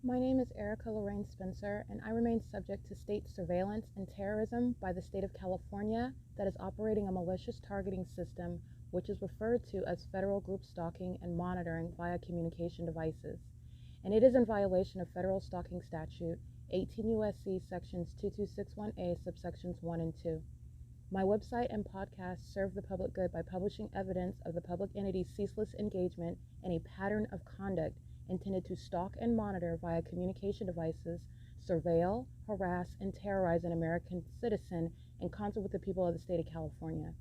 My name is Erica Lorraine Spencer, and I remain subject to state surveillance and terrorism by the state of California that is operating a malicious targeting system, which is referred to as federal group stalking and monitoring via communication devices. And it is in violation of federal stalking statute 18 U.S.C. sections 2261A subsections 1 and 2. My website and podcast serve the public good by publishing evidence of the public entity's ceaseless engagement in a pattern of conduct intended to stalk and monitor via communication devices, surveil, harass, and terrorize an American citizen in concert with the people of the state of California.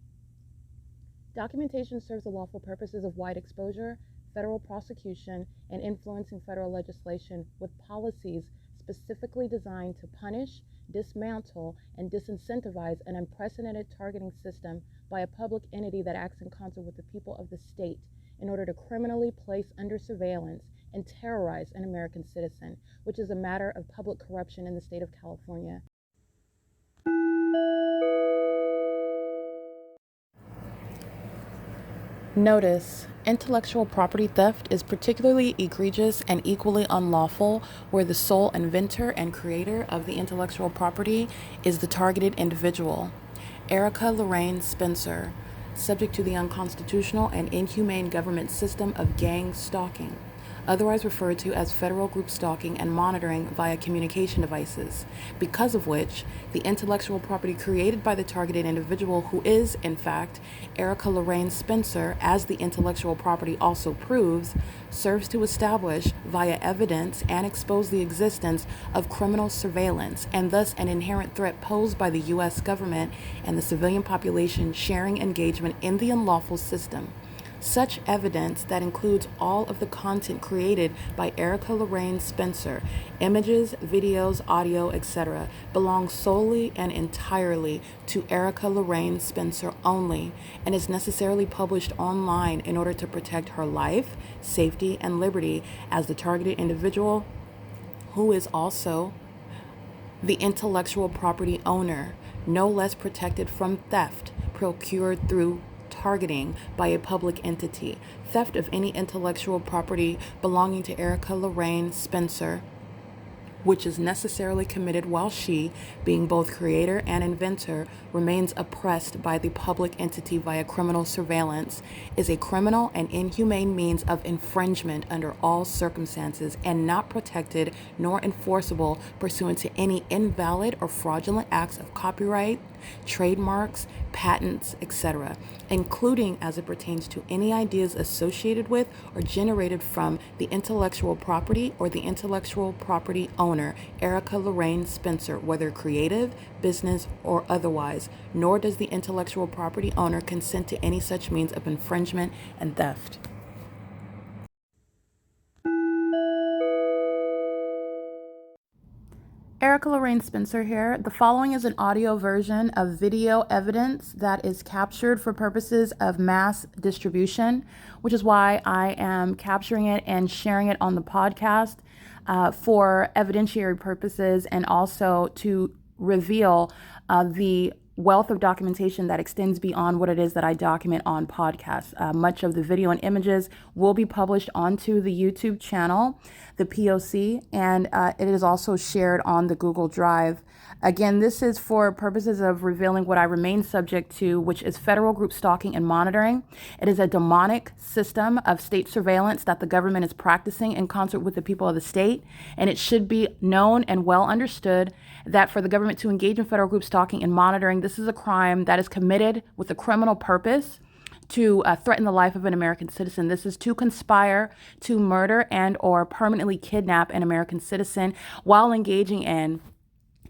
Documentation serves the lawful purposes of wide exposure, federal prosecution, and influencing federal legislation with policies specifically designed to punish, dismantle, and disincentivize an unprecedented targeting system by a public entity that acts in concert with the people of the state in order to criminally place under surveillance and terrorize an American citizen, which is a matter of public corruption in the state of California. Notice: intellectual property theft is particularly egregious and equally unlawful where the sole inventor and creator of the intellectual property is the targeted individual. Erica Lorraine Spencer, subject to the unconstitutional and inhumane government system of gang stalking, otherwise referred to as federal group stalking and monitoring via communication devices, because of which the intellectual property created by the targeted individual, who is, in fact, Erica Lorraine Spencer, as the intellectual property also proves, serves to establish via evidence and expose the existence of criminal surveillance and thus an inherent threat posed by the U.S. government and the civilian population sharing engagement in the unlawful system. Such evidence that includes all of the content created by Erica Lorraine Spencer, images, videos, audio, etc., belongs solely and entirely to Erica Lorraine Spencer only and is necessarily published online in order to protect her life, safety, and liberty as the targeted individual, who is also the intellectual property owner, no less protected from theft procured through targeting by a public entity. Theft of any intellectual property belonging to Erica Lorraine Spencer, which is necessarily committed while she, being both creator and inventor, remains oppressed by the public entity via criminal surveillance, is a criminal and inhumane means of infringement under all circumstances and not protected nor enforceable pursuant to any invalid or fraudulent acts of copyright, trademarks, patents, etc., including as it pertains to any ideas associated with or generated from the intellectual property or the intellectual property owner, Erica Lorraine Spencer, whether creative, business, or otherwise, nor does the intellectual property owner consent to any such means of infringement and theft. Erica Lorraine Spencer here. The following is an audio version of video evidence that is captured for purposes of mass distribution, which is why I am capturing it and sharing it on the podcast for evidentiary purposes and also to reveal the wealth of documentation that extends beyond what it is that I document on podcasts. Much of the video and images will be published onto the YouTube channel, the P.O.C, and it is also shared on the Google Drive. Again, this is for purposes of revealing what I remain subject to, which is federal group stalking and monitoring. It is a demonic system of state surveillance that the government is practicing in concert with the people of the state, and it should be known and well understood that for the government to engage in federal group stalking and monitoring, this is a crime that is committed with a criminal purpose to threaten the life of an American citizen. This is to conspire to murder and or permanently kidnap an American citizen while engaging in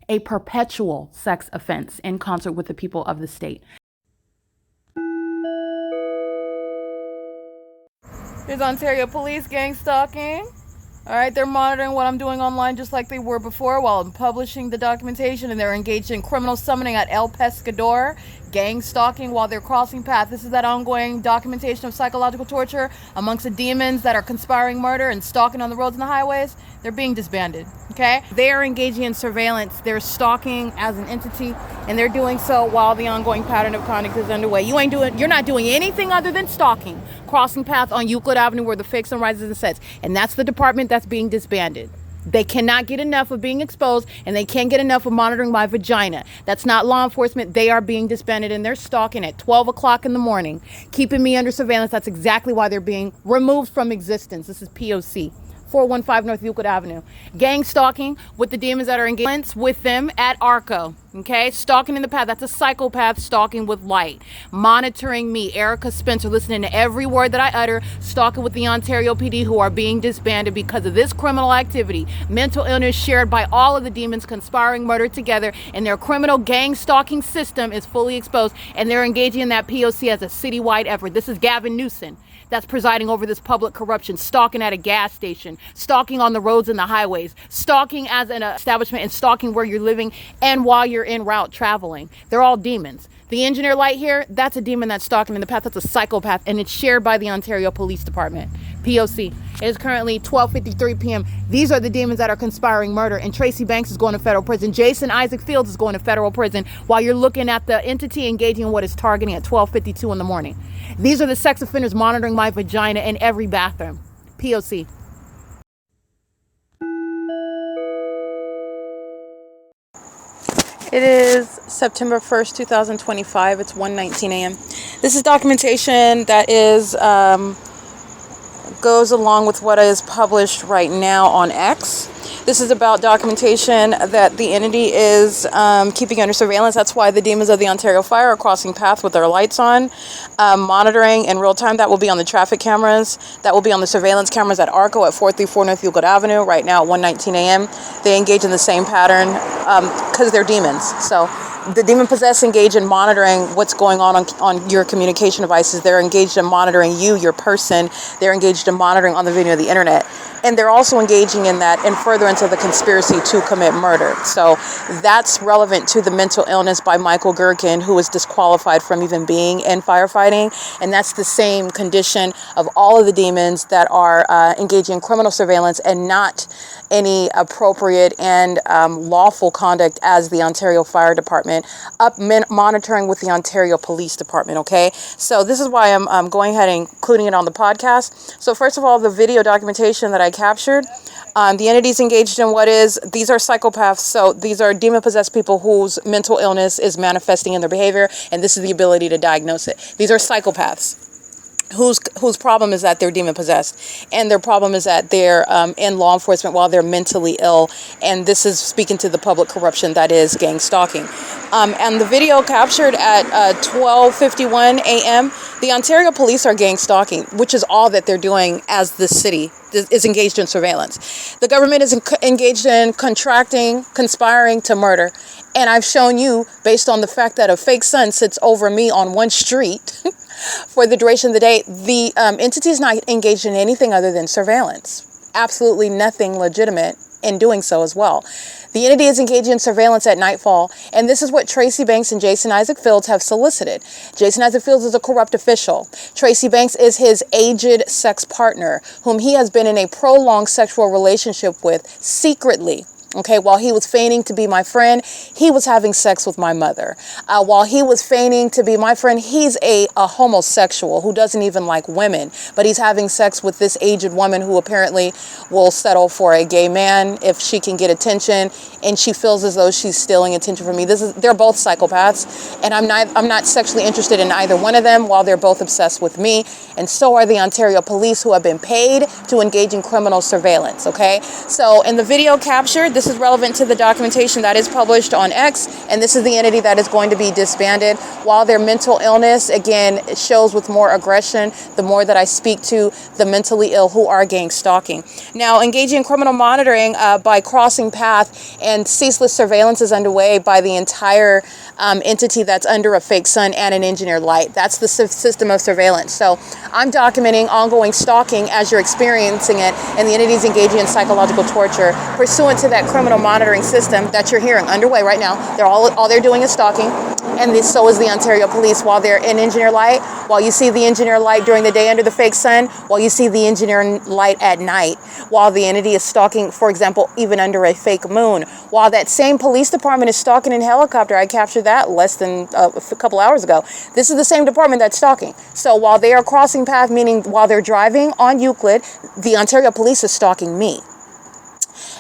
a perpetual sex offense in concert with the people of the state. Here's Ontario Police gang stalking. All right, they're monitoring what I'm doing online just like they were before while I'm publishing the documentation, and they're engaged in criminal summoning at El Pescador, gang stalking while they're crossing paths. This is that ongoing documentation of psychological torture amongst the demons that are conspiring murder and stalking on the roads and the highways. They're being disbanded, okay? They are engaging in surveillance. They're stalking as an entity, and they're doing so while the ongoing pattern of conduct is underway. You're not doing anything other than stalking, crossing paths on Euclid Avenue where the fake sun rises and sets, and that's the department that's being disbanded. They cannot get enough of being exposed, and they can't get enough of monitoring my vagina. That's not law enforcement. They are being disbanded, and they're stalking at 12 o'clock in the morning, keeping me under surveillance. That's exactly why they're being removed from existence. This is P.O.C. 415 North Euclid Avenue. Gang stalking with the demons that are engaged with them at ARCO. Okay, stalking in the path. That's a psychopath stalking with light. Monitoring me, Erica Spencer, listening to every word that I utter, stalking with the Ontario PD, who are being disbanded because of this criminal activity. Mental illness shared by all of the demons conspiring murder together, and their criminal gang stalking system is fully exposed, and they're engaging in that POC as a citywide effort. This is Gavin Newsom that's presiding over this public corruption, stalking at a gas station, stalking on the roads and the highways, stalking as an establishment, and stalking where you're living and while you're en route traveling. They're all demons. The engineer light here, that's a demon that's stalking in the path. That's a psychopath, and it's shared by the Ontario Police Department. POC. It is currently 12:53 p.m. These are the demons that are conspiring murder, and Tracy Banks is going to federal prison. Jason Isaac Fields is going to federal prison while you're looking at the entity engaging in what is targeting at 12:52 in the morning. These are the sex offenders monitoring my vagina in every bathroom. POC. It is September 1st, 2025. It's 1:19 a.m. This is documentation that is goes along with what is published right now on X. This is about documentation that the entity is keeping under surveillance. That's why the demons of the Ontario Fire are crossing paths with their lights on, monitoring in real time. That will be on the traffic cameras. That will be on the surveillance cameras at ARCO at 434 North Euclid Avenue right now at 1:19 a.m. They engage in the same pattern because they're demons. So the demon possessed engage in monitoring what's going on your communication devices. They're engaged in monitoring you, your person. They're engaged in monitoring on the video of the internet. And they're also engaging in that in furtherance of the conspiracy to commit murder. So that's relevant to the mental illness by Michael GERKEN, who was disqualified from even being in firefighting. And that's the same condition of all of the demons that are engaging in criminal surveillance and not any appropriate and lawful conduct as the Ontario Fire Department, monitoring with the Ontario Police Department, okay? So this is why I'm going ahead and including it on the podcast. So first of all, the video documentation that I captured, the entities engaged in these are psychopaths. So these are demon-possessed people whose mental illness is manifesting in their behavior, and this is the ability to diagnose it. These are psychopaths whose problem is that they're demon possessed, and their problem is that they're in law enforcement while they're mentally ill, and this is speaking to the public corruption that is gang stalking. And the video captured at 12:51 a.m. the Ontario police are gang stalking, which is all that they're doing as the city is engaged in surveillance. The government is engaged in conspiring to murder, and I've shown you based on the fact that a fake sun sits over me on one street for the duration of the day. The entity is not engaged in anything other than surveillance. Absolutely nothing legitimate in doing so as well. The entity is engaged in surveillance at nightfall, and this is what Tracy Banks and Jason Isaac Fields have solicited. Jason Isaac Fields is a corrupt official. Tracy Banks is his aged sex partner, whom he has been in a prolonged sexual relationship with secretly. Okay, while he was feigning to be my friend, he was having sex with my mother. While he was feigning to be my friend, he's a homosexual who doesn't even like women, but he's having sex with this aged woman who apparently will settle for a gay man if she can get attention, and she feels as though she's stealing attention from me. They're both psychopaths, and I'm not sexually interested in either one of them, while they're both obsessed with me, and so are the Ontario police, who have been paid to engage in criminal surveillance. Okay, so in the video captured, this is relevant to the documentation that is published on X, and this is the entity that is going to be disbanded. While their mental illness, again, shows with more aggression, the more that I speak to the mentally ill who are gang stalking. Now, engaging in criminal monitoring by crossing path and ceaseless surveillance is underway by the entire entity that's under a fake sun and an engineered light. That's the system of surveillance. So I'm documenting ongoing stalking as you're experiencing it, and the entities engaging in psychological torture pursuant to that criminal monitoring system that you're hearing underway right now. All they're doing is stalking, and so is the Ontario police while they're in engineer light, while you see the engineer light during the day under the fake sun, while you see the engineer light at night, while the entity is stalking, for example, even under a fake moon, while that same police department is stalking in helicopter. I captured that less than a couple hours ago. This is the same department that's stalking. So while they are crossing path, meaning while they're driving on Euclid, the Ontario police is stalking me.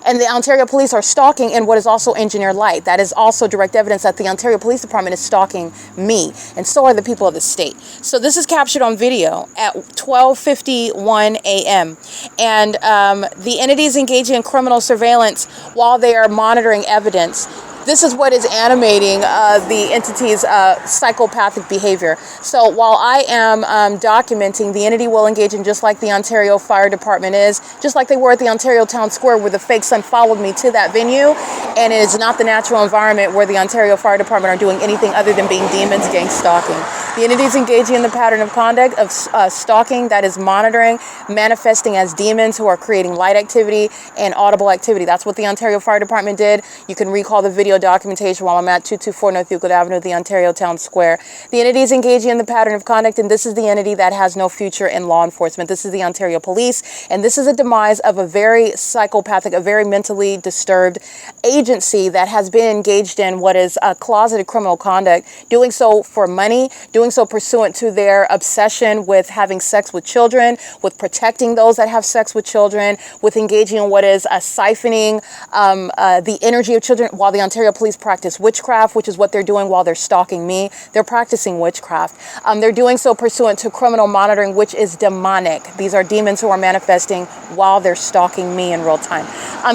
And the Ontario Police are stalking in what is also engineered light. That is also direct evidence that the Ontario Police Department is stalking me, and so are the people of the state. So this is captured on video at 12:51 a.m. And the entities engaging in criminal surveillance while they are monitoring evidence. This is what is animating the entity's psychopathic behavior. So while I am documenting, the entity will engage in just like the Ontario Fire Department is, just like they were at the Ontario Town Square where the fake son followed me to that venue, and it is not the natural environment where the Ontario Fire Department are doing anything other than being demons, gang stalking. The entity is engaging in the pattern of conduct of stalking, that is monitoring, manifesting as demons who are creating light activity and audible activity. That's what the Ontario Fire Department did. You can recall the video documentation while I'm at 224 North Euclid Avenue, the Ontario Town Square. The entity is engaging in the pattern of conduct, and this is the entity that has no future in law enforcement. This is the Ontario Police, and this is a demise of a very psychopathic, a very mentally disturbed agency that has been engaged in what is a closeted criminal conduct, doing so for money, doing so pursuant to their obsession with having sex with children, with protecting those that have sex with children, with engaging in what is a siphoning the energy of children, while the Ontario Police practice witchcraft, which is what they're doing while they're stalking me. They're practicing witchcraft. They're doing so pursuant to criminal monitoring, which is demonic. These are demons who are manifesting while they're stalking me in real time.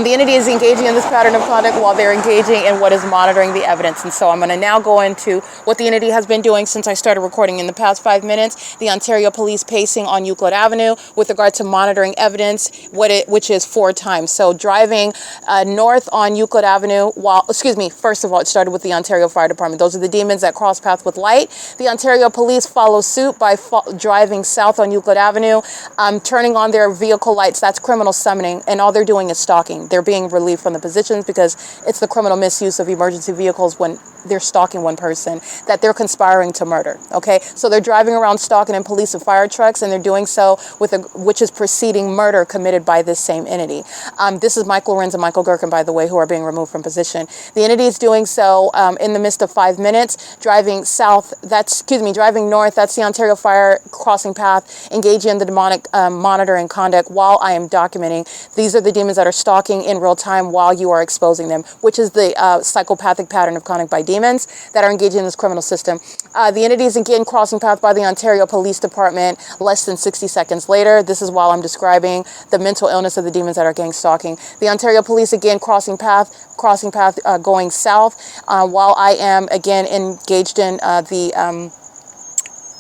The entity is engaging in this pattern of conduct while they're engaging in what is monitoring the evidence. And so I'm going to now go into what the entity has been doing since I started recording in the past 5 minutes. The Ontario Police pacing on Euclid Avenue with regard to monitoring evidence, which is 4 times. So driving north on Euclid Avenue first of all, it started with the Ontario Fire Department. Those are the demons that cross paths with light. The Ontario Police follow suit by driving south on Euclid Avenue, turning on their vehicle lights. That's criminal summoning, and all they're doing is stalking. They're being relieved from the positions because it's the criminal misuse of emergency vehicles when they're stalking one person that they're conspiring to murder. Okay, so they're driving around stalking in police and fire trucks, and they're doing so which is preceding murder committed by this same entity. This is Michael LORENZ and Michael GERKEN, by the way, who are being removed from position. The entity is doing so in the midst of 5 minutes, driving north, that's the Ontario Fire crossing path, engaging in the demonic monitoring conduct while I am documenting. These are the demons that are stalking in real time while you are exposing them, which is the psychopathic pattern of conduct by demons that are engaging in this criminal system. The entity is again crossing path by the Ontario Police Department less than 60 seconds later. This is while I'm describing the mental illness of the demons that are gang stalking. The Ontario Police again crossing path going south while I am again engaged in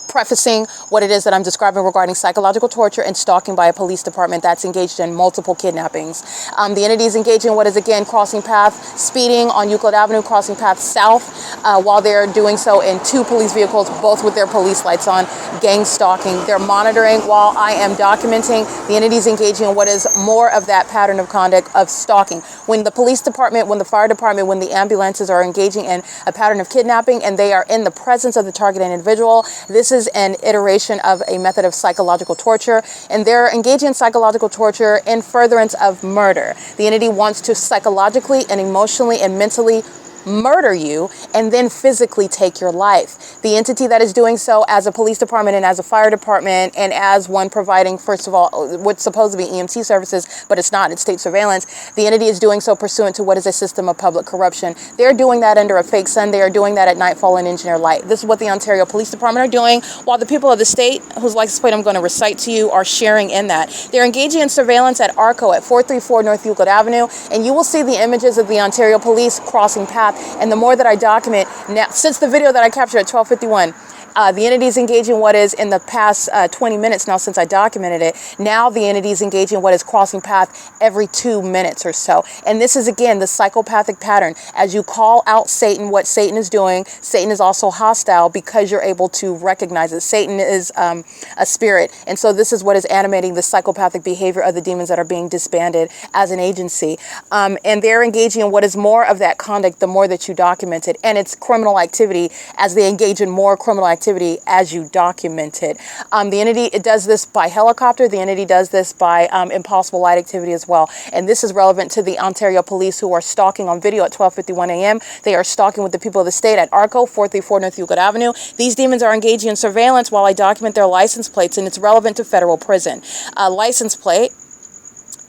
prefacing what it is that I'm describing regarding psychological torture and stalking by a police department that's engaged in multiple kidnappings. The entity is engaging in what is again crossing path, speeding on Euclid Avenue, crossing path south while they're doing so in 2 police vehicles, both with their police lights on, gang stalking. They're monitoring while I am documenting. The entity is engaging in what is more of that pattern of conduct of stalking. When the police department, when the fire department, when the ambulances are engaging in a pattern of kidnapping and they are in the presence of the targeted individual, this is an iteration of a method of psychological torture, and they're engaging in psychological torture in furtherance of murder. The entity wants to psychologically and emotionally and mentally murder you and then physically take your life. The entity that is doing so as a police department and as a fire department and as one providing, first of all, what's supposed to be EMT services, but it's not, it's state surveillance. The entity is doing so pursuant to what is a system of public corruption. They're doing that under a fake sun. They are doing that at nightfall and engineer light. This is what the Ontario Police Department are doing, while the people of the state, whose license plate I'm going to recite to you, are sharing in that. They're engaging in surveillance at ARCO at 434 North Euclid Avenue, and you will see the images of the Ontario Police crossing path. And the more that I document, now, since the video that I captured at 12:51, the entity is engaging what is in the past 20 minutes now since I documented it. Now the entity is engaging what is crossing path every 2 minutes or so. And this is, again, the psychopathic pattern. As you call out Satan, what Satan is doing, Satan is also hostile because you're able to recognize it. Satan is a spirit. And so this is what is animating the psychopathic behavior of the demons that are being disbanded as an agency. And they're engaging in what is more of that conduct the more that you document it. And it's criminal activity as they engage in more criminal activity as you document it. The entity does this by helicopter. The entity does this by impossible light activity as well. And this is relevant to the Ontario Police who are stalking on video at 12:51 a.m. They are stalking with the people of the state at ARCO, 434 North Euclid Avenue. These demons are engaging in surveillance while I document their license plates, and it's relevant to federal prison. License plate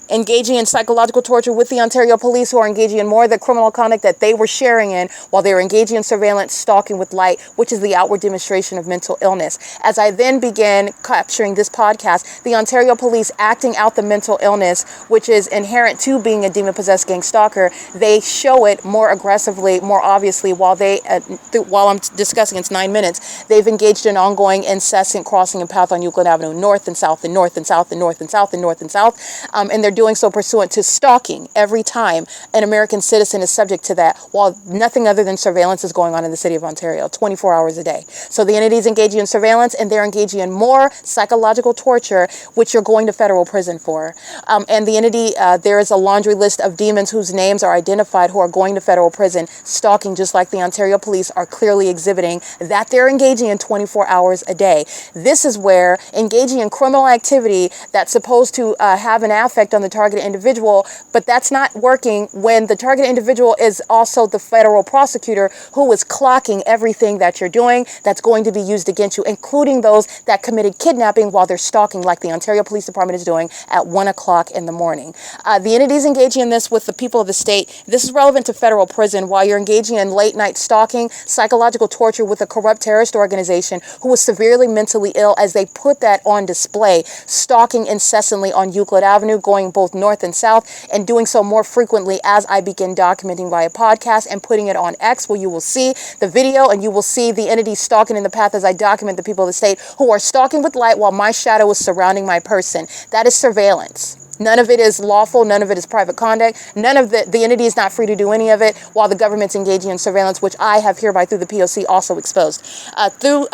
engaging in psychological torture with the Ontario police, who are engaging in more of the criminal conduct that they were sharing in while they were engaging in surveillance, stalking with light, which is the outward demonstration of mental illness. As I then began capturing this podcast, the Ontario police acting out the mental illness, which is inherent to being a demon-possessed gang stalker, they show it more aggressively, more obviously, while I'm discussing, it's 9 minutes, they've engaged in ongoing, incessant crossing and path on Euclid Avenue, north and south and north and south and north and south and north and south, and they're doing so pursuant to stalking every time an American citizen is subject to that, while nothing other than surveillance is going on in the city of Ontario 24 hours a day. So the entity is engaging in surveillance, and they're engaging in more psychological torture, which you're going to federal prison for. And the entity, there is a laundry list of demons whose names are identified who are going to federal prison, stalking, just like the Ontario police are clearly exhibiting that they're engaging in 24 hours a day. This is where engaging in criminal activity that's supposed to have an affect on the targeted individual, but that's not working when the targeted individual is also the federal prosecutor who is clocking everything that you're doing that's going to be used against you, including those that committed kidnapping while they're stalking, like the Ontario Police Department is doing at 1 o'clock in the morning. The entity is engaging in this with the people of the state. This is relevant to federal prison while you're engaging in late night stalking, psychological torture with a corrupt terrorist organization who was severely mentally ill, as they put that on display, stalking incessantly on Euclid Avenue, going both north and south, and doing so more frequently as I begin documenting via podcast and putting it on X, where you will see the video and you will see the entity stalking in the path as I document the people of the state who are stalking with light while my shadow is surrounding my person. That is surveillance. None of it is lawful. None of it is private conduct. None of the entity is not free to do any of it while the government's engaging in surveillance, which I have hereby through the P.O.C. also exposed. Through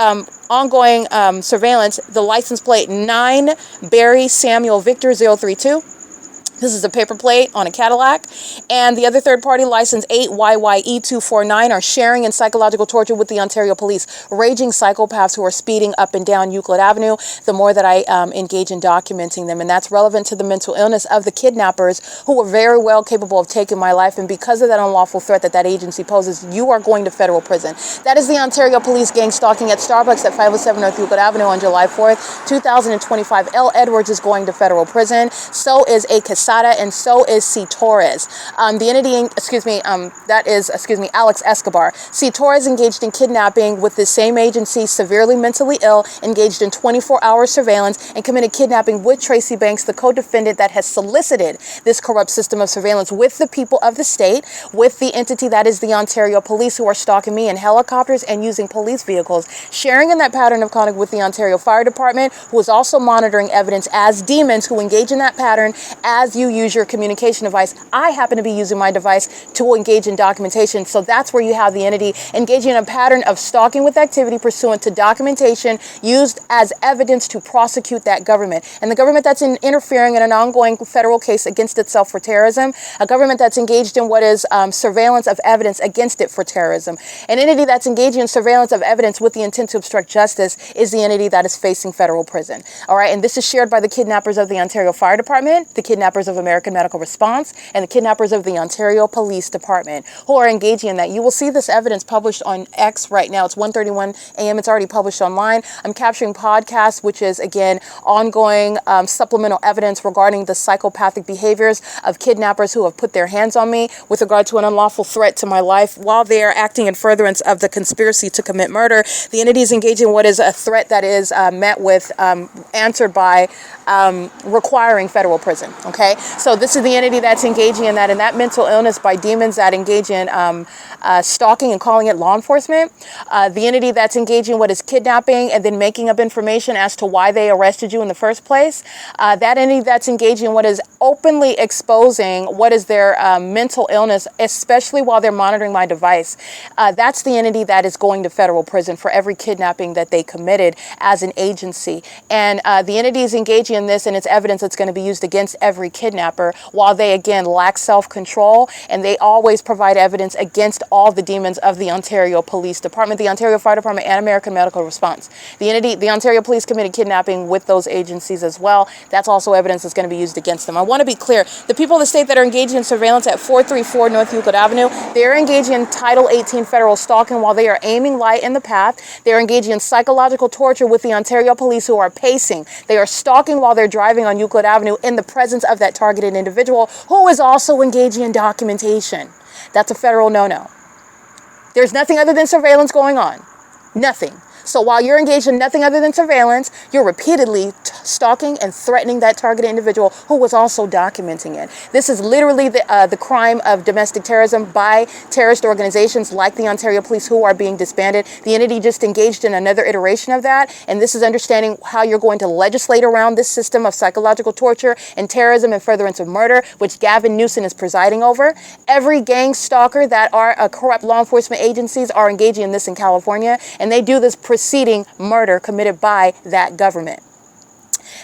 ongoing surveillance, the license plate 9 Barry Samuel Victor 032. This is a paper plate on a Cadillac. And the other third-party license 8YYE249 are sharing in psychological torture with the Ontario police, raging psychopaths who are speeding up and down Euclid Avenue, the more that I engage in documenting them. And that's relevant to the mental illness of the kidnappers who were very well capable of taking my life. And because of that unlawful threat that agency poses, you are going to federal prison. That is the Ontario police gang stalking at Starbucks at 507 North Euclid Avenue on July 4th, 2025. L. Edwards is going to federal prison. So is a and so is C. Torres. The entity, Alex Escobar. C. Torres engaged in kidnapping with the same agency, severely mentally ill, engaged in 24-hour surveillance, and committed kidnapping with Tracy Banks, the co-defendant that has solicited this corrupt system of surveillance with the people of the state, with the entity that is the Ontario police, who are stalking me in helicopters and using police vehicles, sharing in that pattern of conduct with the Ontario Fire Department, who is also monitoring evidence as demons who engage in that pattern as you use your communication device. I happen to be using my device to engage in documentation. So that's where you have the entity engaging in a pattern of stalking with activity pursuant to documentation used as evidence to prosecute that government. And the government that's interfering in an ongoing federal case against itself for terrorism, a government that's engaged in what is surveillance of evidence against it for terrorism. An entity that's engaging in surveillance of evidence with the intent to obstruct justice is the entity that is facing federal prison. All right, and this is shared by the kidnappers of the Ontario Fire Department, the kidnappers of American Medical Response, and the kidnappers of the Ontario Police Department, who are engaging in that. You will see this evidence published on X right now. It's 1:31 a.m. It's already published online. I'm capturing podcasts, which is, again, ongoing supplemental evidence regarding the psychopathic behaviors of kidnappers who have put their hands on me with regard to an unlawful threat to my life while they are acting in furtherance of the conspiracy to commit murder. The entity is engaging in what is a threat that is met with, answered by requiring federal prison. Okay, so this is the entity that's engaging in that mental illness by demons that engage in stalking and calling it law enforcement. The entity that's engaging in what is kidnapping and then making up information as to why they arrested you in the first place. That entity that's engaging in what is openly exposing what is their mental illness, especially while they're monitoring my device. That's the entity that is going to federal prison for every kidnapping that they committed as an agency. And the entity is engaging in this, and it's evidence that's going to be used against every kidnapper, while they, again, lack self-control, and they always provide evidence against all the demons of the Ontario Police Department, the Ontario Fire Department, and American Medical Response. The Ontario Police committed kidnapping with those agencies as well. That's also evidence that's going to be used against them. I want to be clear. The people of the state that are engaging in surveillance at 434 North Euclid Avenue, they're engaging in Title 18 federal stalking while they are aiming light in the path. They're engaging in psychological torture with the Ontario Police, who are pacing. They are stalking while they're driving on Euclid Avenue in the presence of that targeted individual, who is also engaging in documentation. That's a federal no-no. There's nothing other than surveillance going on. Nothing. So while you're engaged in nothing other than surveillance, you're repeatedly stalking and threatening that targeted individual who was also documenting it. This is literally the crime of domestic terrorism by terrorist organizations like the Ontario Police, who are being disbanded. The entity just engaged in another iteration of that, and this is understanding how you're going to legislate around this system of psychological torture and terrorism and furtherance of murder, which Gavin Newsom is presiding over. Every gang stalker that are corrupt law enforcement agencies are engaging in this in California, and they do this preceding murder committed by that government.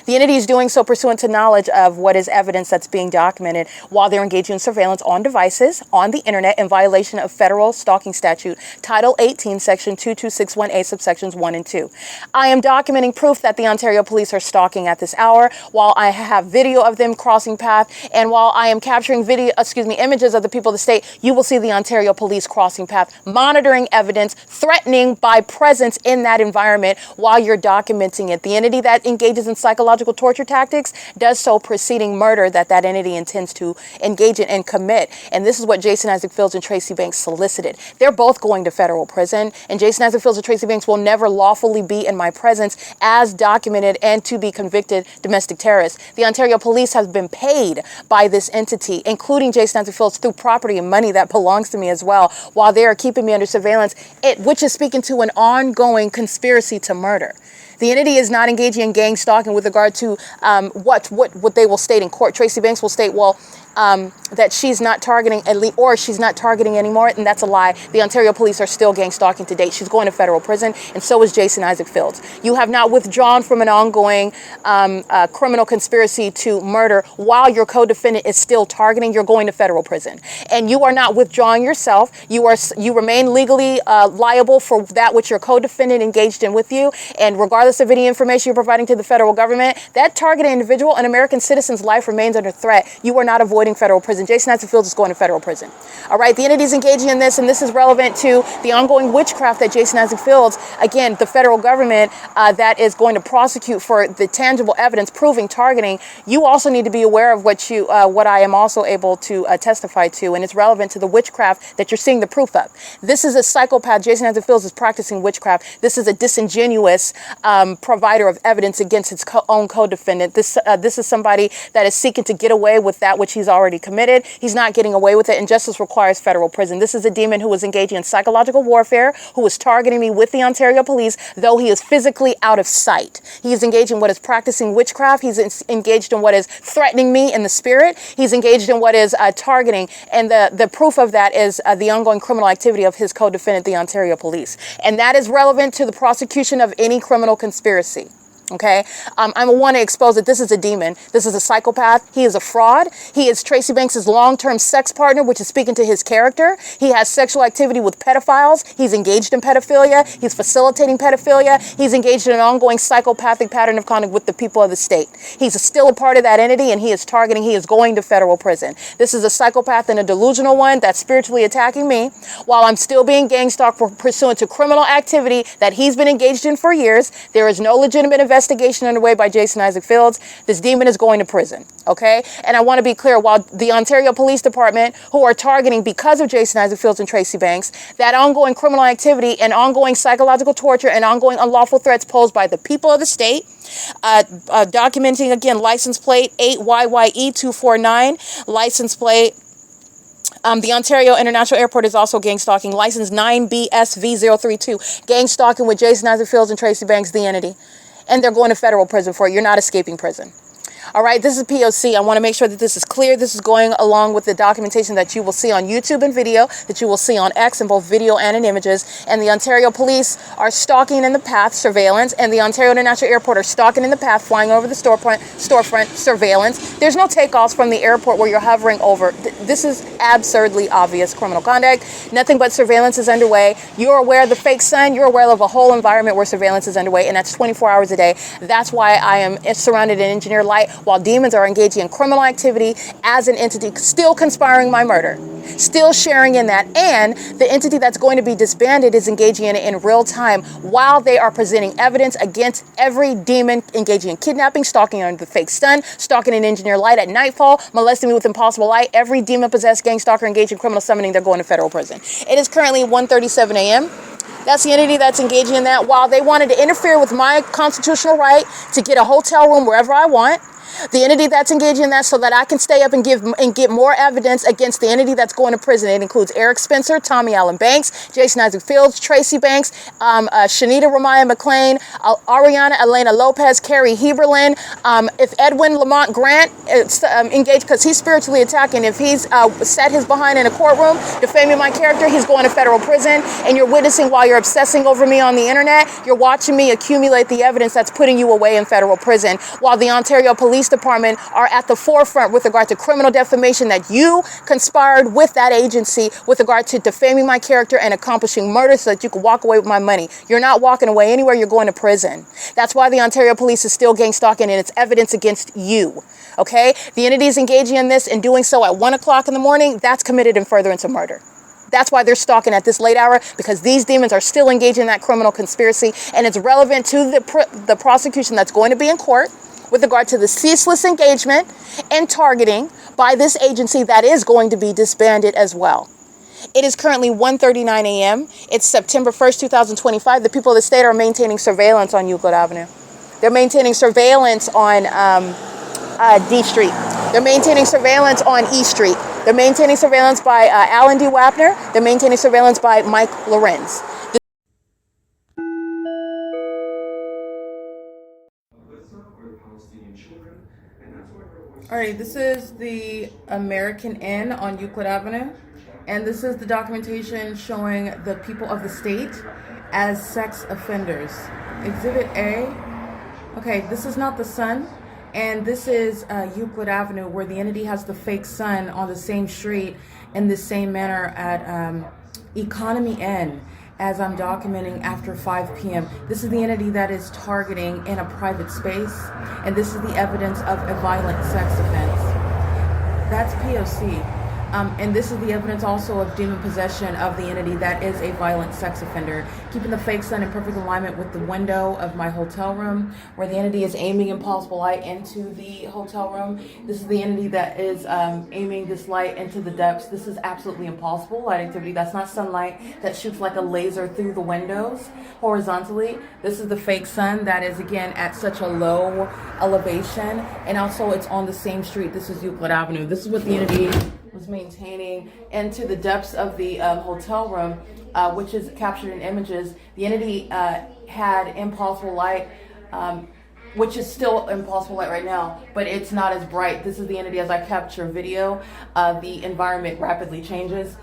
The entity is doing so pursuant to knowledge of what is evidence that's being documented while they're engaging in surveillance on devices, on the internet, in violation of federal stalking statute, Title 18, Section 22618, subsections 1 and 2. I am documenting proof that the Ontario Police are stalking at this hour, while I have video of them crossing path, and while I am capturing images of the people of the state, you will see the Ontario Police crossing path, monitoring evidence, threatening by presence in that environment while you're documenting it. The entity that engages in psychological torture tactics does so preceding murder that entity intends to engage in and commit. And this is what Jason Isaac Fields and Tracy Banks solicited. They're both going to federal prison, and Jason Isaac Fields and Tracy Banks will never lawfully be in my presence as documented and to be convicted domestic terrorists. The Ontario Police have been paid by this entity, including Jason Isaac Fields, through property and money that belongs to me as well, while they are keeping me under surveillance, which is speaking to an ongoing conspiracy to murder. The entity is not engaging in gang stalking with regard to what they will state in court. Tracy Banks will state, well, that she's not targeting or she's not targeting anymore, and that's a lie. The Ontario Police are still gang stalking to date. She's going to federal prison, and so is Jason Isaac Fields. You have not withdrawn from an ongoing criminal conspiracy to murder while your co-defendant is still targeting. You're going to federal prison, and you are not withdrawing yourself. You remain legally liable for that which your co-defendant engaged in with you, and regardless of any information you're providing to the federal government, that targeted individual, an American citizen's life, remains under threat. You are not avoiding federal prison. Jason Isaac Fields is going to federal prison. All right, the entity is engaging in this, and this is relevant to the ongoing witchcraft that Jason Isaac Fields, again, the federal government that is going to prosecute for the tangible evidence proving targeting. You also need to be aware of what I am also able to testify to, and it's relevant to the witchcraft that you're seeing the proof of. This is a psychopath. Jason Isaac Fields is practicing witchcraft. This is a disingenuous provider of evidence against his own co-defendant. This is somebody that is seeking to get away with that which he's already committed. He's not getting away with it, and justice requires federal prison. This is a demon who is engaging in psychological warfare, who is targeting me with the Ontario Police, though he is physically out of sight. He is engaged in what is practicing witchcraft. He's engaged in what is threatening me in the spirit. He's engaged in what is targeting, and the proof of that is the ongoing criminal activity of his co-defendant, the Ontario Police. And that is relevant to the prosecution of any criminal conspiracy. Okay, I want to expose that this is a demon. This is a psychopath. He is a fraud. He is Tracy Banks' long-term sex partner, which is speaking to his character. He has sexual activity with pedophiles. He's engaged in pedophilia. He's facilitating pedophilia. He's engaged in an ongoing psychopathic pattern of conduct with the people of the state. He's still a part of that entity, and he is targeting. He is going to federal prison. This is a psychopath and a delusional one that's spiritually attacking me while I'm still being gang stalked pursuant to criminal activity that he's been engaged in for years. There is no legitimate investigation underway by Jason Isaac Fields. This demon is going to prison, okay? And I want to be clear, while the Ontario Police Department, who are targeting because of Jason Isaac Fields and Tracy Banks, that ongoing criminal activity and ongoing psychological torture and ongoing unlawful threats posed by the people of the state, documenting, again, license plate 8YYE249, license plate. The Ontario International Airport is also gang stalking, license 9BSV032, gang stalking with Jason Isaac Fields and Tracy Banks, the entity. And they're going to federal prison for it. You're not escaping prison. All right, this is P.O.C. I want to make sure that this is clear. This is going along with the documentation that you will see on YouTube and video, that you will see on X in both video and in images. And the Ontario police are stalking in the path, surveillance, and the Ontario International Airport are stalking in the path, flying over the storefront, surveillance. There's no takeoffs from the airport where you're hovering over. This is absurdly obvious criminal conduct. Nothing but surveillance is underway. You're aware of the fake sun. You're aware of a whole environment where surveillance is underway, and that's 24 hours a day. That's why I am surrounded in engineer light while demons are engaging in criminal activity as an entity, still conspiring my murder, still sharing in that. And the entity that's going to be disbanded is engaging in it in real time while they are presenting evidence against every demon engaging in kidnapping, stalking under the fake stun, stalking in engineer light at nightfall, molesting me with impossible light. Every demon-possessed gang stalker engaged in criminal summoning, they're going to federal prison. It is currently 1:37 a.m. That's the entity that's engaging in that. While they wanted to interfere with my constitutional right to get a hotel room wherever I want, the entity that's engaging in that so that I can stay up and get more evidence against the entity that's going to prison. It includes Eric Spencer, Tommy Allen Banks, Jason Isaac Fields, Tracy Banks, Shanita Ramaya McLean, Ariana Elena Lopez, Carrie Heberlin. If Edwin Lamont Grant engaged because he's spiritually attacking, if he's set his behind in a courtroom defaming my character, he's going to federal prison. And you're witnessing while you're obsessing over me on the internet, you're watching me accumulate the evidence that's putting you away in federal prison, while the Ontario Police Department are at the forefront with regard to criminal defamation that you conspired with that agency with regard to defaming my character and accomplishing murder so that you could walk away with my money. You're not walking away anywhere. You're going to prison. That's why the Ontario Police is still gang stalking, and it's evidence against you. Okay? The entity is engaging in this and doing so at 1 o'clock in the morning. That's committed in furtherance of murder. That's why they're stalking at this late hour, because these demons are still engaged in that criminal conspiracy, and it's relevant to the prosecution that's going to be in court with regard to the ceaseless engagement and targeting by this agency that is going to be disbanded as well. It is currently 1:39 a.m. It's September 1st, 2025. The people of the state are maintaining surveillance on Euclid Avenue. They're maintaining surveillance on D Street. They're maintaining surveillance on E Street. They're maintaining surveillance by Alan D. Wapner. They're maintaining surveillance by Mike Lorenz. All right, this is the American Inn on Euclid Avenue, and this is the documentation showing the people of the state as sex offenders. Exhibit A. Okay, this is not the sun, and this is Euclid Avenue, where the entity has the fake sun on the same street in the same manner at Economy Inn, as I'm documenting after 5 p.m. This is the entity that is targeting in a private space, and this is the evidence of a violent sex offense. That's P.O.C. And this is the evidence also of demon possession of the entity that is a violent sex offender, keeping the fake sun in perfect alignment with the window of my hotel room, where the entity is aiming impossible light into the hotel room. This is the entity that is aiming this light into the depths. This is absolutely impossible light activity. That's not sunlight that shoots like a laser through the windows horizontally. This is the fake sun that is, again, at such a low elevation, and also it's on the same street. This is Euclid Avenue. This is what the entity was maintaining into the depths of the hotel room, which is captured in images. The entity had impossible light, which is still impossible light right now, but it's not as bright. This is the entity as I capture video. The environment rapidly changes.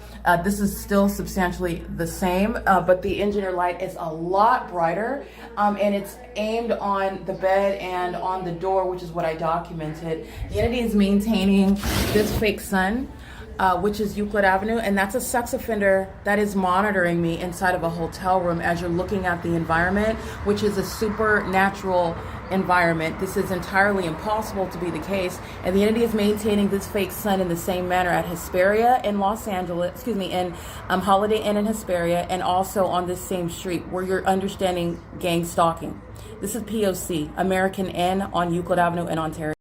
This is still substantially the same, but the engineer light is a lot brighter, and it's aimed on the bed and on the door, which is what I documented. The entity is maintaining this fake sun, which is Euclid Avenue, and that's a sex offender that is monitoring me inside of a hotel room as you're looking at the environment, which is a supernatural environment. This is entirely impossible to be the case, and the entity is maintaining this fake sun in the same manner at Hesperia in Los Angeles, in Holiday Inn in Hesperia, and also on this same street where you're understanding gang stalking. This is P.O.C, American Inn on Euclid Avenue in Ontario.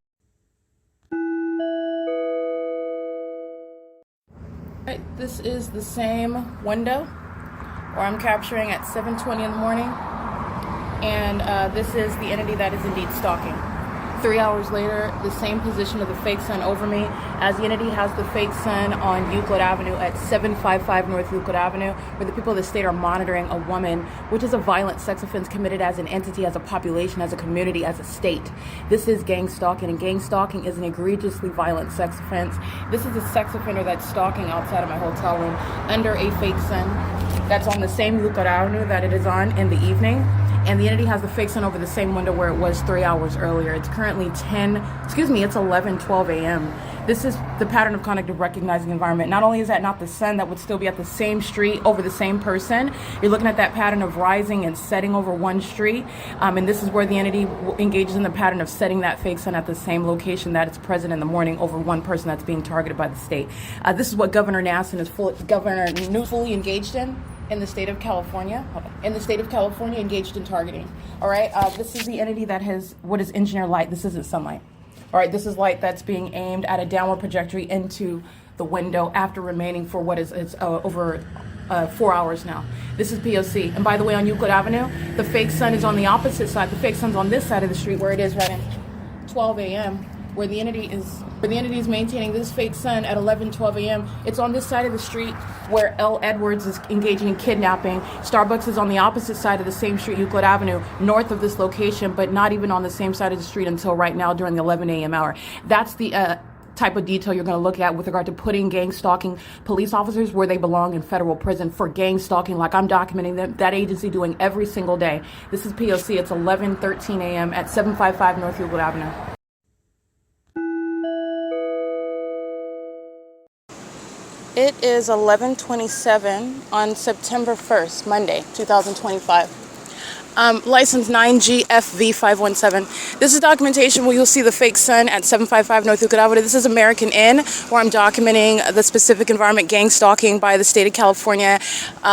Right, this is the same window where I'm capturing at 7:20 in the morning, and this is the entity that is indeed stalking. 3 hours later, the same position of the fake sun over me, as the entity has the fake sun on Euclid Avenue at 755 North Euclid Avenue, where the people of the state are monitoring a woman, which is a violent sex offense committed as an entity, as a population, as a community, as a state. This is gang stalking, and gang stalking is an egregiously violent sex offense. This is a sex offender that's stalking outside of my hotel room under a fake sun that's on the same Euclid Avenue that it is on in the evening. And the entity has the fake sun over the same window where it was 3 hours earlier. It's currently it's 11:12 a.m. This is the pattern of conduct of recognizing environment. Not only is that not the sun that would still be at the same street over the same person, you're looking at that pattern of rising and setting over one street. And this is where the entity engages in the pattern of setting that fake sun at the same location that it's present in the morning over one person that's being targeted by the state. This is what Governor Newsom is fully engaged in the state of California. Engaged in targeting. All right, this is the entity that has what is engineered light. This isn't sunlight. All right, this is light that's being aimed at a downward trajectory into the window after remaining for what is over 4 hours now. This is P.O.C. And by the way, on Euclid Avenue, the fake sun is on the opposite side. The fake sun's on this side of the street where it is right at 12 a.m. Where the entity is maintaining this fake sun at 11:12 a.m. It's on this side of the street where L. Edwards is engaging in kidnapping. Starbucks is on the opposite side of the same street, Euclid Avenue, north of this location, but not even on the same side of the street until right now during the 11 a.m. hour. That's the type of detail you're going to look at with regard to putting gang stalking police officers where they belong in federal prison for gang stalking, like I'm documenting that agency doing every single day. This is P.O.C. It's 11:13 a.m. at 755 North Euclid Avenue. It is 11:27 on September 1st, Monday, 2025. License 9GFV517. This is documentation where you'll see the fake sun at 755 North Euclid Avenue. This is American Inn, where I'm documenting the specific environment gang stalking by the state of California,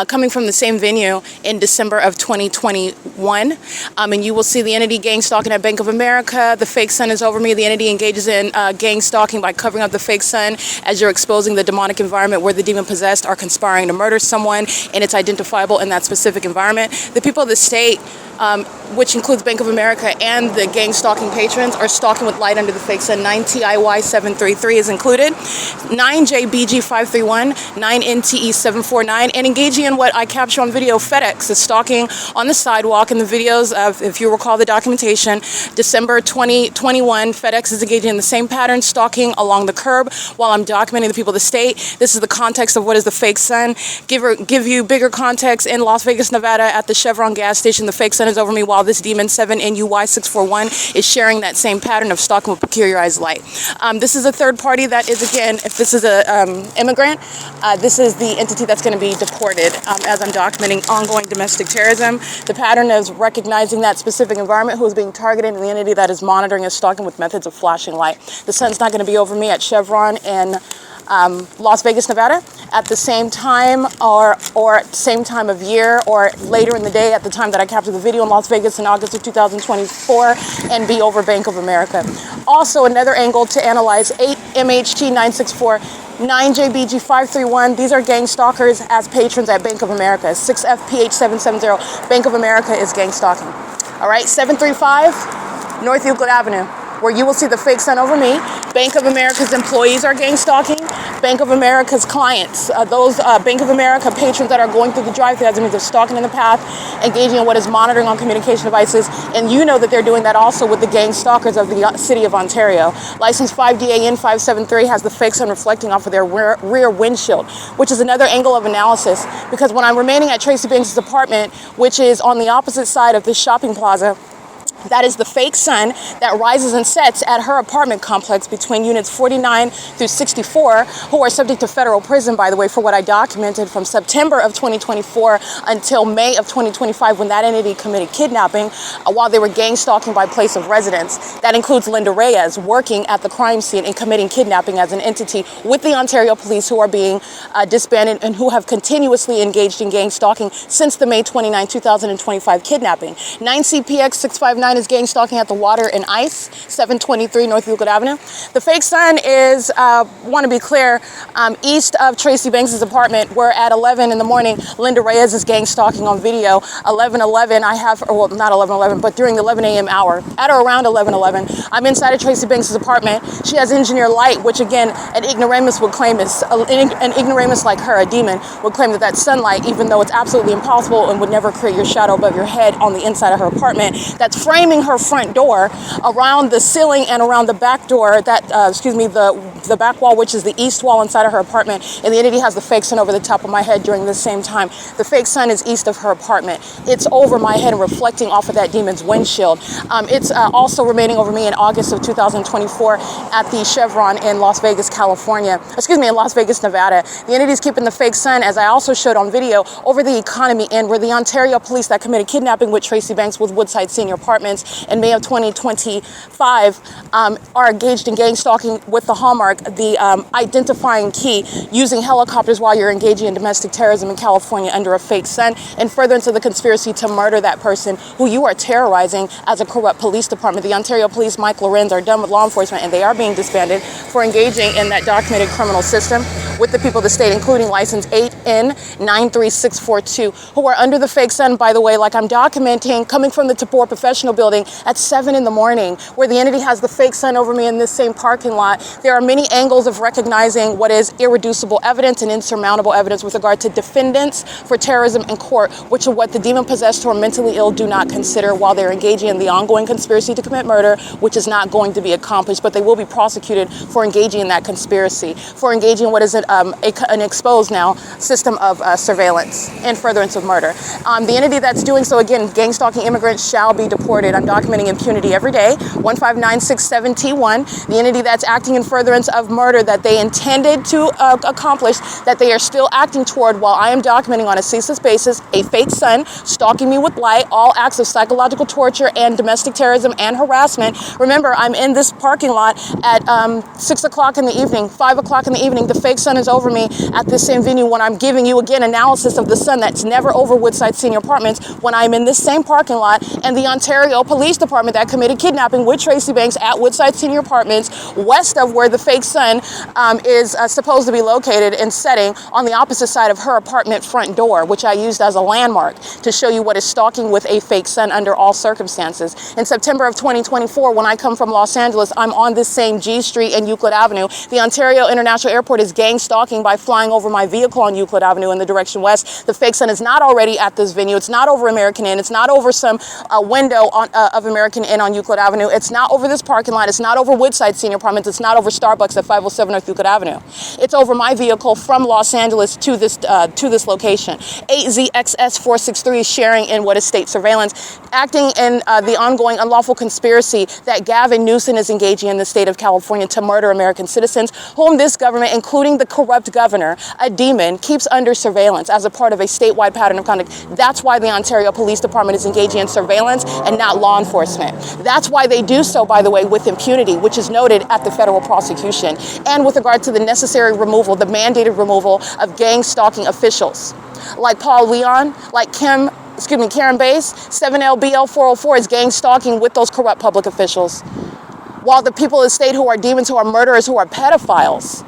coming from the same venue in December of 2021. And you will see the entity gang stalking at Bank of America. The fake sun is over me. The entity engages in gang stalking by covering up the fake sun as you're exposing the demonic environment where the demon possessed are conspiring to murder someone, and it's identifiable in that specific environment. The people of the state, which includes Bank of America and the gang stalking patrons, are stalking with light under the fake sun. 9TIY733 is included, 9JBG531, 9NTE749, and engaging in what I capture on video. FedEx is stalking on the sidewalk in the videos of, if you recall the documentation, December 2021, FedEx is engaging in the same pattern, stalking along the curb while I'm documenting the people of the state. This is the context of what is the fake sun. Give you bigger context in Las Vegas, Nevada at the Chevron gas station. The fake sun is over me while this demon 7NUY641 is sharing that same pattern of stalking with peculiarized light. This is a third party that is, again, if this is a immigrant, this is the entity that's going to be deported as I'm documenting ongoing domestic terrorism. The pattern is recognizing that specific environment who is being targeted, and the entity that is monitoring is stalking with methods of flashing light. The sun's not going to be over me at Chevron in Las Vegas, Nevada at the same time or same time of year or later in the day at the time that I captured the video in Las Vegas in August of 2024 and be over Bank of America. Also, another angle to analyze, 8MHT964, 9JBG531. These are gang stalkers as patrons at Bank of America. 6FPH770. Bank of America is gang stalking. All right, 735 North Euclid Avenue, where you will see the fake sun over me. Bank of America's employees are gang stalking. Bank of America's clients, those Bank of America patrons that are going through the drive-thru, as I mean, they're stalking in the path, engaging in what is monitoring on communication devices, and you know that they're doing that also with the gang stalkers of the city of Ontario. License 5DAN573 has the fake sun reflecting off of their rear windshield, which is another angle of analysis, because when I'm remaining at Tracy Banks' apartment, which is on the opposite side of this shopping plaza, that is the fake sun that rises and sets at her apartment complex between units 49 through 64, who are subject to federal prison, by the way, for what I documented from September of 2024 until May of 2025, when that entity committed kidnapping while they were gang stalking by place of residence. That includes Linda Reyes working at the crime scene and committing kidnapping as an entity with the Ontario police, who are being disbanded and who have continuously engaged in gang stalking since the May 29, 2025 kidnapping. 9CPX659 sun is gang stalking at the Water and Ice, 723 North Euclid Avenue. The fake sun is, want to be clear, east of Tracy Banks' apartment, where at 11 in the morning, Linda Reyes is gang stalking on video. 11:11, I have, well, not 11:11, but during the 11 a.m. hour, at or around 11:11, I'm inside of Tracy Banks' apartment. She has engineer light, which again, an ignoramus would claim is, an ignoramus like her, a demon, would claim that that's sunlight, even though it's absolutely impossible and would never create your shadow above your head on the inside of her apartment. That's framing her front door around the ceiling and around the back door, that, the back wall, which is the east wall inside of her apartment. And the entity has the fake sun over the top of my head during the same time. The fake sun is east of her apartment. It's over my head and reflecting off of that demon's windshield. It's also remaining over me in August of 2024 at the Chevron in Las Vegas, California. In Las Vegas, Nevada. The entity's keeping the fake sun, as I also showed on video, over the Economy Inn, where the Ontario police that committed kidnapping with Tracy Banks with Woodside Senior Apartments in May of 2025 are engaged in gang stalking with the hallmark, the identifying key, using helicopters while you're engaging in domestic terrorism in California under a fake sun, and further into the conspiracy to murder that person who you are terrorizing as a corrupt police department. The Ontario Police, Mike LORENZ, are done with law enforcement, and they are being disbanded for engaging in that documented criminal system with the people of the state, including license 8N93642, who are under the fake sun, by the way, like I'm documenting, coming from the Tabor Professional Building at 7 in the morning, where the entity has the fake sun over me in this same parking lot. There are many angles of recognizing what is irreducible evidence and insurmountable evidence with regard to defendants for terrorism in court, which are what the demon-possessed or mentally ill do not consider while they're engaging in the ongoing conspiracy to commit murder, which is not going to be accomplished, but they will be prosecuted for engaging in that conspiracy, for engaging in what is an exposed now system of surveillance and furtherance of murder. The entity that's doing so, again, gang stalking immigrants shall be deported. I'm documenting impunity every day, 15967T1. The entity that's acting in furtherance of murder that they intended to accomplish, that they are still acting toward while I am documenting on a ceaseless basis, a fake sun, stalking me with light, all acts of psychological torture and domestic terrorism and harassment. Remember, I'm in this parking lot at 6 o'clock in the evening, 5 o'clock in the evening. The fake sun is over me at this same venue when I'm giving you, again, analysis of the sun that's never over Woodside Senior Apartments, when I'm in this same parking lot, and the Ontario Police Department that committed kidnapping with Tracy Banks at Woodside Senior Apartments, west of where the fake sun is supposed to be located and setting on the opposite side of her apartment front door, which I used as a landmark to show you what is stalking with a fake sun under all circumstances. In September of 2024, when I come from Los Angeles, I'm on this same G Street and Euclid Avenue. The Ontario International Airport is gang stalking by flying over my vehicle on Euclid Avenue in the direction west. The fake sun is not already at this venue. It's not over American Inn. It's not over some window of American Inn on Euclid Avenue. It's not over this parking lot. It's not over Woodside Senior Apartments. It's not over Starbucks at 507 North Euclid Avenue. It's over my vehicle from Los Angeles to this location. 8ZXS463 is sharing in what is state surveillance, acting in the ongoing unlawful conspiracy that Gavin Newsom is engaging in the state of California to murder American citizens, whom this government, including the corrupt governor, a demon, keeps under surveillance as a part of a statewide pattern of conduct. That's why the Ontario Police Department is engaging in surveillance and not law enforcement. That's why they do so, by the way, with impunity, which is noted at the federal prosecution, and with regard to the necessary removal, the mandated removal of gang stalking officials like Paul Leon, like Karen Bass. 7LBL404 is gang stalking with those corrupt public officials, while the people of the state who are demons, who are murderers, who are pedophiles,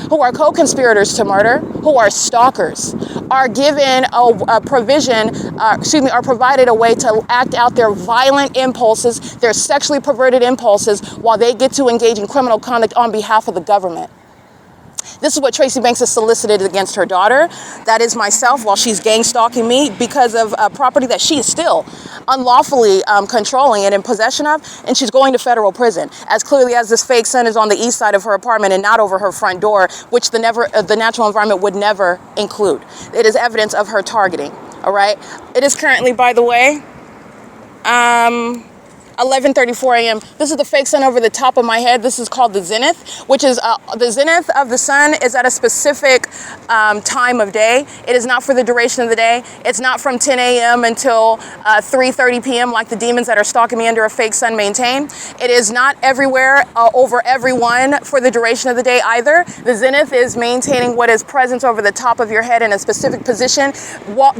who are co-conspirators to murder, who are stalkers, are given a provision, are provided a way to act out their violent impulses, their sexually perverted impulses, while they get to engage in criminal conduct on behalf of the government. This is what Tracy Banks has solicited against her daughter. That is myself, while she's gang stalking me because of property that she is still unlawfully controlling and in possession of, and she's going to federal prison. As clearly as this fake sun is on the east side of her apartment and not over her front door, which the natural environment would never include. It is evidence of her targeting, all right? It is currently, by the way, 11:34 a.m. This is the fake sun over the top of my head. This is called the zenith, which is the zenith of the sun is at a specific time of day. It is not for the duration of the day. It's not from 10 a.m. until 3:30 p.m. like the demons that are stalking me under a fake sun maintain. It is not everywhere over everyone for the duration of the day either. The zenith is maintaining what is present over the top of your head in a specific position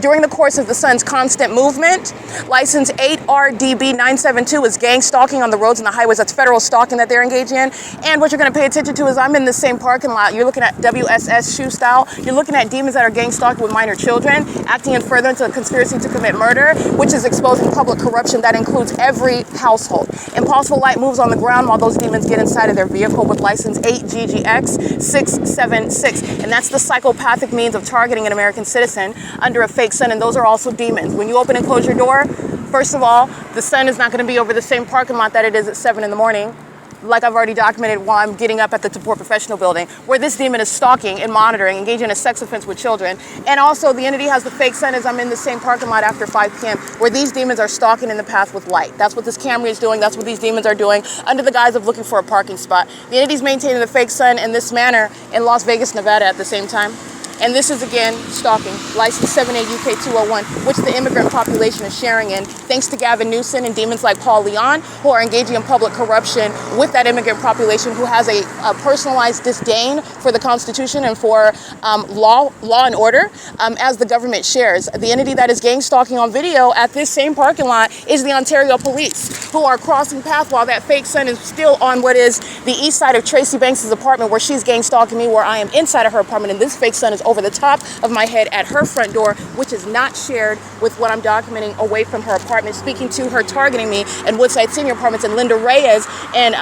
during the course of the sun's constant movement. License 8RDB972 is was gang stalking on the roads and the highways. That's federal stalking that they're engaging in. And what you're going to pay attention to is I'm in the same parking lot. You're looking at W.S.S. shoe style. You're looking at demons that are gang stalking with minor children, acting in furtherance of a conspiracy to commit murder, which is exposing public corruption that includes every household. Impossible Light moves on the ground while those demons get inside of their vehicle with license 8GGX676. And that's the psychopathic means of targeting an American citizen under a fake sun. And those are also demons. When you open and close your door, first of all, the sun is not going to be over the same parking lot that it is at 7 in the morning. Like I've already documented while I'm getting up at the Support Professional Building, where this demon is stalking and monitoring, engaging in a sex offense with children. And also the entity has the fake sun as I'm in the same parking lot after 5 p.m. where these demons are stalking in the path with light. That's what this camera is doing. That's what these demons are doing under the guise of looking for a parking spot. The entity's maintaining the fake sun in this manner in Las Vegas, Nevada at the same time. And this is, again, stalking, license 78UK201, which the immigrant population is sharing in, thanks to Gavin Newsom and demons like Paul Leon, who are engaging in public corruption with that immigrant population who has a personalized disdain for the Constitution and for law and order, as the government shares. The entity that is gang stalking on video at this same parking lot is the Ontario Police, who are crossing path while that fake sun is still on what is the east side of Tracy Banks' apartment, where she's gang stalking me, where I am inside of her apartment, and this fake sun is over the top of my head at her front door, which is not shared with what I'm documenting away from her apartment, speaking to her targeting me in Woodside Senior Apartments and Linda Reyes and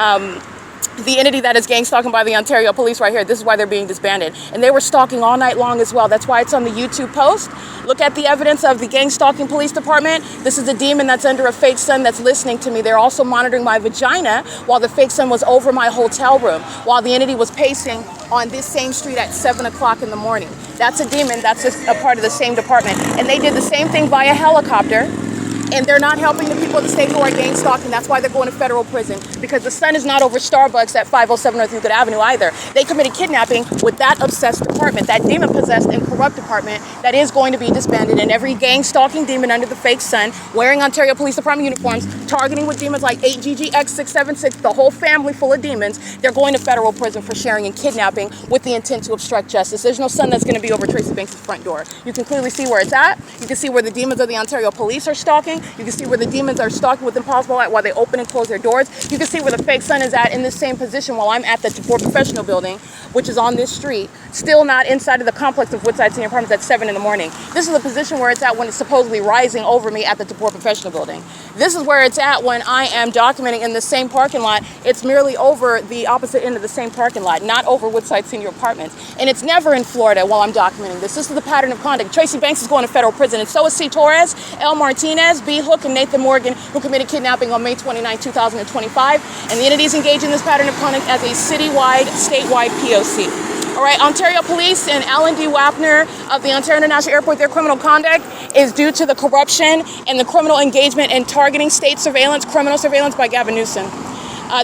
the entity that is gang stalking by the Ontario Police right here. This is why they're being disbanded. And they were stalking all night long as well. That's why it's on the YouTube post. Look at the evidence of the gang stalking police department. This is a demon that's under a fake sun that's listening to me. They're also monitoring my vagina while the fake sun was over my hotel room, while the entity was pacing on this same street at 7 o'clock in the morning. That's a demon. That's just a part of the same department. And they did the same thing via helicopter. And they're not helping the people of the state who are gang stalking. That's why they're going to federal prison, because the sun is not over Starbucks at 507 North Euclid Avenue either. They committed kidnapping with that obsessed department, that demon-possessed and corrupt department that is going to be disbanded. And every gang stalking demon under the fake sun, wearing Ontario Police Department uniforms, targeting with demons like 8GGX676, the whole family full of demons, they're going to federal prison for sharing and kidnapping with the intent to obstruct justice. There's no sun that's going to be over Tracy Banks' front door. You can clearly see where it's at. You can see where the demons of the Ontario Police are stalking. You can see where the demons are stalking with Impossible Light while they open and close their doors. You can see where the fake sun is at in the same position while I'm at the Support Professional Building, which is on this street, still not inside of the complex of Woodside Senior Apartments at 7 in the morning. This is the position where it's at when it's supposedly rising over me at the Support Professional Building. This is where it's at when I am documenting in the same parking lot. It's merely over the opposite end of the same parking lot, not over Woodside Senior Apartments. And it's never in Florida while I'm documenting this. This is the pattern of conduct. Tracy Banks is going to federal prison, and so is C. Torres, L. Martinez, B. Hook, and Nathan Morgan, who committed kidnapping on May 29, 2025. And the entities engaged in this pattern of conduct as a citywide, statewide P.O.C. All right, Ontario Police and Alan D. WAPNER of the Ontario International Airport, their criminal conduct is due to the corruption and the criminal engagement and targeting state surveillance, criminal surveillance by Gavin Newsom.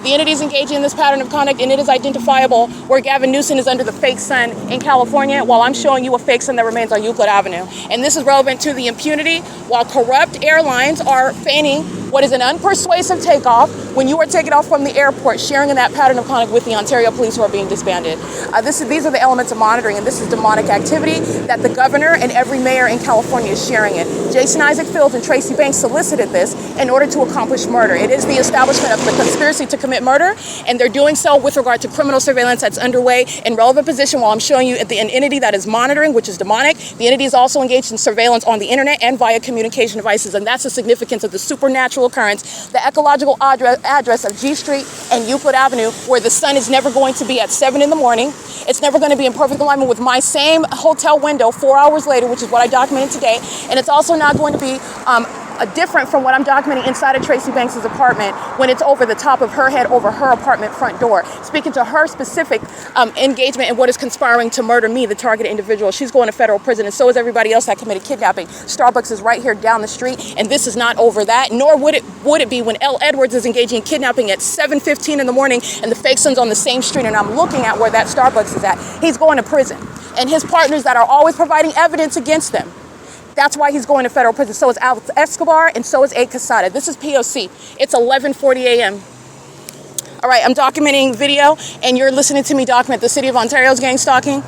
The entity is engaging in this pattern of conduct, and it is identifiable where Gavin Newsom is under the fake sun in California, while I'm showing you a fake sun that remains on Euclid Avenue. And this is relevant to the impunity, while corrupt airlines are feigning what is an unpersuasive takeoff when you are taken off from the airport, sharing in that pattern of conduct with the Ontario Police who are being disbanded. These are the elements of monitoring, and this is demonic activity that the governor and every mayor in California is sharing in. Jason Isaac Fields and Tracy Banks solicited this in order to accomplish murder. It is the establishment of the conspiracy to commit murder, and they're doing so with regard to criminal surveillance that's underway in relevant position while I'm showing you an entity that is monitoring, which is demonic. The entity is also engaged in surveillance on the internet and via communication devices, and that's the significance of the supernatural occurrence, the ecological address of G Street and Euclid Avenue, where the sun is never going to be at 7 in the morning. It's never going to be in perfect alignment with my same hotel window 4 hours later, which is what I documented today. And it's also not going to be different from what I'm documenting inside of Tracy Banks' apartment when it's over the top of her head over her apartment front door, speaking to her specific engagement in what is conspiring to murder me, the targeted individual. She's going to federal prison, and so is everybody else that committed kidnapping. Starbucks is right here down the street, and this is not over that, nor would it be when L. Edwards is engaging in kidnapping at 7:15 in the morning and the fake sun's on the same street, and I'm looking at where that Starbucks is at. He's going to prison, and his partners that are always providing evidence against them. That's why he's going to federal prison. So is Alex Escobar, and so is A. Quesada. This is P.O.C. It's 11:40 a.m. All right, I'm documenting video, and you're listening to me document the City of Ontario's gang stalking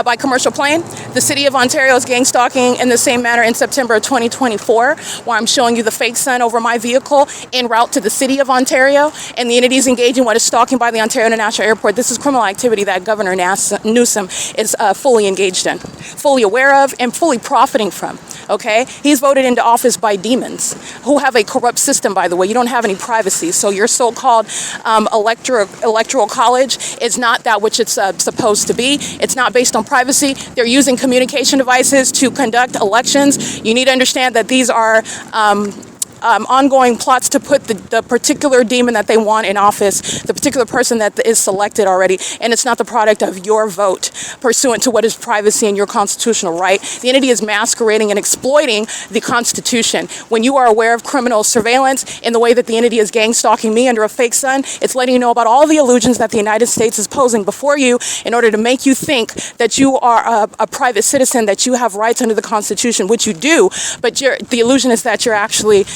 by commercial plane. The City of Ontario's gang stalking in the same manner in September of 2024, where I'm showing you the fake sun over my vehicle en route to the City of Ontario, and the entities engaging what is stalking by the Ontario International Airport. This is criminal activity that Governor Newsom is fully engaged in, fully aware of, and fully profiting from. Okay, he's voted into office by demons who have a corrupt system, by the way. You don't have any privacy. So your so-called electoral college is not that which it's supposed to be. It's not based on privacy. They're using communication devices to conduct elections. You need to understand that these are ongoing plots to put the particular demon that they want in office, the particular person that is selected already, and it's not the product of your vote pursuant to what is privacy and your constitutional right. The entity is masquerading and exploiting the Constitution. When you are aware of criminal surveillance in the way that the entity is gang stalking me under a fake sun, it's letting you know about all the illusions that the United States is posing before you in order to make you think that you are a private citizen, that you have rights under the Constitution, which you do, but the illusion is that you're actually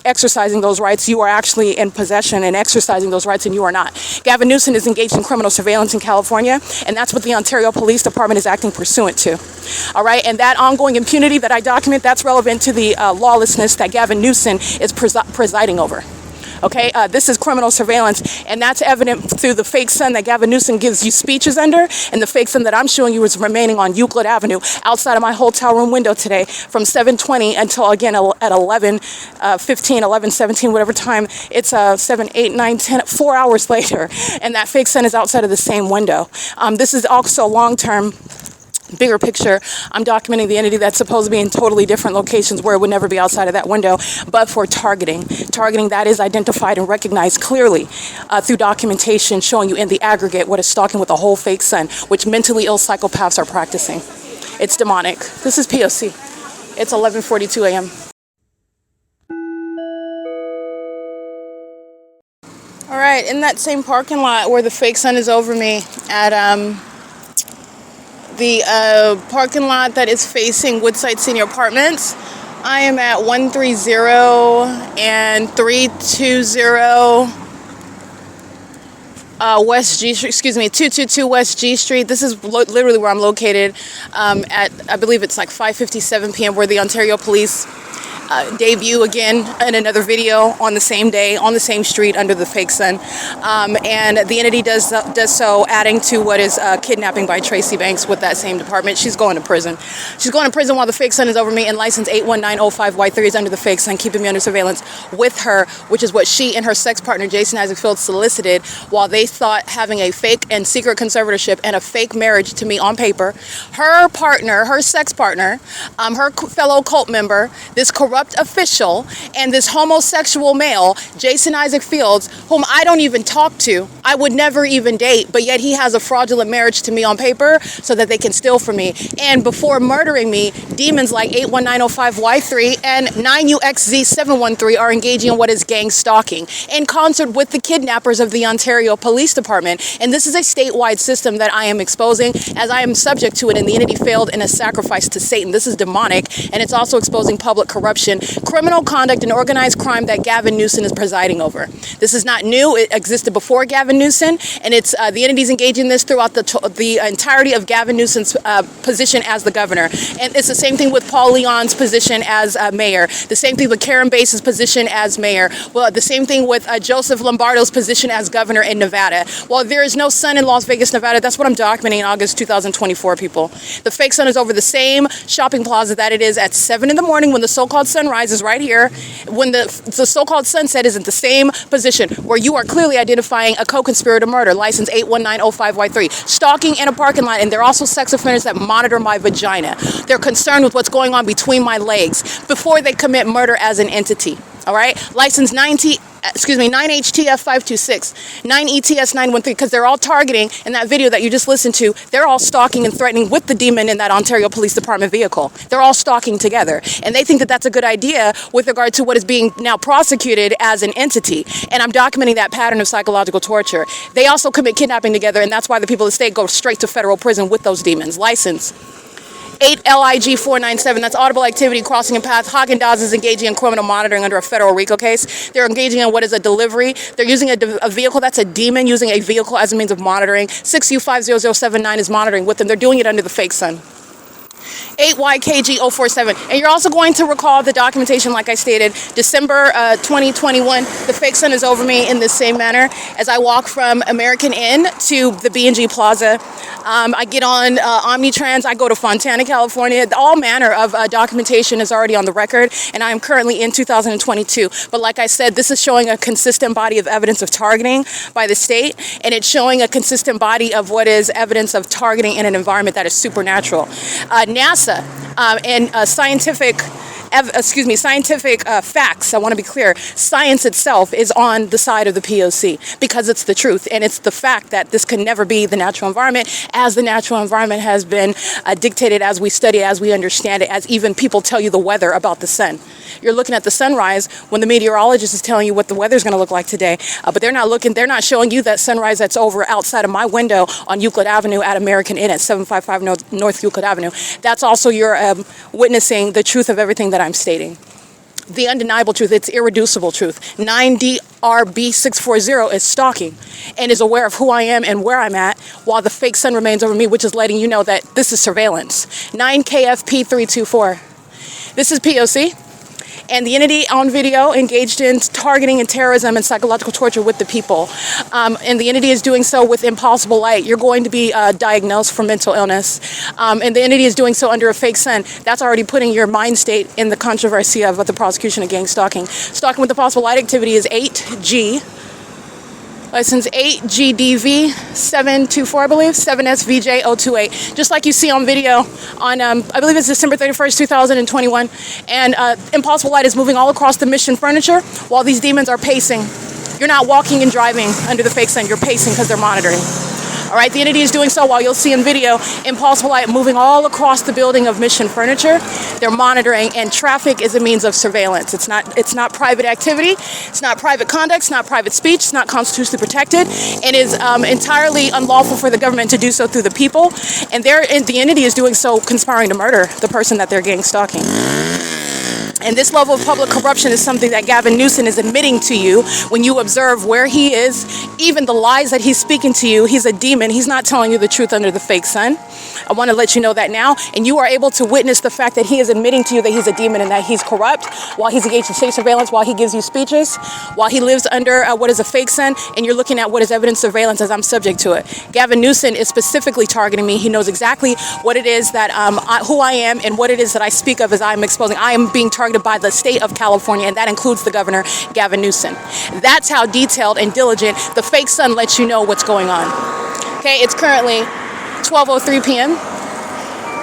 exercising those rights. You are actually in possession and exercising those rights, and you are not. Gavin Newsom is engaged in criminal surveillance in California, and that's what the Ontario Police Department is acting pursuant to. All right, and that ongoing impunity that I document, that's relevant to the lawlessness that Gavin Newsom is presiding over. Okay, this is criminal surveillance, and that's evident through the fake sun that Gavin Newsom gives you speeches under, and the fake sun that I'm showing you is remaining on Euclid Avenue outside of my hotel room window today from 7:20 until, again, at 11:15, 11:17, whatever time. It's 7, 8, 9, 10, 4 hours later, and that fake sun is outside of the same window. This is also long-term. Bigger picture, I'm documenting the entity that's supposed to be in totally different locations where it would never be outside of that window, but for targeting that is identified and recognized clearly through documentation showing you in the aggregate what is stalking with a whole fake sun, which mentally ill psychopaths are practicing. It's demonic. This is P.O.C. It's 11:42 a.m. All right, in that same parking lot where the fake sun is over me at the parking lot that is facing Woodside Senior Apartments. I am at 130 and 320 West G Street, 222 West G Street. This is literally where I'm located at, I believe it's like 5:57 p.m. where the Ontario Police debut again in another video on the same day, on the same street under the fake sun. And the entity does so, adding to what is kidnapping by Tracy Banks with that same department. She's going to prison. She's going to prison while the fake sun is over me, and license 81905Y3 is under the fake sun, keeping me under surveillance with her, which is what she and her sex partner, Jason Isaac Fields, solicited while they thought having a fake and secret conservatorship and a fake marriage to me on paper. Her partner, her sex partner, her fellow cult member, this corrupt official, and this homosexual male, Jason Isaac Fields, whom I don't even talk to, I would never even date, but yet he has a fraudulent marriage to me on paper so that they can steal from me. And before murdering me, demons like 81905Y3 and 9UXZ713 are engaging in what is gang stalking in concert with the kidnappers of the Ontario Police Department. And this is a statewide system that I am exposing, as I am subject to it, and the entity failed in a sacrifice to Satan. This is demonic, and it's also exposing public corruption, criminal conduct, and organized crime that Gavin Newsom is presiding over. This is not new. It existed before Gavin Newsom, and it's the entities engaging this throughout the entirety of Gavin Newsom's position as the governor. And it's the same thing with Paul Leon's position as mayor. The same thing with Karen Bass's position as mayor. Well, the same thing with Joseph Lombardo's position as governor in Nevada. Well, there is no sun in Las Vegas, Nevada. That's what I'm documenting in August 2024, people. The fake sun is over the same shopping plaza that it is at 7 in the morning when the so-called sun rises right here, when the so-called sunset is in the same position where you are clearly identifying a co-conspirator murder, license 81905Y3, stalking in a parking lot, and they're also sex offenders that monitor my vagina. They're concerned with what's going on between my legs before they commit murder as an entity. All right, license 9HTF526, 9ETS913, because they're all targeting in that video that you just listened to. They're all stalking and threatening with the demon in that Ontario Police Department vehicle. They're all stalking together, and they think that that's a good idea with regard to what is being now prosecuted as an entity. And I'm documenting that pattern of psychological torture. They also commit kidnapping together, and that's why the people of the state go straight to federal prison with those demons. License 8 LIG 497, that's audible activity crossing a path. Haagen-Dazs is engaging in criminal monitoring under a federal RICO case. They're engaging in what is a delivery. They're using a vehicle, that's a demon using a vehicle as a means of monitoring. 6U50079 is monitoring with them. They're doing it under the fake sun. 8YKG047. And you're also going to recall the documentation, like I stated, December 2021, the fake sun is over me in the same manner as I walk from American Inn to the B&G Plaza. I get on Omnitrans, I go to Fontana, California. All manner of documentation is already on the record, and I am currently in 2022. But like I said, this is showing a consistent body of evidence of targeting by the state, and it's showing a consistent body of what is evidence of targeting in an environment that is supernatural. NASA and scientific facts, I want to be clear, science itself is on the side of the P.O.C. because it's the truth, and it's the fact that this can never be the natural environment, as the natural environment has been dictated as we study, as we understand it, as even people tell you the weather about the sun. You're looking at the sunrise when the meteorologist is telling you what the weather's going to look like today, but they're not showing you that sunrise that's over outside of my window on Euclid Avenue at American Inn at 755 North Euclid Avenue. That's also you're witnessing the truth of everything that I'm stating. The undeniable truth, it's irreducible truth. 9DRB640 is stalking and is aware of who I am and where I'm at while the fake sun remains over me, which is letting you know that this is surveillance. 9KFP324. This is P.O.C. and the entity on video engaged in targeting and terrorism and psychological torture with the people. And the entity is doing so with impossible light. You're going to be diagnosed for mental illness. And the entity is doing so under a fake sun. That's already putting your mind state in the controversy of the prosecution of gang stalking. Stalking with the possible light activity is 8G. License 8GDV724, I believe, 7SVJ028. Just like you see on video on, I believe it's December 31st, 2021. And Impossible Light is moving all across the Mission furniture while these demons are pacing. You're not walking and driving under the fake sun. You're pacing because they're monitoring. All right, the entity is doing so while you'll see in video Impossible Light moving all across the building of Mission Furniture. They're monitoring, and traffic is a means of surveillance. It's not private activity. It's not private conduct. It's not private speech. It's not constitutionally protected. It is entirely unlawful for the government to do so through the people. And the entity is doing so conspiring to murder the person that they're gang stalking. And this level of public corruption is something that Gavin Newsom is admitting to you when you observe where he is, even the lies that he's speaking to you. He's a demon. He's not telling you the truth under the fake sun. I want to let you know that now. And you are able to witness the fact that he is admitting to you that he's a demon and that he's corrupt while he's engaged in state surveillance, while he gives you speeches, while he lives under what is a fake sun, and you're looking at what is evidence surveillance as I'm subject to it. Gavin Newsom is specifically targeting me. He knows exactly what it is that who I am and what it is that I speak of as I'm exposing. I am being targeted by the state of California, and that includes the governor, Gavin Newsom. That's how detailed and diligent the fake sun lets you know what's going on. Okay, it's currently 12:03 p.m.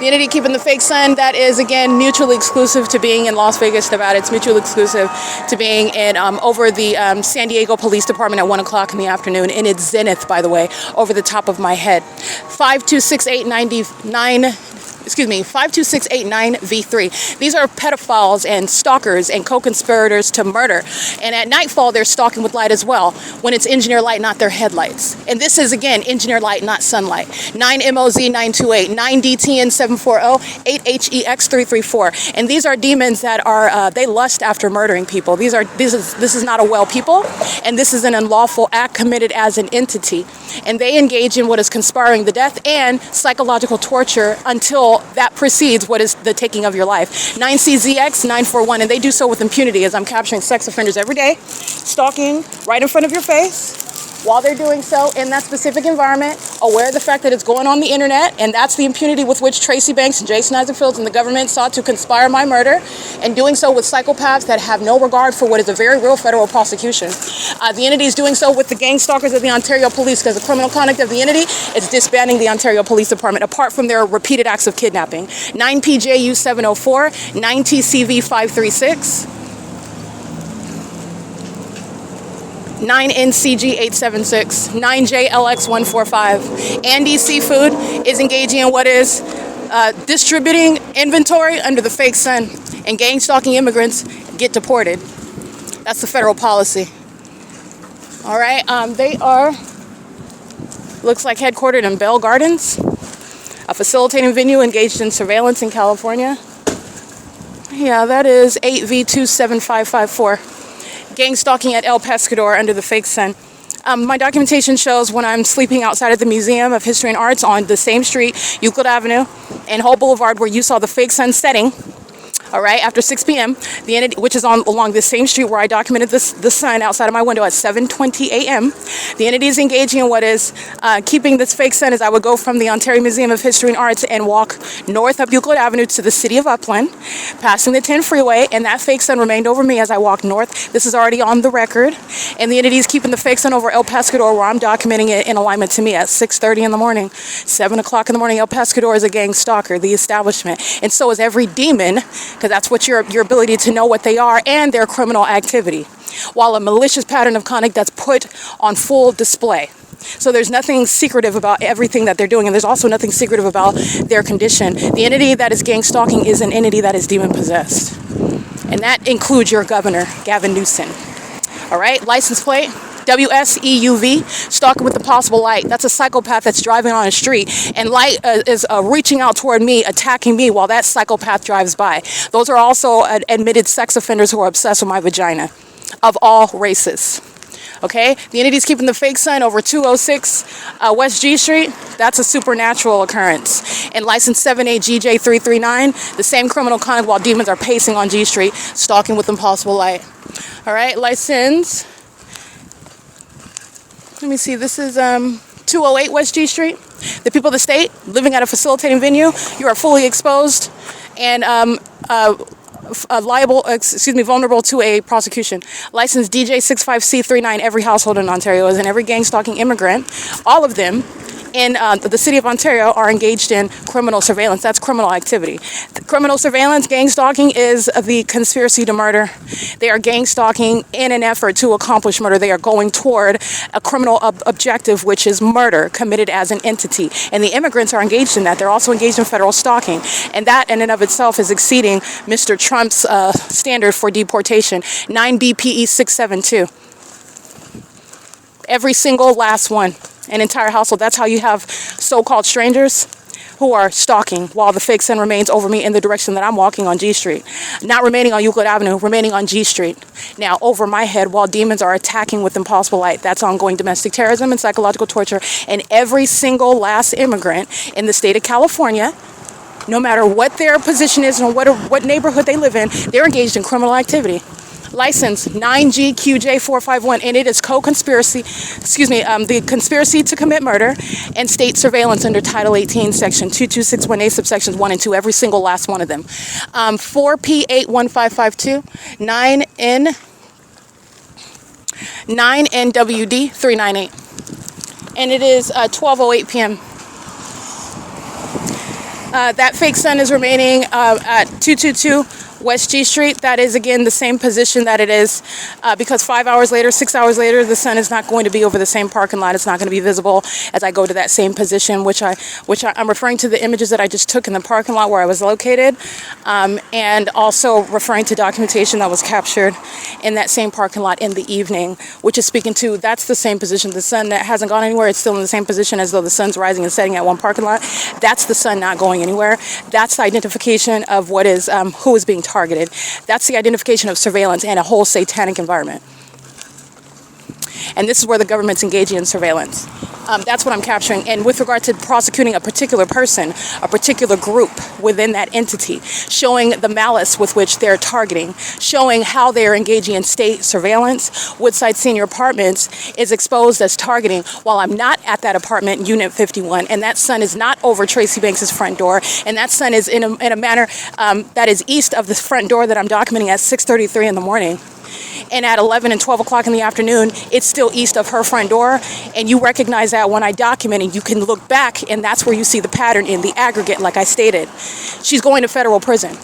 The entity keeping the fake sun, that is, again, mutually exclusive to being in Las Vegas, Nevada. It's mutually exclusive to being in over the San Diego Police Department at 1 o'clock in the afternoon. In its zenith, by the way, over the top of my head. 52689V3. These are pedophiles and stalkers and co-conspirators to murder. And at nightfall, they're stalking with light as well, when it's engineer light, not their headlights. And this is, again, engineer light, not sunlight. 9MOZ928, 9DTN740, 8HEX334. And these are demons that are, they lust after murdering people. This is not a well people, and this is an unlawful act committed as an entity. And they engage in what is conspiring the death and psychological torture until that precedes what is the taking of your life. 9CZX941, and they do so with impunity, as I'm capturing sex offenders every day, stalking right in front of your face, while they're doing so in that specific environment, aware of the fact that it's going on the internet, and that's the impunity with which Tracy Banks and Jason Eisenfields and the government sought to conspire my murder, and doing so with psychopaths that have no regard for what is a very real federal prosecution. The entity is doing so with the gang stalkers of the Ontario Police, because the criminal conduct of the entity is disbanding the Ontario Police Department, apart from their repeated acts of kidnapping. 9PJU704, 9TCV536, 9NCG876, 9JLX145. Andy Seafood is engaging in what is distributing inventory under the fake sun, and gang stalking immigrants get deported. That's the federal policy. All right, they are, looks like headquartered in Bell Gardens. A facilitating venue engaged in surveillance in California. Yeah, that is 8V27554. Gang stalking at El Pescador under the fake sun. My documentation shows when I'm sleeping outside of the Museum of History and Arts on the same street, Euclid Avenue, and Hope Boulevard, where you saw the fake sun setting. All right, after 6 p.m., the entity, which is along the same street where I documented the sun outside of my window at 7:20 a.m., the entity is engaging in what is keeping this fake sun. As I would go from the Ontario Museum of History and Arts and walk north up Euclid Avenue to the city of Upland, passing the 10 freeway, and that fake sun remained over me as I walked north. This is already on the record, and the entity is keeping the fake sun over El Pescador, where I'm documenting it in alignment to me at 6:30 in the morning, 7 o'clock in the morning. El Pescador is a gang stalker, the establishment, and so is every demon. Because that's what your ability to know what they are and their criminal activity, while a malicious pattern of conduct that's put on full display. So there's nothing secretive about everything that they're doing, and there's also nothing secretive about their condition. The entity that is gang stalking is an entity that is demon possessed, and that includes your governor, Gavin Newsom. All right, license plate W.S.C. stalking with the possible light. That's a psychopath that's driving on a street, and light is reaching out toward me, attacking me while that psychopath drives by. Those are also admitted sex offenders who are obsessed with my vagina, of all races. Okay, the entity's keeping the fake sun over 206 West G Street. That's a supernatural occurrence. And license 78GJ339, the same criminal conduct while demons are pacing on G Street, stalking with impossible light. All right, license. Let me see, this is 208 West G Street. The people of the state living at a facilitating venue, you are fully exposed and vulnerable to a prosecution. License DJ65C39, every household in Ontario is, and every gang stalking immigrant, all of them in the city of Ontario are engaged in criminal surveillance. That's criminal activity. Criminal surveillance, gang stalking is the conspiracy to murder. They are gang stalking in an effort to accomplish murder. They are going toward a criminal objective, which is murder committed as an entity. And the immigrants are engaged in that. They're also engaged in federal stalking. And that in and of itself is exceeding Mr. Trump's standard for deportation, 9 BPE 672. Every single last one. An entire household. That's how you have so-called strangers who are stalking while the fake sun remains over me in the direction that I'm walking on G Street. Not remaining on Euclid Avenue, remaining on G Street. Now over my head while demons are attacking with impossible light. That's ongoing domestic terrorism and psychological torture. And every single last immigrant in the state of California, no matter what their position is and what neighborhood they live in, they're engaged in criminal activity. License 9GQJ451, and it is co-conspiracy, the conspiracy to commit murder and state surveillance under Title 18, Section 2261A, subsections 1 and 2, every single last one of them. 4P81552, 9NWD 398, and it is 12:08 p.m. That fake sun is remaining at 222 West G Street. That is, again, the same position that it is because 6 hours later, the sun is not going to be over the same parking lot. It's not going to be visible as I go to that same position, which I'm referring to the images that I just took in the parking lot where I was located, and also referring to documentation that was captured in that same parking lot in the evening, which is speaking to that's the same position. The sun that hasn't gone anywhere, it's still in the same position as though the sun's rising and setting at one parking lot. That's the sun not going anywhere. That's the identification of what is who is being targeted. That's the identification of surveillance and a whole satanic environment. And this is where the government's engaging in surveillance. That's what I'm capturing. And with regard to prosecuting a particular person, a particular group within that entity, showing the malice with which they're targeting, showing how they're engaging in state surveillance, Woodside Senior Apartments is exposed as targeting while I'm not at that apartment, Unit 51, and that sun is not over Tracy Banks' front door, and that sun is in a manner that is east of the front door that I'm documenting at 6:33 in the morning. And at 11 and 12 o'clock in the afternoon, it's still east of her front door. And you recognize that when I document it, you can look back, and that's where you see the pattern in the aggregate, like I stated. She's going to federal prison,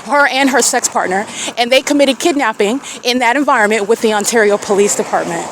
her and her sex partner, and they committed kidnapping in that environment with the Ontario Police Department.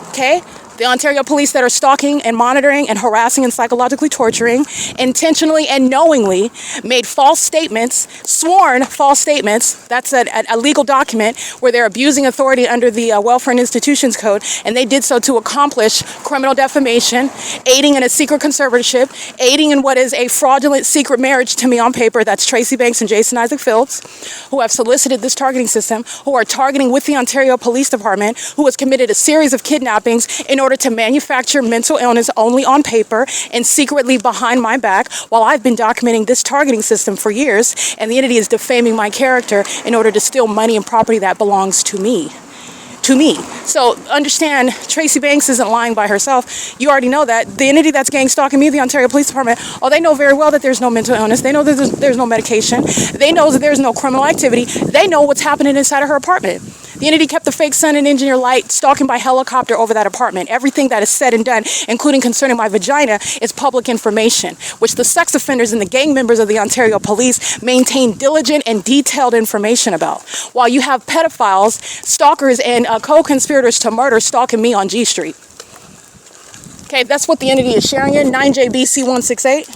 Okay? The Ontario police that are stalking and monitoring and harassing and psychologically torturing, intentionally and knowingly made false statements, sworn false statements. That's a legal document where they're abusing authority under the Welfare and Institutions Code, and they did so to accomplish criminal defamation, aiding in a secret conservatorship, aiding in what is a fraudulent secret marriage to me on paper. That's Tracy Banks and Jason Isaac Fields, who have solicited this targeting system, who are targeting with the Ontario Police Department, who has committed a series of kidnappings in order to manufacture mental illness only on paper and secretly behind my back, while I've been documenting this targeting system for years, and the entity is defaming my character in order to steal money and property that belongs to me. So understand, Tracy Banks isn't lying by herself. You already know that. The entity that's gang stalking me, the Ontario Police Department, they know very well that there's no mental illness. They know that there's no medication. They know that there's no criminal activity. They know what's happening inside of her apartment. The entity kept the fake sun and engineer light stalking by helicopter over that apartment. Everything that is said and done, including concerning my vagina, is public information, which the sex offenders and the gang members of the Ontario Police maintain diligent and detailed information about. While you have pedophiles, stalkers, and co-conspirators to murder stalking me on G Street. Okay, that's what the entity is sharing in 9JBC168.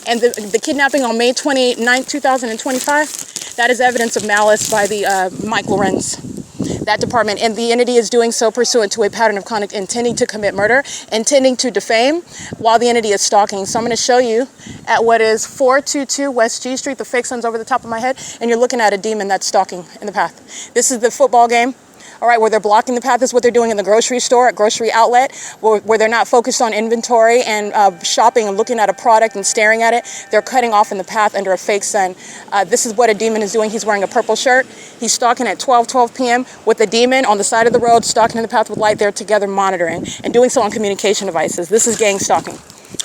And the kidnapping on May 29, 2025, that is evidence of malice by the Mike LORENZ, that department. And the entity is doing so pursuant to a pattern of conduct intending to commit murder, intending to defame, while the entity is stalking. So I'm going to show you at what is 422 West G Street. The fake sun's over the top of my head, and you're looking at a demon that's stalking in the path. This is the football game. All right, where they're blocking the path is what they're doing in the grocery store, at grocery outlet, where they're not focused on inventory and shopping and looking at a product and staring at it. They're cutting off in the path under a fake sun. This is what a demon is doing. He's wearing a purple shirt. He's stalking at 12 p.m. with a demon on the side of the road, stalking in the path with light. They're together monitoring and doing so on communication devices. This is gang stalking.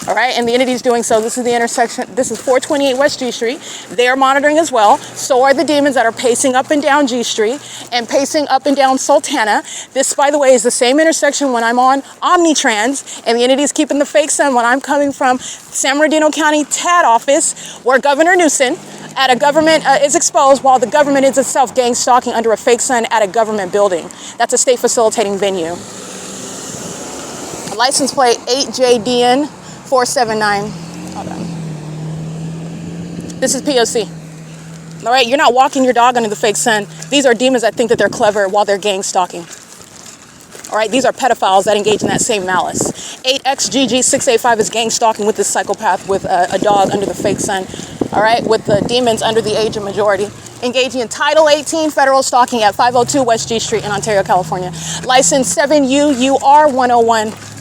All right, and the entity is doing so. This is the intersection. This is 428 West G Street. They are monitoring as well. So are the demons that are pacing up and down G Street and pacing up and down Sultana. This, by the way, is the same intersection when I'm on Omnitrans, and the entity is keeping the fake sun when I'm coming from San Bernardino County TAD office, where Governor Newsom at a government is exposed, while the government is itself gang stalking under a fake sun at a government building. That's a state facilitating venue. License plate 8JDN 479. Hold on. This is P.O.C. All right, you're not walking your dog under the fake sun. These are demons that think that they're clever while they're gang stalking. All right, these are pedophiles that engage in that same malice. 8XGG685 is gang stalking with this psychopath with a dog under the fake sun. All right, with the demons under the age of majority. Engaging in Title 18 federal stalking at 502 West G Street in Ontario, California. License 7UUR101.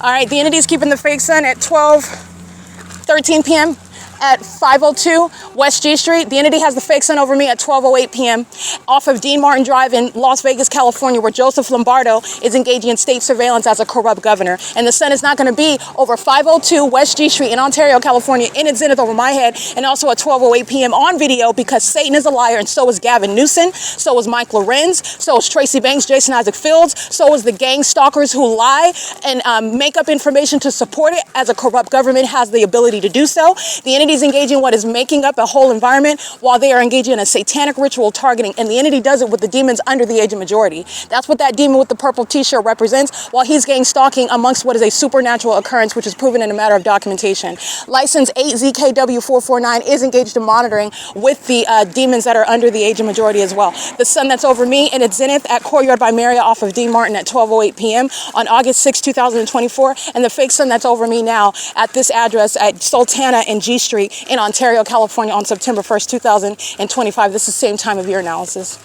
All right, the entity is keeping the fake sun at 13 p.m. at 502 West G Street. The entity has the fake sun over me at 12:08 p.m. off of Dean Martin Drive in Las Vegas, California, where Joseph Lombardo is engaging in state surveillance as a corrupt governor. And the sun is not going to be over 502 West G Street in Ontario, California, in its zenith over my head, and also at 12:08 p.m. on video, because Satan is a liar, and so is Gavin Newsom, so is Mike LORENZ, so is Tracy Banks, Jason Isaac Fields, so is the gang stalkers who lie and make up information to support it, as a corrupt government has the ability to do so. The entity is engaging in what is making up a whole environment while they are engaging in a satanic ritual targeting, and the entity does it with the demons under the age of majority. That's what that demon with the purple t-shirt represents, while he's gang stalking amongst what is a supernatural occurrence, which is proven in a matter of documentation. License 8ZKW449 is engaged in monitoring with the demons that are under the age of majority as well. The sun that's over me in its zenith at Courtyard by Marriott off of Dean Martin at 12:08 p.m. on August 6, 2024, and the fake sun that's over me now at this address at Sultana and G Street in Ontario, California on September 1st, 2025. This is same time of year analysis.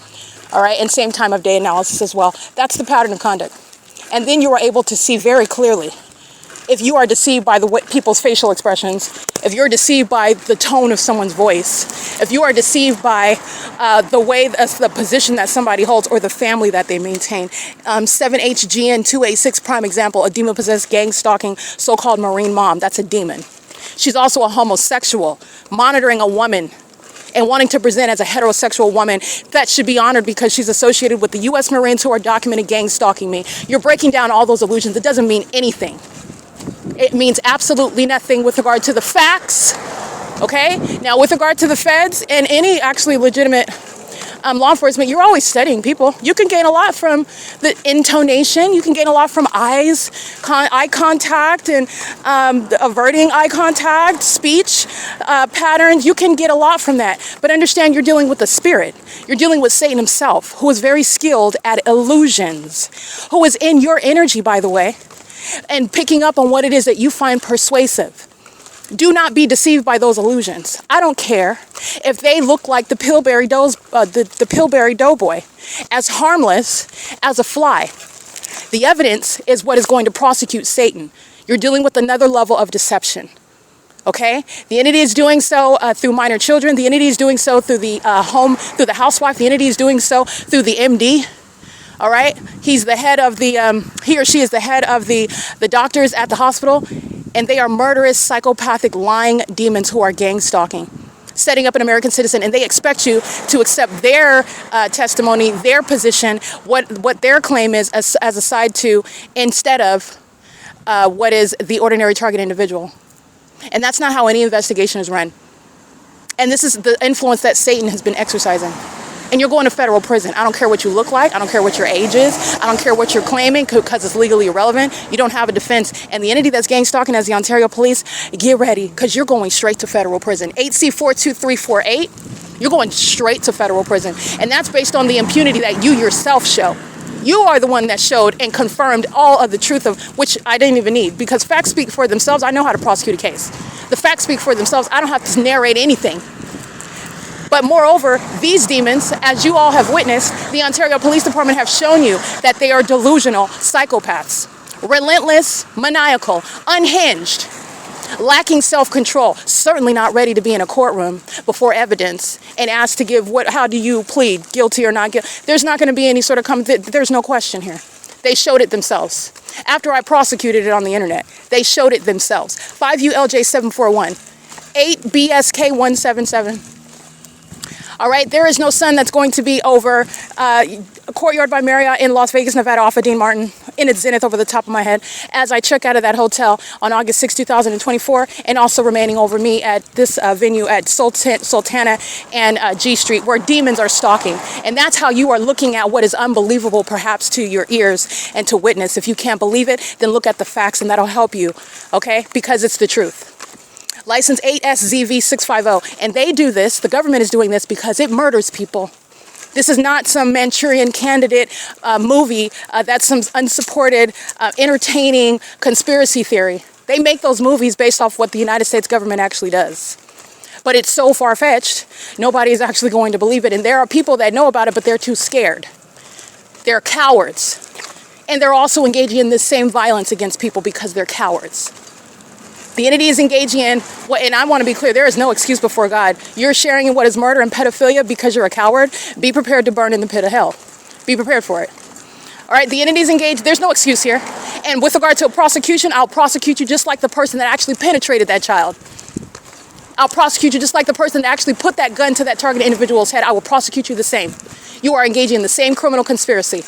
All right, and same time of day analysis as well. That's the pattern of conduct. And then you are able to see very clearly if you are deceived by the people's facial expressions, if you're deceived by the tone of someone's voice, if you are deceived by the way, the position that somebody holds or the family that they maintain. 7HGN286, prime example, a demon-possessed gang stalking so-called Marine mom. That's a demon. She's also a homosexual, monitoring a woman and wanting to present as a heterosexual woman that should be honored because she's associated with the U.S. Marines who are documented gang stalking me. You're breaking down all those illusions. It doesn't mean anything. It means absolutely nothing with regard to the facts, okay? Now, with regard to the feds and any actually legitimate law enforcement, you're always studying people. You can gain a lot from the intonation. You can gain a lot from eye contact and averting eye contact, speech patterns. You can get a lot from that. But understand you're dealing with the spirit. You're dealing with Satan himself, who is very skilled at illusions, who is in your energy, by the way, and picking up on what it is that you find persuasive. Do not be deceived by those illusions. I don't care if they look like the Pillsbury Doughboy, as harmless as a fly. The evidence is what is going to prosecute Satan. You're dealing with another level of deception. Okay? The entity is doing so through minor children. The entity is doing so through the through the housewife. The entity is doing so through the MD. All right? He's the head of the, he or she is the head of the doctors at the hospital. And they are murderous, psychopathic, lying demons who are gang stalking, setting up an American citizen, and they expect you to accept their testimony, their position, what their claim is as a side to, instead of what is the ordinary target individual. And that's not how any investigation is run. And this is the influence that Satan has been exercising. And you're going to federal prison. I don't care what you look like. I don't care what your age is. I don't care what you're claiming because it's legally irrelevant. You don't have a defense. And the entity that's gang stalking as the Ontario Police, get ready because you're going straight to federal prison. 8C42348, you're going straight to federal prison. And that's based on the impunity that you yourself show. You are the one that showed and confirmed all of the truth of which I didn't even need, because facts speak for themselves. I know how to prosecute a case. The facts speak for themselves. I don't have to narrate anything. But moreover, these demons, as you all have witnessed, the Ontario Police Department have shown you that they are delusional psychopaths, relentless, maniacal, unhinged, lacking self-control, certainly not ready to be in a courtroom before evidence and asked to give how do you plead, guilty or not guilty. There's not going to be any sort of there's no question here. They showed it themselves. After I prosecuted it on the internet, they showed it themselves. 5ULJ741, 8BSK177. All right, there is no sun that's going to be over Courtyard by Marriott in Las Vegas, Nevada, off of Dean Martin, in its zenith over the top of my head, as I check out of that hotel on August 6, 2024, and also remaining over me at this venue at Sultana and G Street, where demons are stalking. And that's how you are looking at what is unbelievable, perhaps, to your ears and to witness. If you can't believe it, then look at the facts, and that'll help you, okay? Because it's the truth. License 8SZV650, and they do this, the government is doing this because it murders people. This is not some Manchurian Candidate movie that's some unsupported, entertaining conspiracy theory. They make those movies based off what the United States government actually does. But it's so far-fetched, nobody is actually going to believe it. And there are people that know about it, but they're too scared. They're cowards. And they're also engaging in this same violence against people because they're cowards. The entity is engaging in what, and I want to be clear, there is no excuse before God. You're sharing in what is murder and pedophilia because you're a coward. Be prepared to burn in the pit of hell. Be prepared for it. All right, the entity is engaged. There's no excuse here. And with regard to a prosecution, I'll prosecute you just like the person that actually penetrated that child. I'll prosecute you just like the person that actually put that gun to that target individual's head. I will prosecute you the same. You are engaging in the same criminal conspiracy.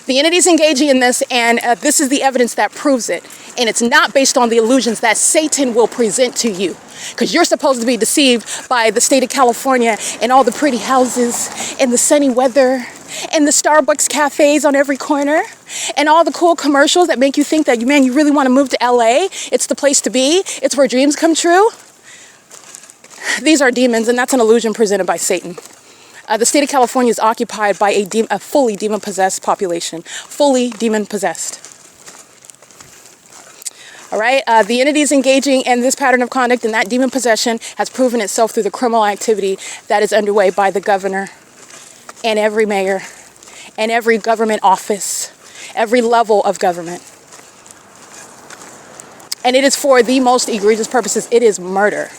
The entity is engaging in this, and this is the evidence that proves it. And it's not based on the illusions that Satan will present to you. Because you're supposed to be deceived by the state of California and all the pretty houses and the sunny weather and the Starbucks cafes on every corner and all the cool commercials that make you think that, man, you really want to move to LA. It's the place to be. It's where dreams come true. These are demons, and that's an illusion presented by Satan. The state of California is occupied by a fully demon-possessed population. Fully demon-possessed. All right, the entity is engaging in this pattern of conduct, and that demon possession has proven itself through the criminal activity that is underway by the governor and every mayor and every government office, every level of government. And it is for the most egregious purposes. It is murder.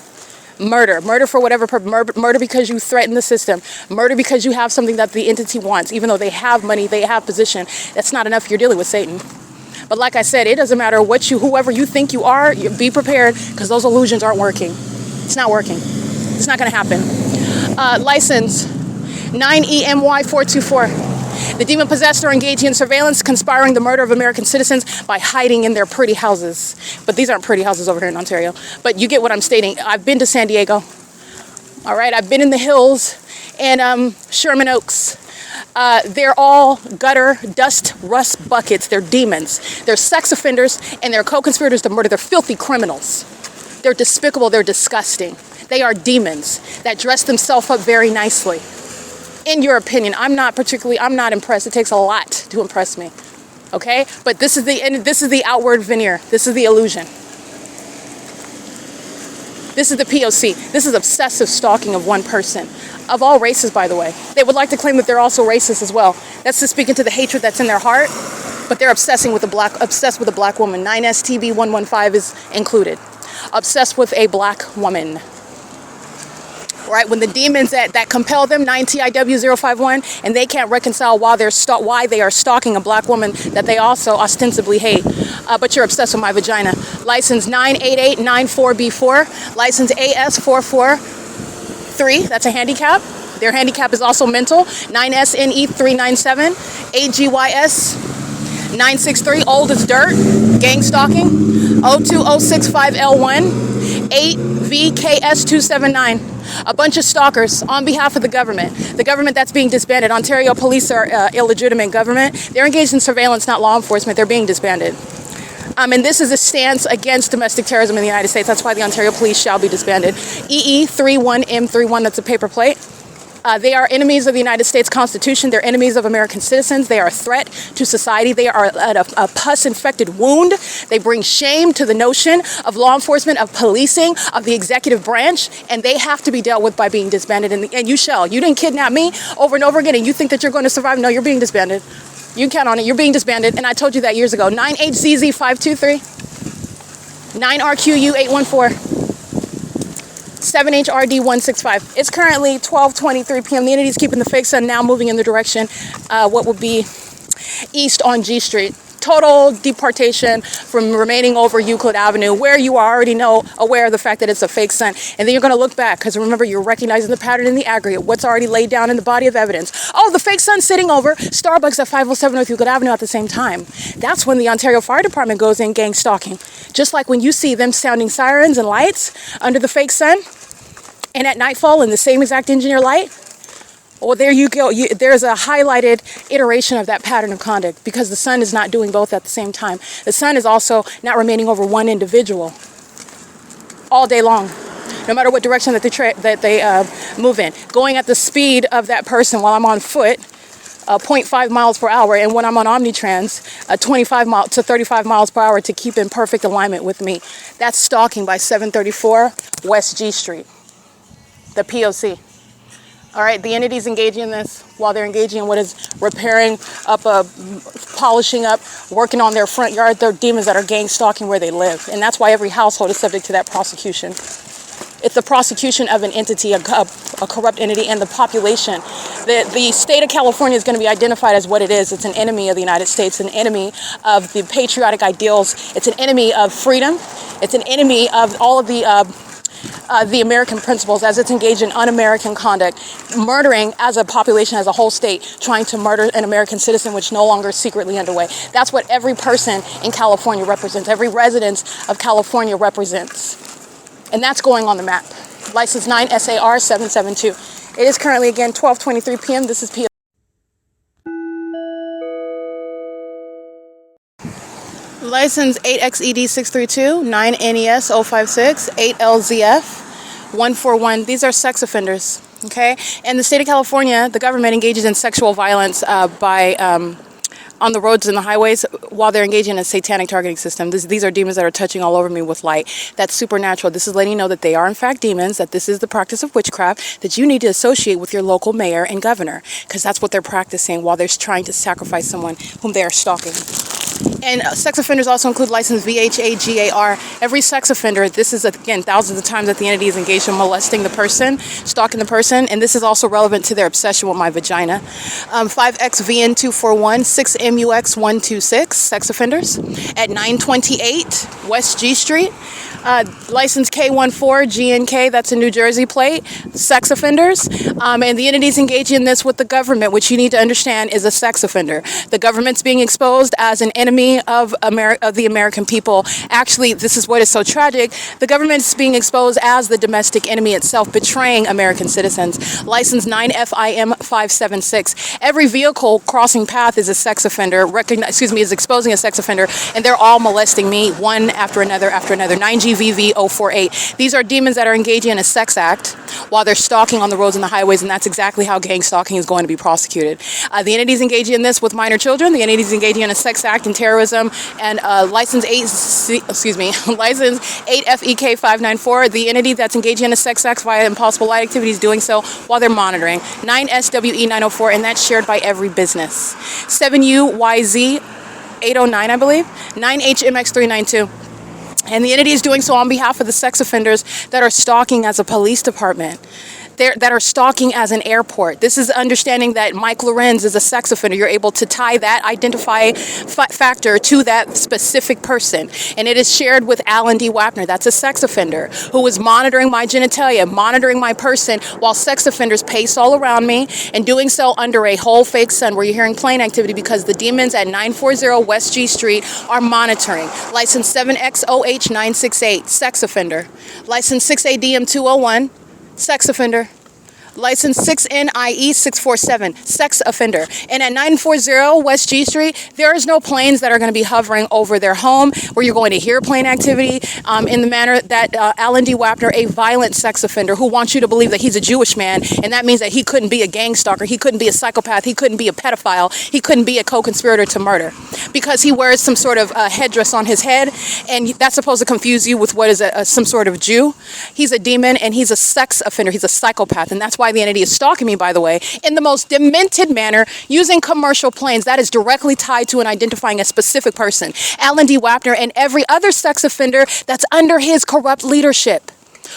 Murder for whatever purpose. Murder because you threaten the system. Murder because you have something that the entity wants, even though they have money, they have position. That's not enough. You're dealing with Satan. But like I said, it doesn't matter whoever you think you are, be prepared, because those illusions aren't working. It's not working. It's not going to happen. License 9EMY424. The demon-possessed are engaging in surveillance, conspiring the murder of American citizens by hiding in their pretty houses. But these aren't pretty houses over here in Ontario. But you get what I'm stating. I've been to San Diego. All right, I've been in the hills, and Sherman Oaks. They're all gutter, dust, rust buckets. They're demons. They're sex offenders, and they're co-conspirators to murder. They're filthy criminals. They're despicable. They're disgusting. They are demons that dress themselves up very nicely. In your opinion, I'm not impressed. It takes a lot to impress me. Okay? But this is the outward veneer. This is the illusion. This is the P.O.C. This is obsessive stalking of one person, of all races, by the way. They would like to claim that they're also racist as well. That's to speak into the hatred that's in their heart, but they're obsessed with a black woman. 9STB115 is included. Obsessed with a black woman. Right, when the demons that compel them, 9TIW051, and they can't reconcile why they are stalking a black woman that they also ostensibly hate. But you're obsessed with my vagina. License 98894B4, license AS443, that's a handicap. Their handicap is also mental. 9SNE397, 8GYS 963, old as dirt, gang stalking. 02065L1, 8VKS279. A bunch of stalkers on behalf of the government that's being disbanded. Ontario police are illegitimate government. They're engaged in surveillance, not law enforcement. They're being disbanded. And this is a stance against domestic terrorism in the United States. That's why the Ontario police shall be disbanded. EE31M31, that's a paper plate. They are enemies of the United States Constitution. They're enemies of American citizens. They are a threat to society. They are a pus-infected wound. They bring shame to the notion of law enforcement, of policing, of the executive branch, and they have to be dealt with by being disbanded. And you shall. You didn't kidnap me over and over again, and you think that you're going to survive? No, you're being disbanded. You can count on it. You're being disbanded, and I told you that years ago. 98ZZ523, 9RQU814. 7HRD165. It's currently 12:23 p.m. The entity is keeping the fake sun now moving in the direction what would be east on G Street. Total deportation from remaining over Euclid Avenue, where you are already aware of the fact that it's a fake sun. And then you're going to look back, because remember, you're recognizing the pattern in the aggregate, what's already laid down in the body of evidence. Oh, the fake sun's sitting over Starbucks at 507 North Euclid Avenue at the same time. That's when the Ontario Fire Department goes in gang stalking. Just like when you see them sounding sirens and lights under the fake sun, and at nightfall in the same exact engineer light. Well, there you go. There's a highlighted iteration of that pattern of conduct, because the sun is not doing both at the same time. The sun is also not remaining over one individual all day long, no matter what direction that they move in. Going at the speed of that person while I'm on foot, 0.5 miles per hour, and when I'm on Omnitrans, 25 to 35 miles per hour to keep in perfect alignment with me. That's stalking by 734 West G Street. The P.O.C. All right, the entity's engaging in this while they're engaging in what is repairing up, polishing up, working on their front yard. They're demons that are gang stalking where they live. And that's why every household is subject to that prosecution. It's the prosecution of an entity, a corrupt entity, and the population. The state of California is going to be identified as what it is. It's an enemy of the United States, an enemy of the patriotic ideals. It's an enemy of freedom. It's an enemy of all of the American principles, as it's engaged in un-American conduct, murdering as a population, as a whole state, trying to murder an American citizen, which no longer is secretly underway. That's what every person in California represents, every resident of California represents. And that's going on the map. License 9SAR772. It is currently, again, 12:23 p.m. This is P.O.C. License 8XED632, 9NES056, 8LZF141. These are sex offenders, okay? And the state of California, the government engages in sexual violence on the roads and the highways while they're engaging in a satanic targeting system. These are demons that are touching all over me with light. That's supernatural. This is letting you know that they are in fact demons, that this is the practice of witchcraft, that you need to associate with your local mayor and governor, because that's what they're practicing while they're trying to sacrifice someone whom they are stalking. And sex offenders also include license VHAGAR. Every sex offender, this is, again, thousands of times that the entity is engaged in molesting the person, stalking the person, and this is also relevant to their obsession with my vagina. 5XVN241, 6MUX126, sex offenders at 928 West G Street. License K14GNK, that's a New Jersey plate, sex offenders. And the entities engaging in this with the government, which you need to understand is a sex offender. The government's being exposed as an enemy of the American people. Actually, this is what is so tragic. The government is being exposed as the domestic enemy itself, betraying American citizens. License 9FIM 576. Every vehicle crossing path is a sex offender, is exposing a sex offender, and they're all molesting me one after another after another. 9GVV 048. These are demons that are engaging in a sex act while they're stalking on the roads and the highways, and that's exactly how gang stalking is going to be prosecuted. The entities engaging in this with minor children, the entities engaging in a sex act and terrorism, and license 8FEK 594, the entity that's engaging in a sex act via impossible light activities, doing so while they're monitoring. 9SWE 904, and that's shared by every business. 7UYZ 809, I believe. 9HMX 392. And the entity is doing so on behalf of the sex offenders that are stalking as a police department, that are stalking as an airport. This is understanding that Mike Lorenz is a sex offender. You're able to tie that factor to that specific person. And it is shared with Alan D. Wapner. That's a sex offender who is monitoring my genitalia, monitoring my person, while sex offenders pace all around me and doing so under a whole fake sun where you're hearing plane activity because the demons at 940 West G Street are monitoring. License 7XOH968, sex offender. License 6ADM201, sex offender. License 6NIE 647, sex offender. And at 940 West G Street, there is no planes that are going to be hovering over their home where you're going to hear plane activity in the manner that Alan D. Wapner, a violent sex offender who wants you to believe that he's a Jewish man, and that means that he couldn't be a gang stalker, he couldn't be a psychopath, he couldn't be a pedophile, he couldn't be a co-conspirator to murder because he wears some sort of headdress on his head, and that's supposed to confuse you with what is some sort of Jew. He's a demon, and he's a sex offender, he's a psychopath, and that's why the entity is stalking me, by the way, in the most demented manner using commercial planes. That is directly tied to and identifying a specific person, Alan D. Wapner, and every other sex offender that's under his corrupt leadership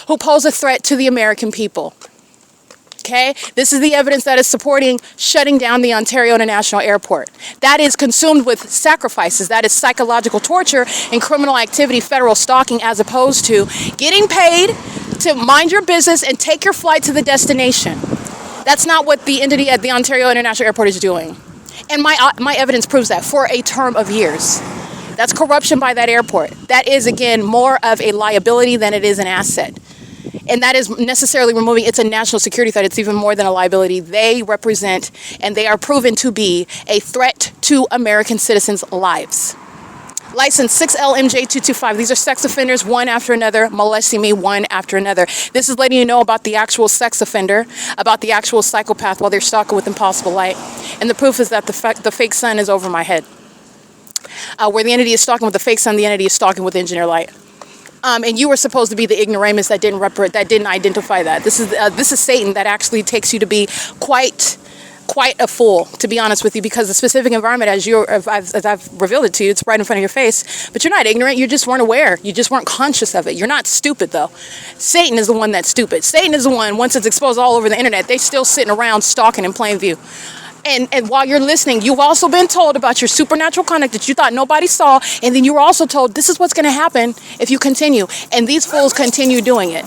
who pose a threat to the American people. Okay? This is the evidence that is supporting shutting down the Ontario International Airport. That is consumed with sacrifices. That is psychological torture and criminal activity, federal stalking, as opposed to getting paid to mind your business and take your flight to the destination. That's not what the entity at the Ontario International Airport is doing. And my evidence proves that for a term of years. That's corruption by that airport. That is, again, more of a liability than it is an asset. And that is necessarily removing, it's a national security threat. It's even more than a liability. They represent, and they are proven to be, a threat to American citizens' lives. License 6LMJ225. These are sex offenders, one after another, molesting me one after another. This is letting you know about the actual sex offender, about the actual psychopath while they're stalking with impossible light. And the proof is that the fake sun is over my head. Where the entity is stalking with the fake sun, the entity is stalking with engineer light. And you were supposed to be the ignoramus that didn't identify that. This is Satan that actually takes you to be quite a fool, to be honest with you, because the specific environment, as I've revealed it to you, it's right in front of your face. But you're not ignorant. You just weren't aware. You just weren't conscious of it. You're not stupid, though. Satan is the one that's stupid. Satan is the one, once it's exposed all over the internet, they're still sitting around stalking in plain view. And while you're listening, you've also been told about your supernatural conduct that you thought nobody saw, and then you were also told this is what's going to happen if you continue. And these fools continue doing it.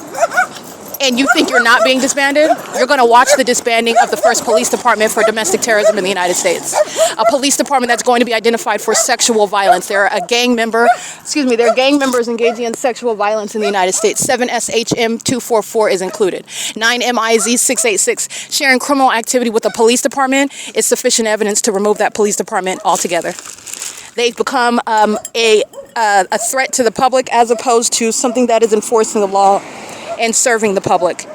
And you think you're not being disbanded? You're going to watch the disbanding of the first police department for domestic terrorism in the United States. A police department that's going to be identified for sexual violence. They're gang members engaging in sexual violence in the United States. 7SHM244 is included. 9MIZ686. Sharing criminal activity with the police department is sufficient evidence to remove that police department altogether. They've become a threat to the public as opposed to something that is enforcing the law and serving the public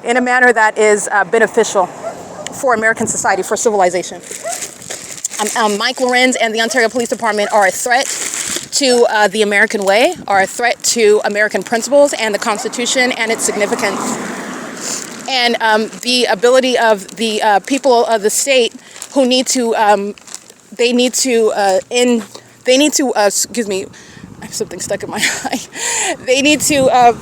in a manner that is beneficial for American society, for civilization. Mike Lorenz and the Ontario Police Department are a threat to the American way, are a threat to American principles and the Constitution and its significance. And the ability of the people of the state who need to, excuse me, I have something stuck in my eye. They need to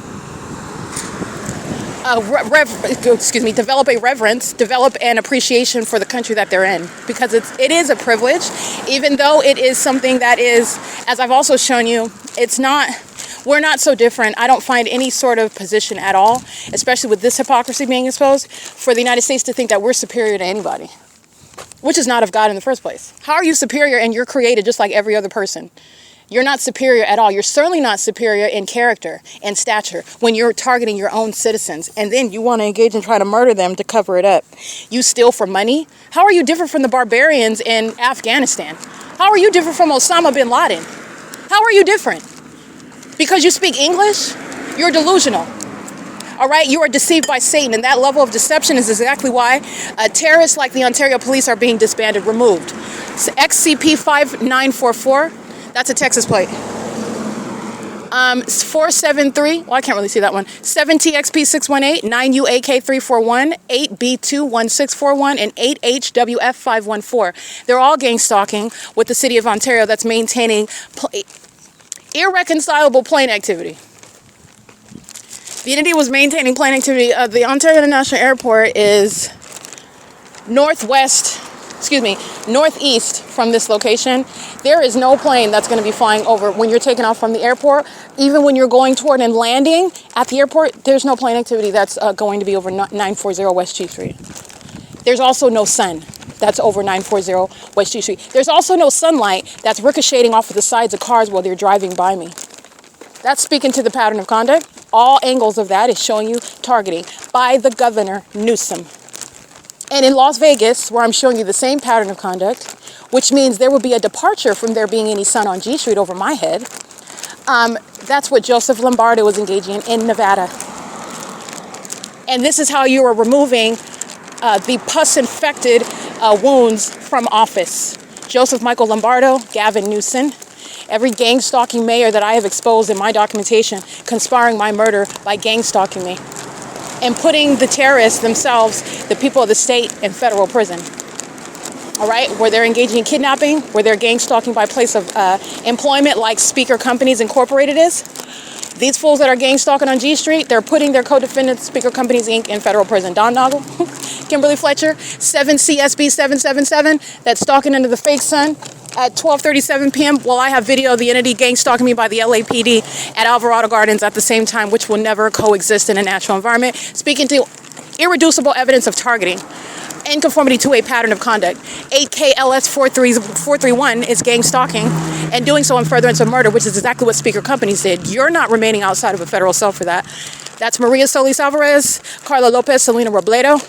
develop a reverence, develop an appreciation for the country that they're in, because it is a privilege, even though it is something that is, as I've also shown you, we're not so different. I don't find any sort of position at all, especially with this hypocrisy being exposed, for the United States to think that we're superior to anybody. which is not of God in the first place. How are you superior and you're created just like every other person? You're not superior at all. You're certainly not superior in character and stature when you're targeting your own citizens. And then you want to engage and try to murder them to cover it up. You steal for money? How are you different from the barbarians in Afghanistan? How are you different from Osama bin Laden? How are you different? Because you speak English? You're delusional. All right, you are deceived by Satan, and that level of deception is exactly why terrorists like the Ontario police are being disbanded, removed. So XCP 5944, that's a Texas plate. 473, well, I can't really see that one. 7TXP 618, 9UAK 341, 8B2 1641, and 8HWF 514. They're all gang stalking with the city of Ontario that's maintaining irreconcilable plane activity. The entity was maintaining plane activity. The Ontario International Airport is northeast from this location. There is no plane that's going to be flying over when you're taking off from the airport. Even when you're going toward and landing at the airport, there's no plane activity that's going to be over 940 West G Street. There's also no sun that's over 940 West G Street. There's also no sunlight that's ricocheting off of the sides of cars while they're driving by me. That's speaking to the pattern of conduct. All angles of that is showing you targeting by the Governor Newsom. And in Las Vegas, where I'm showing you the same pattern of conduct, which means there will be a departure from there being any sun on G Street over my head, that's what Joseph Lombardo was engaging in Nevada. And this is how you are removing the pus-infected wounds from office. Joseph Michael Lombardo, Gavin Newsom, every gang stalking mayor that I have exposed in my documentation conspiring my murder by gang stalking me and putting the terrorists themselves, the people of the state, in federal prison. All right, where they're engaging in kidnapping, where they're gang stalking by place of employment, like Speaker Companies Incorporated is. These fools that are gang stalking on G Street, they're putting their co-defendants, Speaker Companies Inc., in federal prison. Don Noggle, Kimberly Fletcher, 7CSB 777, that's stalking under the fake sun at 12:37 p.m. while I have video of the entity gang stalking me by the LAPD at Alvarado Gardens at the same time, which will never coexist in a natural environment, speaking to irreducible evidence of targeting in conformity to a pattern of conduct. 8KLS 431 is gang stalking and doing so in furtherance of murder, which is exactly what Speaker Companies did. You're not remaining outside of a federal cell for that. That's Maria Solis Alvarez, Carla Lopez, Selena Robledo,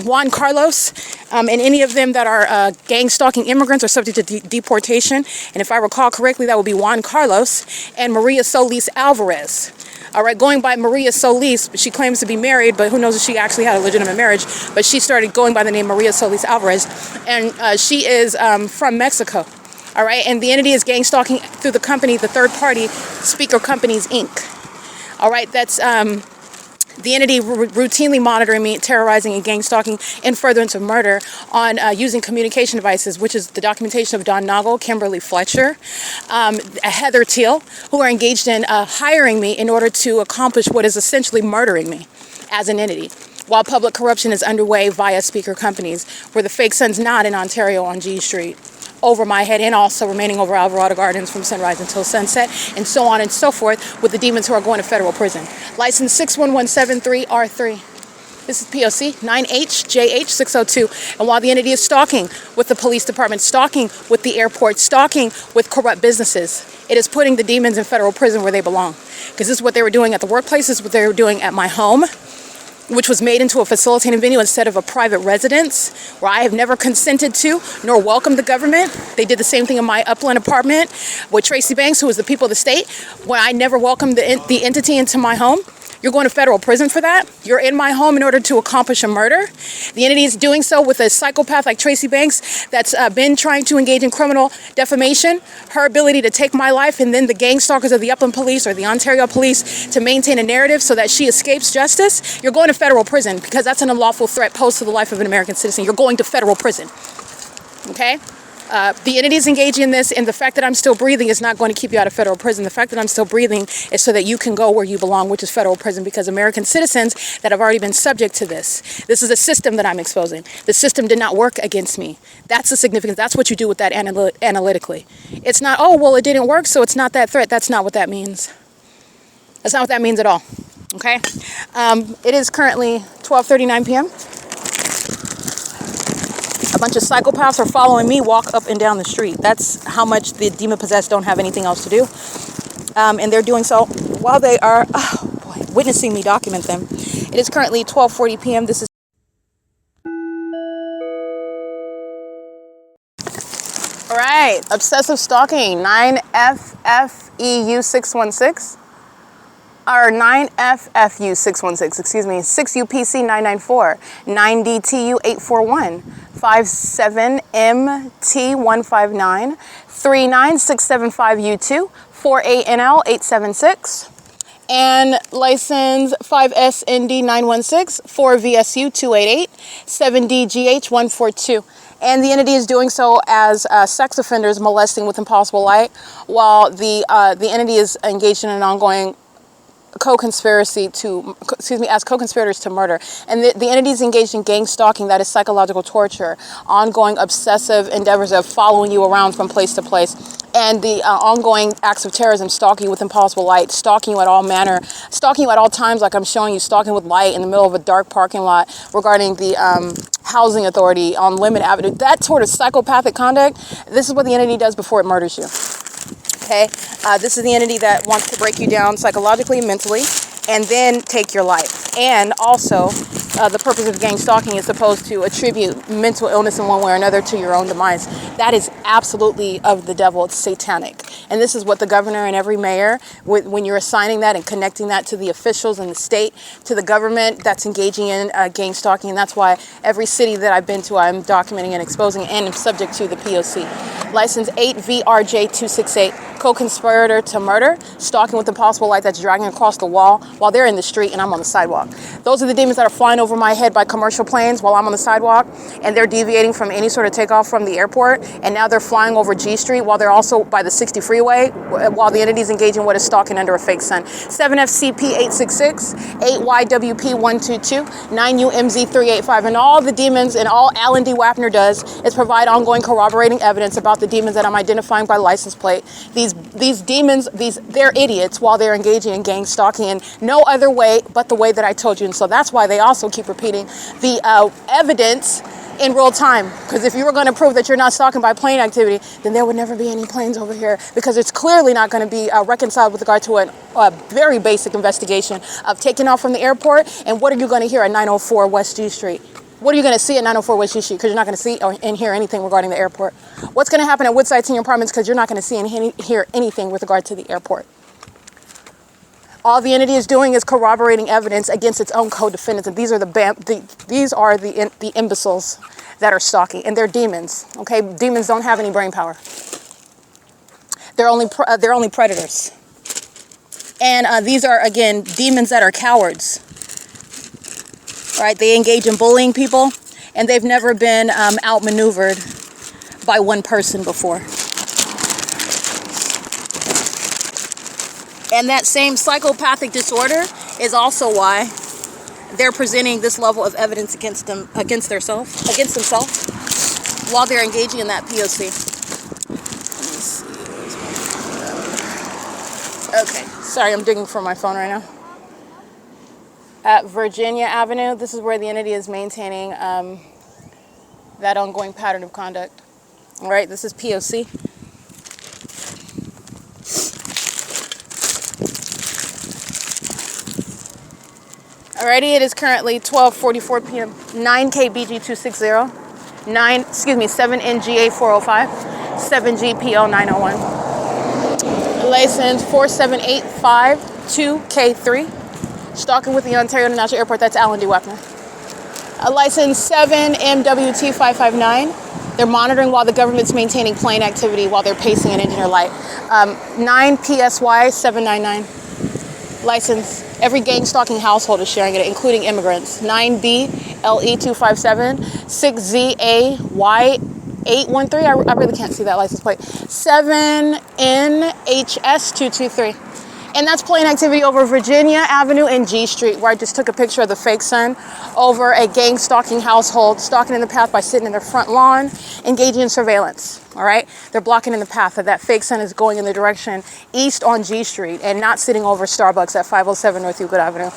Juan Carlos, and any of them that are gang stalking immigrants are subject to deportation. And if I recall correctly, that would be Juan Carlos and Maria Solis Alvarez. All right, going by Maria Solis, she claims to be married, but who knows if she actually had a legitimate marriage. But she started going by the name Maria Solis Alvarez, and she is from Mexico. All right, and the entity is gang stalking through the company, the third party, Speaker Companies Inc. All right, that's the entity routinely monitoring me, terrorizing and gang stalking in furtherance of murder on using communication devices, which is the documentation of Don Noggle, Kimberly Fletcher, Heather Teal, who are engaged in hiring me in order to accomplish what is essentially murdering me as an entity, while public corruption is underway via Speaker Companies, where the fake sun's not in Ontario on G Street, over my head, and also remaining over Alvarado Gardens from sunrise until sunset, and so on and so forth, with the demons who are going to federal prison. License 61173R3. This is P.O.C. 9HJH602. And while the entity is stalking with the police department, stalking with the airport, stalking with corrupt businesses, it is putting the demons in federal prison where they belong. Because this is what they were doing at the workplace, this is what they were doing at my home, which was made into a facilitating venue instead of a private residence, where I have never consented to nor welcomed the government. They did the same thing in my Upland apartment with Tracy Banks, who was the people of the state, where I never welcomed the entity into my home. You're going to federal prison for that. You're in my home in order to accomplish a murder. The entity is doing so with a psychopath like Tracy Banks that's been trying to engage in criminal defamation. Her ability to take my life, and then the gang stalkers of the Upland Police or the Ontario Police to maintain a narrative so that she escapes justice. You're going to federal prison because that's an unlawful threat posed to the life of an American citizen. You're going to federal prison. Okay? The entity is engaging in this, and the fact that I'm still breathing is not going to keep you out of federal prison. The fact that I'm still breathing is so that you can go where you belong, which is federal prison, because American citizens that have already been subject to this. This is a system that I'm exposing. The system did not work against me. That's the significance. That's what you do with that analytically. It's not, oh, well, it didn't work, so it's not that threat. That's not what that means. That's not what that means at all. Okay? It is currently 12:39 p.m. bunch of psychopaths are following me walk up and down the street. That's how much the demon-possessed don't have anything else to do. And they're doing so while they are witnessing me document them. It is currently 12:40 p.m. This is all right. Obsessive stalking 9FFEU616 or 9FFU616. Excuse me. 6UPC994 9DTU841 57MT159 39675U2 48NL876 and license 5SND916 4VSU288 7DGH142. And the entity is doing so as sex offenders molesting with impossible light, while the entity is engaged in an ongoing co-conspiracy to, as co-conspirators to murder. And the entity is engaged in gang stalking, that is psychological torture, ongoing obsessive endeavors of following you around from place to place, and the ongoing acts of terrorism, stalking you with impossible light, stalking you at all manner, stalking you at all times, like I'm showing you, stalking with light in the middle of a dark parking lot regarding the housing authority on Lemon Avenue. That sort of psychopathic conduct, this is what the entity does before it murders you. Okay, this is the entity that wants to break you down psychologically, mentally, and then take your life. And also, the purpose of gang stalking is supposed to attribute mental illness in one way or another to your own demise. That is absolutely of the devil. It's satanic. And this is what the governor and every mayor, when you're assigning that and connecting that to the officials in the state, to the government that's engaging in gang stalking. And that's why every city that I've been to, I'm documenting and exposing and I'm subject to the P.O.C. License 8VRJ268, co-conspirator to murder, stalking with impossible light that's dragging across the wall while they're in the street and I'm on the sidewalk. Those are the demons that are flying over my head by commercial planes while I'm on the sidewalk, and they're deviating from any sort of takeoff from the airport, and now they're flying over G Street while they're also by the 60 freeway while the entity's engaging in what is stalking under a fake sun. 7FCP866, 8YWP122, 9UMZ385, and all the demons and all Alan D. WAPNER does is provide ongoing corroborating evidence about the demons that I'm identifying by license plate. These demons, they're idiots while they're engaging in gang stalking in no other way but the way that I told you. And so that's why they also keep repeating the evidence in real time. Because if you were going to prove that you're not stalking by plane activity, then there would never be any planes over here, because it's clearly not going to be reconciled with regard to a very basic investigation of taking off from the airport. And what are you going to hear at 904 West G Street? What are you going to see at 904 West G Street? Because you're not going to see and hear anything regarding the airport. What's going to happen at Woodside Senior Apartments? Because you're not going to see and hear anything with regard to the airport. All the entity is doing is corroborating evidence against its own co-defendants, and these are the imbeciles that are stalking, and they're demons. Okay, demons don't have any brain power. They're only predators, and these are again demons that are cowards. Right? They engage in bullying people, and they've never been outmaneuvered by one person before. And that same psychopathic disorder is also why they're presenting this level of evidence against themselves, while they're engaging in that P.O.C. Okay, sorry, I'm digging for my phone right now. At Virginia Avenue, this is where the entity is maintaining that ongoing pattern of conduct. All right, this is P.O.C. Alrighty, it is currently 12:44 p.m. 9KBG260, 7NGA405, 7GPL901. License 47852K3. Stalking with the Ontario International Airport, that's Alan D. WAPNER. License 7MWT559. They're monitoring while the government's maintaining plane activity while they're pacing an engineer light. 9PSY799. License, every gang stalking household is sharing it, including immigrants. 9BLE257, 6ZAY813, I really can't see that license plate. 7NHS223. And that's plane activity over Virginia Avenue and G Street, where I just took a picture of the fake sun over a gang stalking household, stalking in the path by sitting in their front lawn, engaging in surveillance. All right, they're blocking in the path that fake sun is going in the direction east on G Street and not sitting over Starbucks at 507 North Euclid Avenue.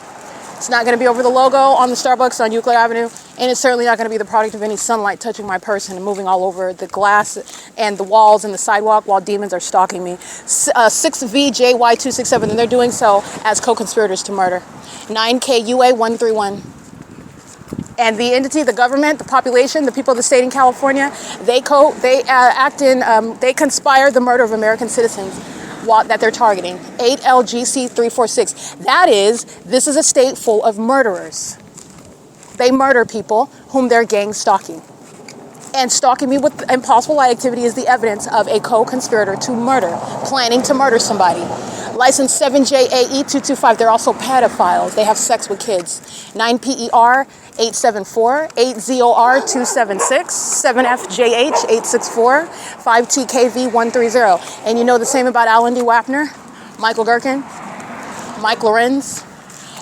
It's not going to be over the logo on the Starbucks on Euclid Avenue. And it's certainly not going to be the product of any sunlight touching my person and moving all over the glass and the walls and the sidewalk while demons are stalking me. 6VJY267, and they're doing so as co-conspirators to murder. 9KUA131. And the entity, the government, the population, the people of the state in California, they conspire the murder of American citizens that they're targeting. 8LGC346. This is a state full of murderers. They murder people whom they're gang stalking. And stalking me with impossible light activity is the evidence of a co-conspirator to murder, planning to murder somebody. License 7JAE225. They're also pedophiles. They have sex with kids. 9PER874, 8ZOR276, 7FJH864, 5TKV130. And you know the same about Alan D. Wapner, Michael GERKEN, Mike LORENZ.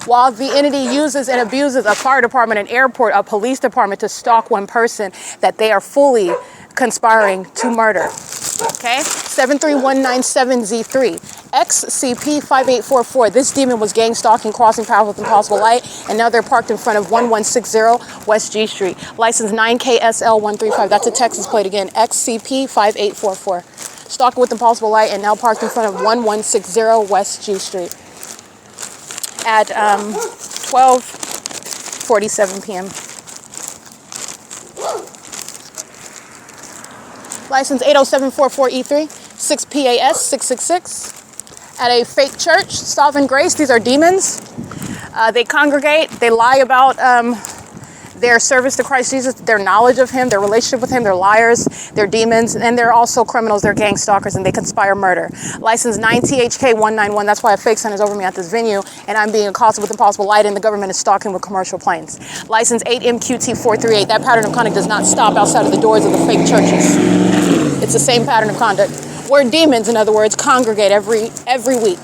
While the entity uses and abuses a fire department, an airport, a police department to stalk one person, that they are fully conspiring to murder. Okay? 73197Z3. XCP5844. This demon was gang stalking, crossing paths with impossible light, and now they're parked in front of 1160 West G Street. License 9KSL135. That's a Texas plate again. XCP5844. Stalking with impossible light and now parked in front of 1160 West G Street at 12:47 p.m. License 80744E3, 6PAS666. At a fake church, Sovereign Grace. These are demons. They congregate. They lie about their service to Christ Jesus, their knowledge of him, their relationship with him. They're liars. They're demons. And they're also criminals. They're gang stalkers, and they conspire murder. License 9THK191. That's why a fake sun is over me at this venue, and I'm being accosted with impossible light, and the government is stalking with commercial planes. License 8MQT438. That pattern of conduct does not stop outside of the doors of the fake churches. It's the same pattern of conduct. Where demons, in other words, congregate every week.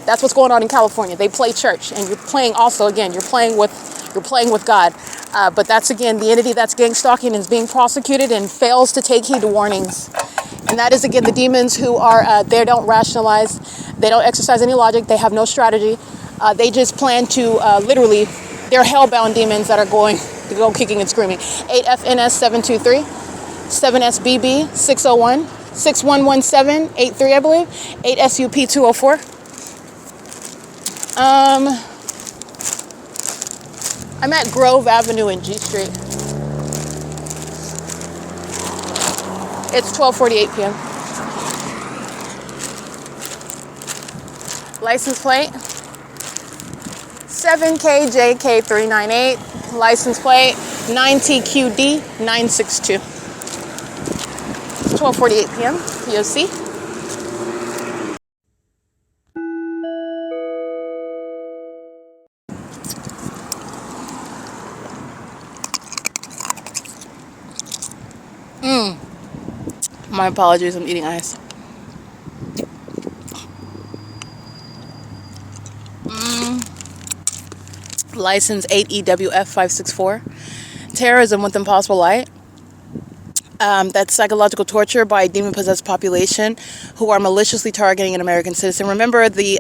That's what's going on in California. They play church, and you're playing also, again, you're playing with God. But that's, again, the entity that's gang stalking is being prosecuted and fails to take heed to warnings. And that is, again, the demons who are, they don't rationalize, they don't exercise any logic, they have no strategy. They just plan to literally, they're hellbound demons that are going to go kicking and screaming. 8FNS723, 7SBB601, 611783, I believe. 8SUP204. I'm at Grove Avenue and G Street. It's 12:48 p.m. License plate 7KJK398. License plate 9TQD962. 12:48 p.m. P.O.C. My apologies, I'm eating ice. License 8EWF564. Terrorism with impossible light. That's psychological torture by a demon-possessed population who are maliciously targeting an American citizen. Remember the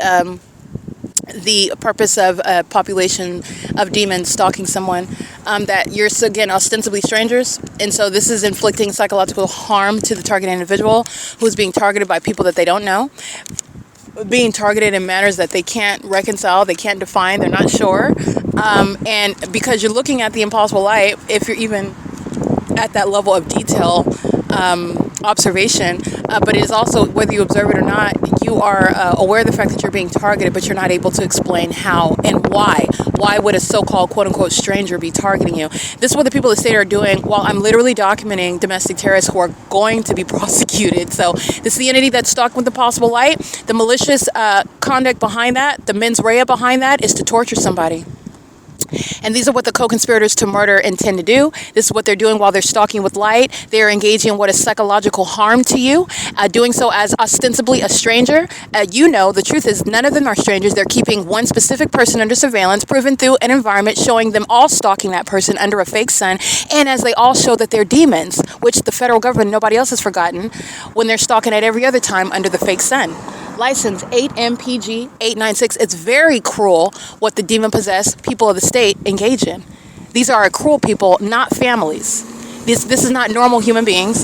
purpose of a population of demons stalking someone, that you're, again, ostensibly strangers. And so this is inflicting psychological harm to the targeted individual who's being targeted by people that they don't know, being targeted in manners that they can't reconcile, they can't define, they're not sure. And because you're looking at the impossible light, if you're even at that level of detail, observation, but it is also, whether you observe it or not, you are aware of the fact that you're being targeted, but you're not able to explain how and why. Why would a so-called quote-unquote stranger be targeting you? This is what the people of the state are doing while I'm literally documenting domestic terrorists who are going to be prosecuted. So this is the entity that's stalked with the possible light. The malicious conduct behind that, the mens rea behind that, is to torture somebody. And these are what the co-conspirators to murder intend to do. This is what they're doing while they're stalking with light. They're engaging in what is psychological harm to you, doing so as ostensibly a stranger. You know, the truth is none of them are strangers. They're keeping one specific person under surveillance, proven through an environment showing them all stalking that person under a fake sun. And as they all show that they're demons, which the federal government, nobody else has forgotten, when they're stalking at every other time under the fake sun. License 8MPG896. It's very cruel what the demon-possessed people of the state engage in. These are cruel people, not families. This is not normal human beings.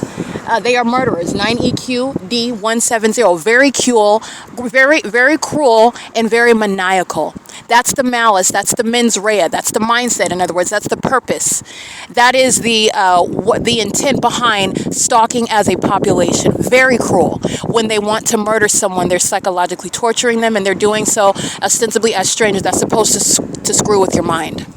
They are murderers. 9EQD170. Very cruel, very cruel, and very maniacal. That's the malice. That's the mens rea. That's the mindset. In other words, that's the purpose. That is the intent behind stalking as a population. Very cruel. When they want to murder someone, they're psychologically torturing them, and they're doing so ostensibly as strangers. That's supposed to screw with your mind.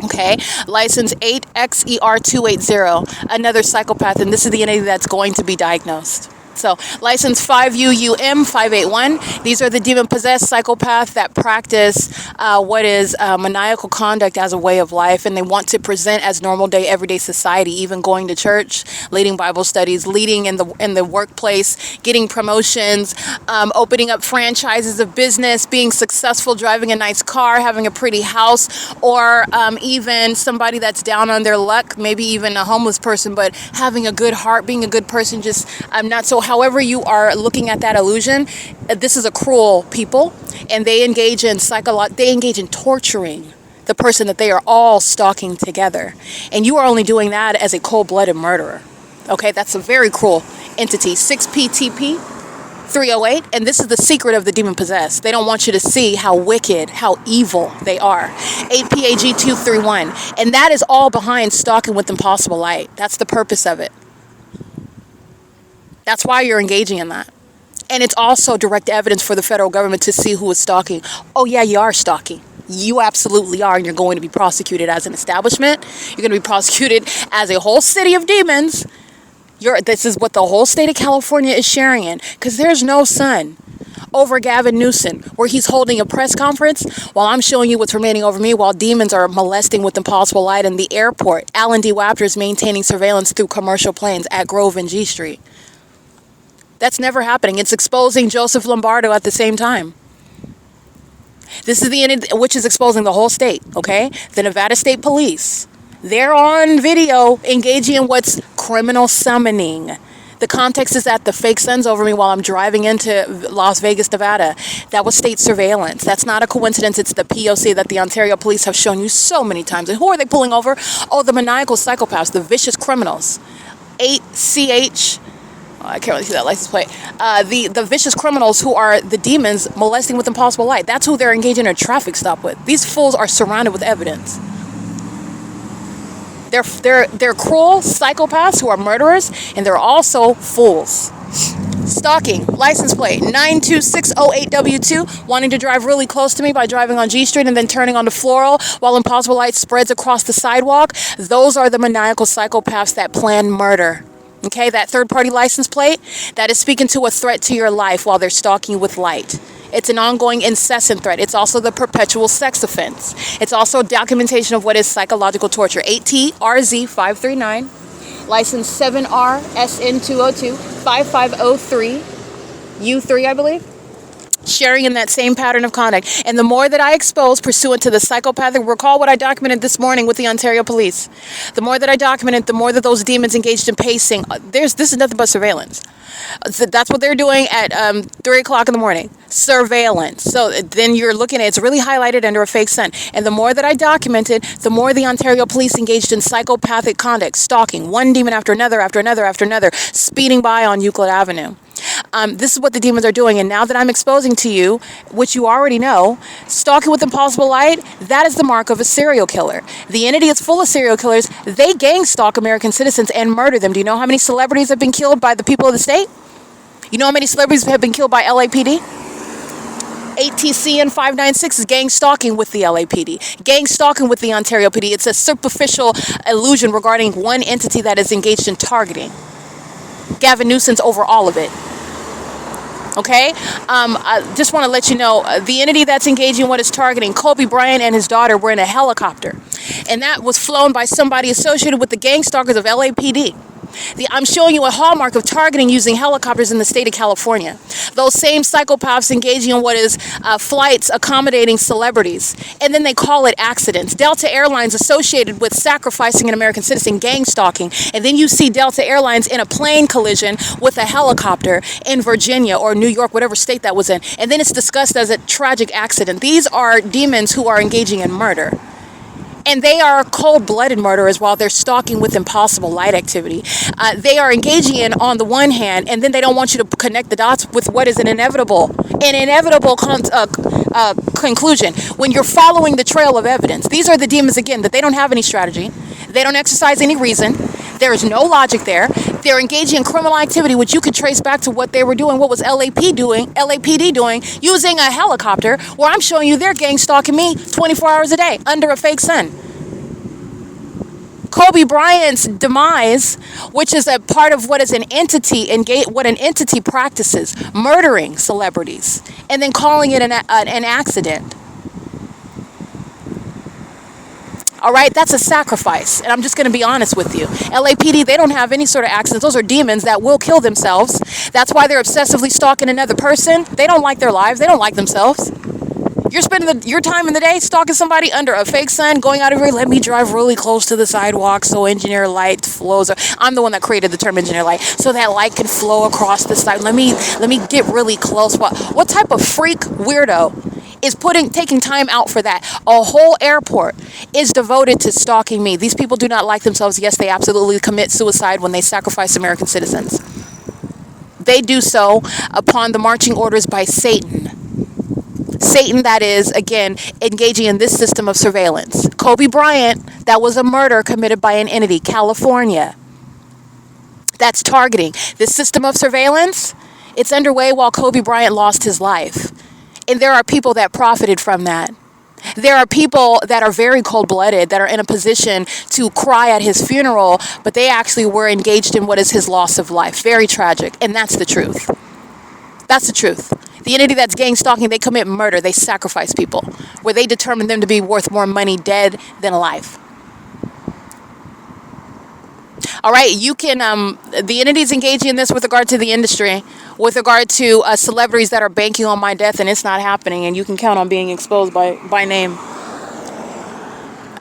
Okay, license 8XER280, another psychopath, and this is the entity that's going to be diagnosed. So, license 5UUM581, these are the demon-possessed psychopaths that practice what is maniacal conduct as a way of life, and they want to present as normal day, everyday society, even going to church, leading Bible studies, leading in the workplace, getting promotions, opening up franchises of business, being successful, driving a nice car, having a pretty house, or even somebody that's down on their luck, maybe even a homeless person, but having a good heart, being a good person, just not so. However you are looking at that illusion, this is a cruel people, and they engage in torturing the person that they are all stalking together. And you are only doing that as a cold-blooded murderer. Okay, that's a very cruel entity. 6PTP 308, and this is the secret of the demon-possessed. They don't want you to see how wicked, how evil they are. 8PAG231, and that is all behind stalking with impossible light. That's the purpose of it. That's why you're engaging in that. And it's also direct evidence for the federal government to see who is stalking. Oh yeah, you are stalking. You absolutely are, and you're going to be prosecuted as an establishment. You're going to be prosecuted as a whole city of demons. This is what the whole state of California is sharing in, because there's no sun over Gavin Newsom, where he's holding a press conference while I'm showing you what's remaining over me, while demons are molesting with impossible light in the airport. Alan D. WAPNER is maintaining surveillance through commercial planes at Grove and G Street. That's never happening. It's exposing Joseph Lombardo at the same time. This is the end, which is exposing the whole state, okay? The Nevada State Police. They're on video engaging in what's criminal summoning. The context is that the fake sun's over me while I'm driving into Las Vegas, Nevada. That was state surveillance. That's not a coincidence. It's the P.O.C. that the Ontario police have shown you so many times. And who are they pulling over? Oh, the maniacal psychopaths, the vicious criminals. 8CH... I can't really see that license plate. The vicious criminals who are the demons molesting with impossible light. That's who they're engaging in a traffic stop with. These fools are surrounded with evidence. They're cruel psychopaths who are murderers, and they're also fools. Stalking, license plate 92608W2, wanting to drive really close to me by driving on G Street and then turning onto Floral while impossible light spreads across the sidewalk. Those are the maniacal psychopaths that plan murder. Okay, that third-party license plate, that is speaking to a threat to your life while they're stalking you with light. It's an ongoing, incessant threat. It's also the perpetual sex offense. It's also documentation of what is psychological torture. 8TRZ539, license 7RSN202, 5503, U3, I believe. Sharing in that same pattern of conduct. And the more that I expose pursuant to the psychopathic, recall what I documented this morning with the Ontario police. The more that I documented, the more that those demons engaged in pacing. This is nothing but surveillance. So that's what they're doing at 3 o'clock in the morning. Surveillance. So then you're looking at, it's really highlighted under a fake sun. And the more that I documented, the more the Ontario police engaged in psychopathic conduct, stalking one demon after another, after another, after another, speeding by on Euclid Avenue. This is what the demons are doing. And now that I'm exposing to you, which you already know, stalking with impossible light, that is the mark of a serial killer. The entity is full of serial killers. They gang stalk American citizens and murder them. Do you know how many celebrities have been killed by the people of the state? You know how many celebrities have been killed by LAPD? 8TCN 596 is gang stalking with the LAPD. Gang stalking with the Ontario PD. It's a superficial illusion regarding one entity that is engaged in targeting. Gavin Newsom's over all of it. Okay? I just want to let you know, the entity that's engaging in what is targeting, Kobe Bryant and his daughter were in a helicopter. And that was flown by somebody associated with the gang stalkers of LAPD. I'm showing you a hallmark of targeting using helicopters in the state of California. Those same psychopaths engaging in what is flights accommodating celebrities. And then they call it accidents. Delta Airlines associated with sacrificing an American citizen, gang stalking. And then you see Delta Airlines in a plane collision with a helicopter in Virginia or New York, whatever state that was in. And then it's discussed as a tragic accident. These are demons who are engaging in murder. And they are cold-blooded murderers while they're stalking with impossible light activity. They are engaging in, on the one hand, and then they don't want you to connect the dots with what is an inevitable conclusion when you're following the trail of evidence. These are the demons, again, that they don't have any strategy. They don't exercise any reason. There is no logic there. They're engaging in criminal activity, which you could trace back to what they were doing. What was LAPD doing, using a helicopter, where I'm showing you they're gang stalking me 24 hours a day under a fake sun. Kobe Bryant's demise, which is a part of what is an entity, what an entity practices, murdering celebrities, and then calling it an accident. All right, that's a sacrifice. And I'm just going to be honest with you. LAPD, they don't have any sort of accidents. Those are demons that will kill themselves. That's why they're obsessively stalking another person. They don't like their lives. They don't like themselves. You're spending your time in the day stalking somebody under a fake sun, going out of your way, let me drive really close to the sidewalk so engineer light flows. I'm the one that created the term engineer light, so that light can flow across the side. Let me get really close. What type of freak weirdo is taking time out for that? A whole airport is devoted to stalking me. These people do not like themselves. Yes, they absolutely commit suicide when they sacrifice American citizens. They do so upon the marching orders by Satan. Satan, that is, again, engaging in this system of surveillance. Kobe Bryant, that was a murder committed by an entity, California, that's targeting. This system of surveillance, it's underway while Kobe Bryant lost his life. And there are people that profited from that. There are people that are very cold-blooded, that are in a position to cry at his funeral, but they actually were engaged in what is his loss of life. Very tragic, and that's the truth. That's the truth. The entity that's gang stalking, they commit murder. They sacrifice people, where they determine them to be worth more money dead than alive. All right, you can, the entities engaging in this with regard to the industry, with regard to celebrities that are banking on my death, and it's not happening, and you can count on being exposed by name.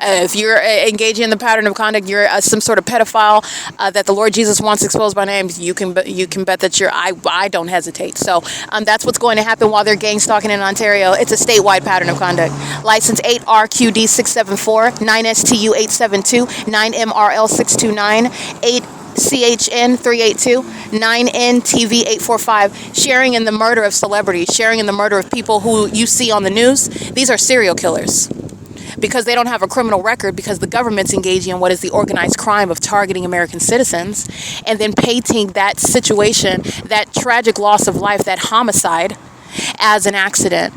If you're engaging in the pattern of conduct, you're some sort of pedophile that the Lord Jesus wants exposed by name, you can bet that I don't hesitate. So that's what's going to happen while they're gang stalking in Ontario. It's a statewide pattern of conduct. License 8RQD674, 9STU872, 9MRL629, 8CHN 382, 9NTV 845, sharing in the murder of celebrities, sharing in the murder of people who you see on the news. These are serial killers. Because they don't have a criminal record, because the government's engaging in what is the organized crime of targeting American citizens, and then painting that situation, that tragic loss of life, that homicide, as an accident.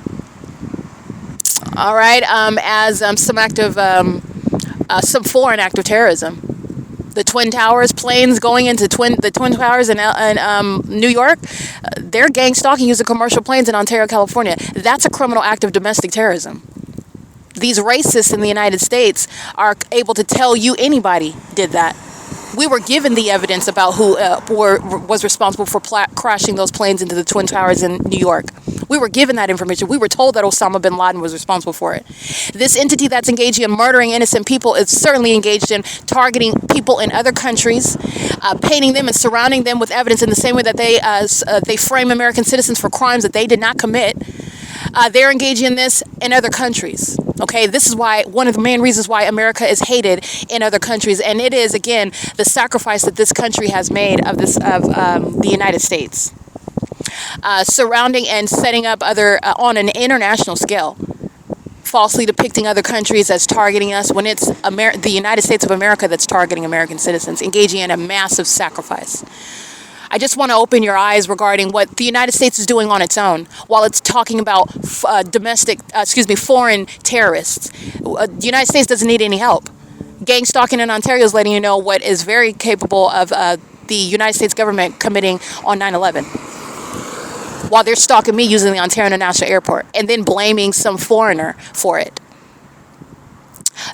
All right, as some act of, some foreign act of terrorism. The Twin Towers, planes going into the Twin Towers in New York, they're gang stalking using commercial planes in Ontario, California. That's a criminal act of domestic terrorism. These racists in the United States are able to tell you anybody did that. We were given the evidence about who was responsible for crashing those planes into the Twin Towers in New York. We were given that information. We were told that Osama bin Laden was responsible for it. This entity that's engaging in murdering innocent people is certainly engaged in targeting people in other countries, painting them and surrounding them with evidence in the same way that they frame American citizens for crimes that they did not commit. They're engaging in this in other countries. Okay, this is why one of the main reasons why America is hated in other countries, and it is again the sacrifice that this country has made of the United States, surrounding and setting up other on an international scale, falsely depicting other countries as targeting us when it's the United States of America that's targeting American citizens, engaging in a massive sacrifice. I just want to open your eyes regarding what the United States is doing on its own while it's talking about foreign terrorists. The United States doesn't need any help. Gang stalking in Ontario is letting you know what is very capable of the United States government committing on 9/11. While they're stalking me using the Ontario International Airport and then blaming some foreigner for it.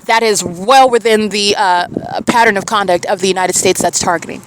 That is well within the pattern of conduct of the United States that's targeting.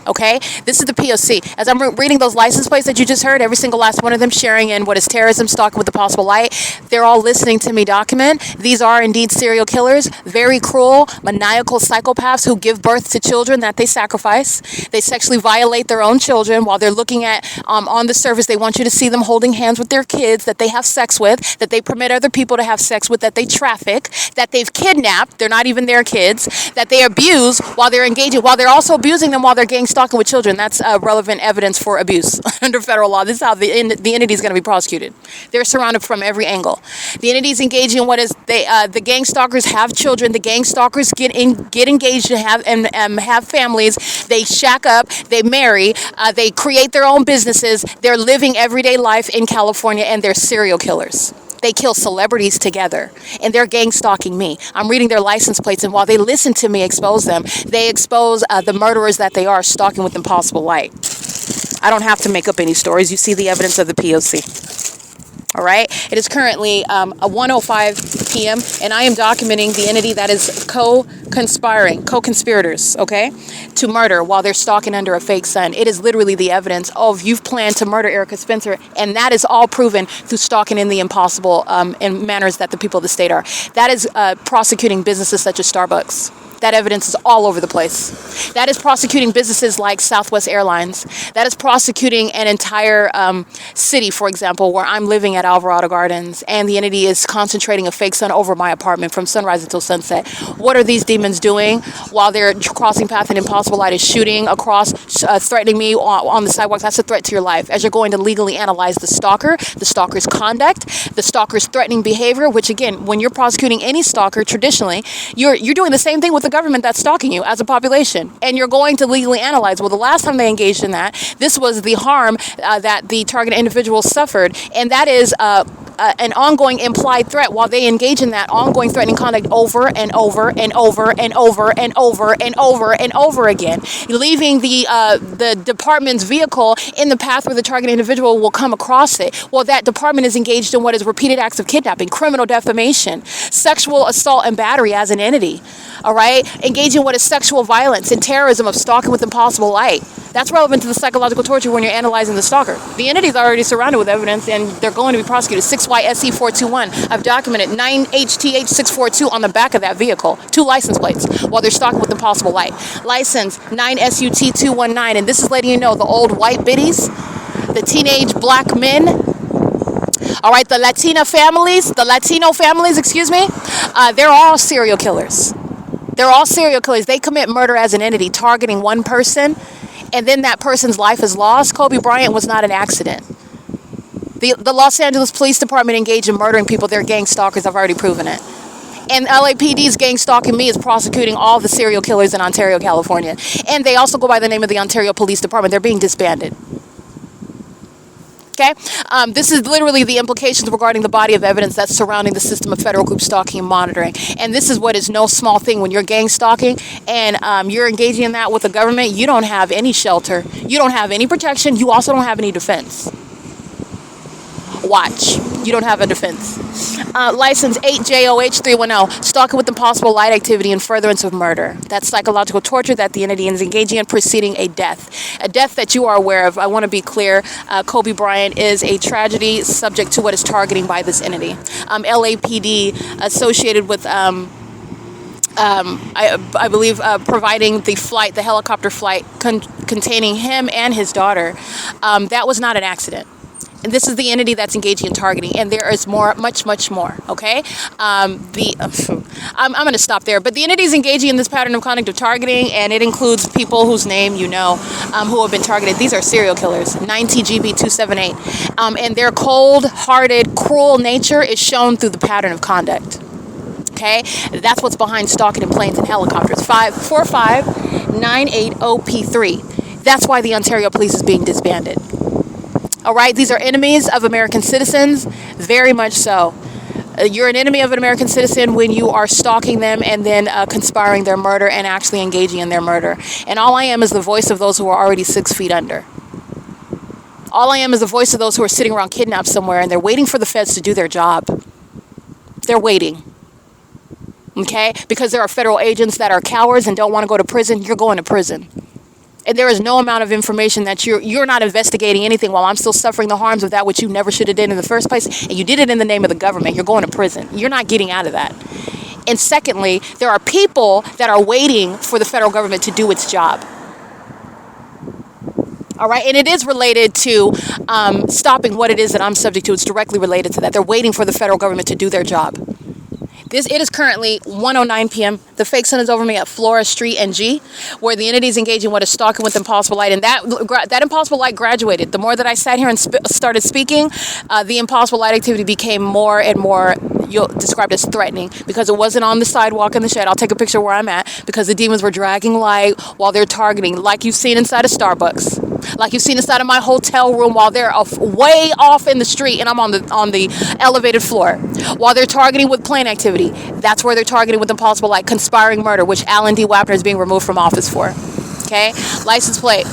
Okay, this is the P.O.C. As I'm reading those license plates that you just heard, every single last one of them sharing in what is terrorism, stalking with the possible light. They're all listening to me document. These are indeed serial killers, very cruel, maniacal psychopaths who give birth to children that they sacrifice. They sexually violate their own children while they're looking at, on the surface, they want you to see them holding hands with their kids that they have sex with, that they permit other people to have sex with, that they traffic, that they've kidnapped, they're not even their kids, that they abuse while they're engaging, while they're also abusing them while they're gang stalking with children. That's relevant evidence for abuse under federal law. This is how the entity is going to be prosecuted. They're surrounded from every angle. The entity is engaging in what is the gang stalkers have children. The gang stalkers get engaged and have families. They shack up. They marry. They create their own businesses. They're living everyday life in California, and they're serial killers. They kill celebrities together, and they're gang stalking me. I'm reading their license plates, and while they listen to me expose them, they expose the murderers that they are, stalking with impossible light. I don't have to make up any stories. You see the evidence of the P.O.C. All right. It is currently 1:05 p.m. and I am documenting the entity that is co-conspirators, okay, to murder while they're stalking under a fake sun. It is literally the evidence of you've planned to murder Erica Spencer, and that is all proven through stalking in the impossible in manners that the people of the state are. That is prosecuting businesses such as Starbucks. That evidence is all over the place. That is prosecuting businesses like Southwest Airlines. That is prosecuting an entire city, for example, where I'm living at Alvarado Gardens, and the entity is concentrating a fake sun over my apartment from sunrise until sunset. What are these demons doing while they're crossing path and impossible light is shooting across, threatening me on the sidewalk? That's a threat to your life. As you're going to legally analyze the stalker's conduct, the stalker's threatening behavior, which again, when you're prosecuting any stalker, traditionally, you're doing the same thing with the government that's stalking you as a population, and you're going to legally analyze, well, the last time they engaged in that, this was the harm that the target individual suffered, and that is an ongoing implied threat while they engage in that ongoing threatening conduct over and over and over and over and over and over and over again, leaving the department's vehicle in the path where the target individual will come across it. Well, that department is engaged in what is repeated acts of kidnapping, criminal defamation, sexual assault and battery as an entity. All right, engaging in what is sexual violence and terrorism of stalking with impossible light. That's relevant to the psychological torture when you're analyzing the stalker. The entity is already surrounded with evidence, and they're going to be prosecuted. 6YSE421. I've documented 9HTH642 on the back of that vehicle. 2 license plates while they're stalking with impossible light. License 9SUT219, and this is letting you know the old white biddies, the teenage black men. All right, the Latino families, excuse me, they're all serial killers. They're all serial killers. They commit murder as an entity, targeting one person, and then that person's life is lost. Kobe Bryant was not an accident. The Los Angeles Police Department engaged in murdering people. They're gang stalkers. I've already proven it. And LAPD's gang stalking me is prosecuting all the serial killers in Ontario, California. And they also go by the name of the Ontario Police Department. They're being disbanded. Okay, this is literally the implications regarding the body of evidence that's surrounding the system of federal group stalking and monitoring. And this is what is no small thing. When you're gang stalking and you're engaging in that with the government, you don't have any shelter. You don't have any protection. You also don't have any defense. Watch. You don't have a defense. License 8JOH310, stalking with impossible light activity in furtherance of murder. That's psychological torture that the entity is engaging in preceding a death that you are aware of. I want to be clear, Kobe Bryant is a tragedy subject to what is targeting by this entity. LAPD associated with I believe providing the helicopter flight containing him and his daughter. That was not an accident. And this is the entity that's engaging in targeting, and there is much more. Okay, I'm going to stop there. But the entity is engaging in this pattern of conduct of targeting, and it includes people whose name you know, who have been targeted. These are serial killers. 9TGB278, and their cold-hearted, cruel nature is shown through the pattern of conduct. Okay, that's what's behind stalking in planes and helicopters. 45980P3. That's why the Ontario Police is being disbanded. All right, these are enemies of American citizens, very much so. You're an enemy of an American citizen when you are stalking them and then conspiring their murder and actually engaging in their murder. And all I am is the voice of those who are already 6 feet under. All I am is the voice of those who are sitting around kidnapped somewhere, and they're waiting for the feds to do their job. They're waiting. Okay? Because there are federal agents that are cowards and don't want to go to prison. You're going to prison. And there is no amount of information that you're not investigating anything while I'm still suffering the harms of that which you never should have done in the first place. And you did it in the name of the government. You're going to prison. You're not getting out of that. And secondly, there are people that are waiting for the federal government to do its job. All right, and it is related to stopping what it is that I'm subject to. It's directly related to that. They're waiting for the federal government to do their job. It is currently 1:09 p.m. The fake sun is over me at Flora Street and G, where the entity is engaging what is stalking with impossible light. And that impossible light graduated. The more that I sat here and started speaking, the impossible light activity became more and more described as threatening, because it wasn't on the sidewalk in the shed. I'll take a picture where I'm at, because the demons were dragging light while they're targeting, like you've seen inside of Starbucks, like you've seen inside of my hotel room, while they're way off in the street and I'm on the elevated floor, while they're targeting with plane activity. That's where they're targeting with impossible light, conspiring murder, which Alan D. Wapner is being removed from office for. Okay, license plate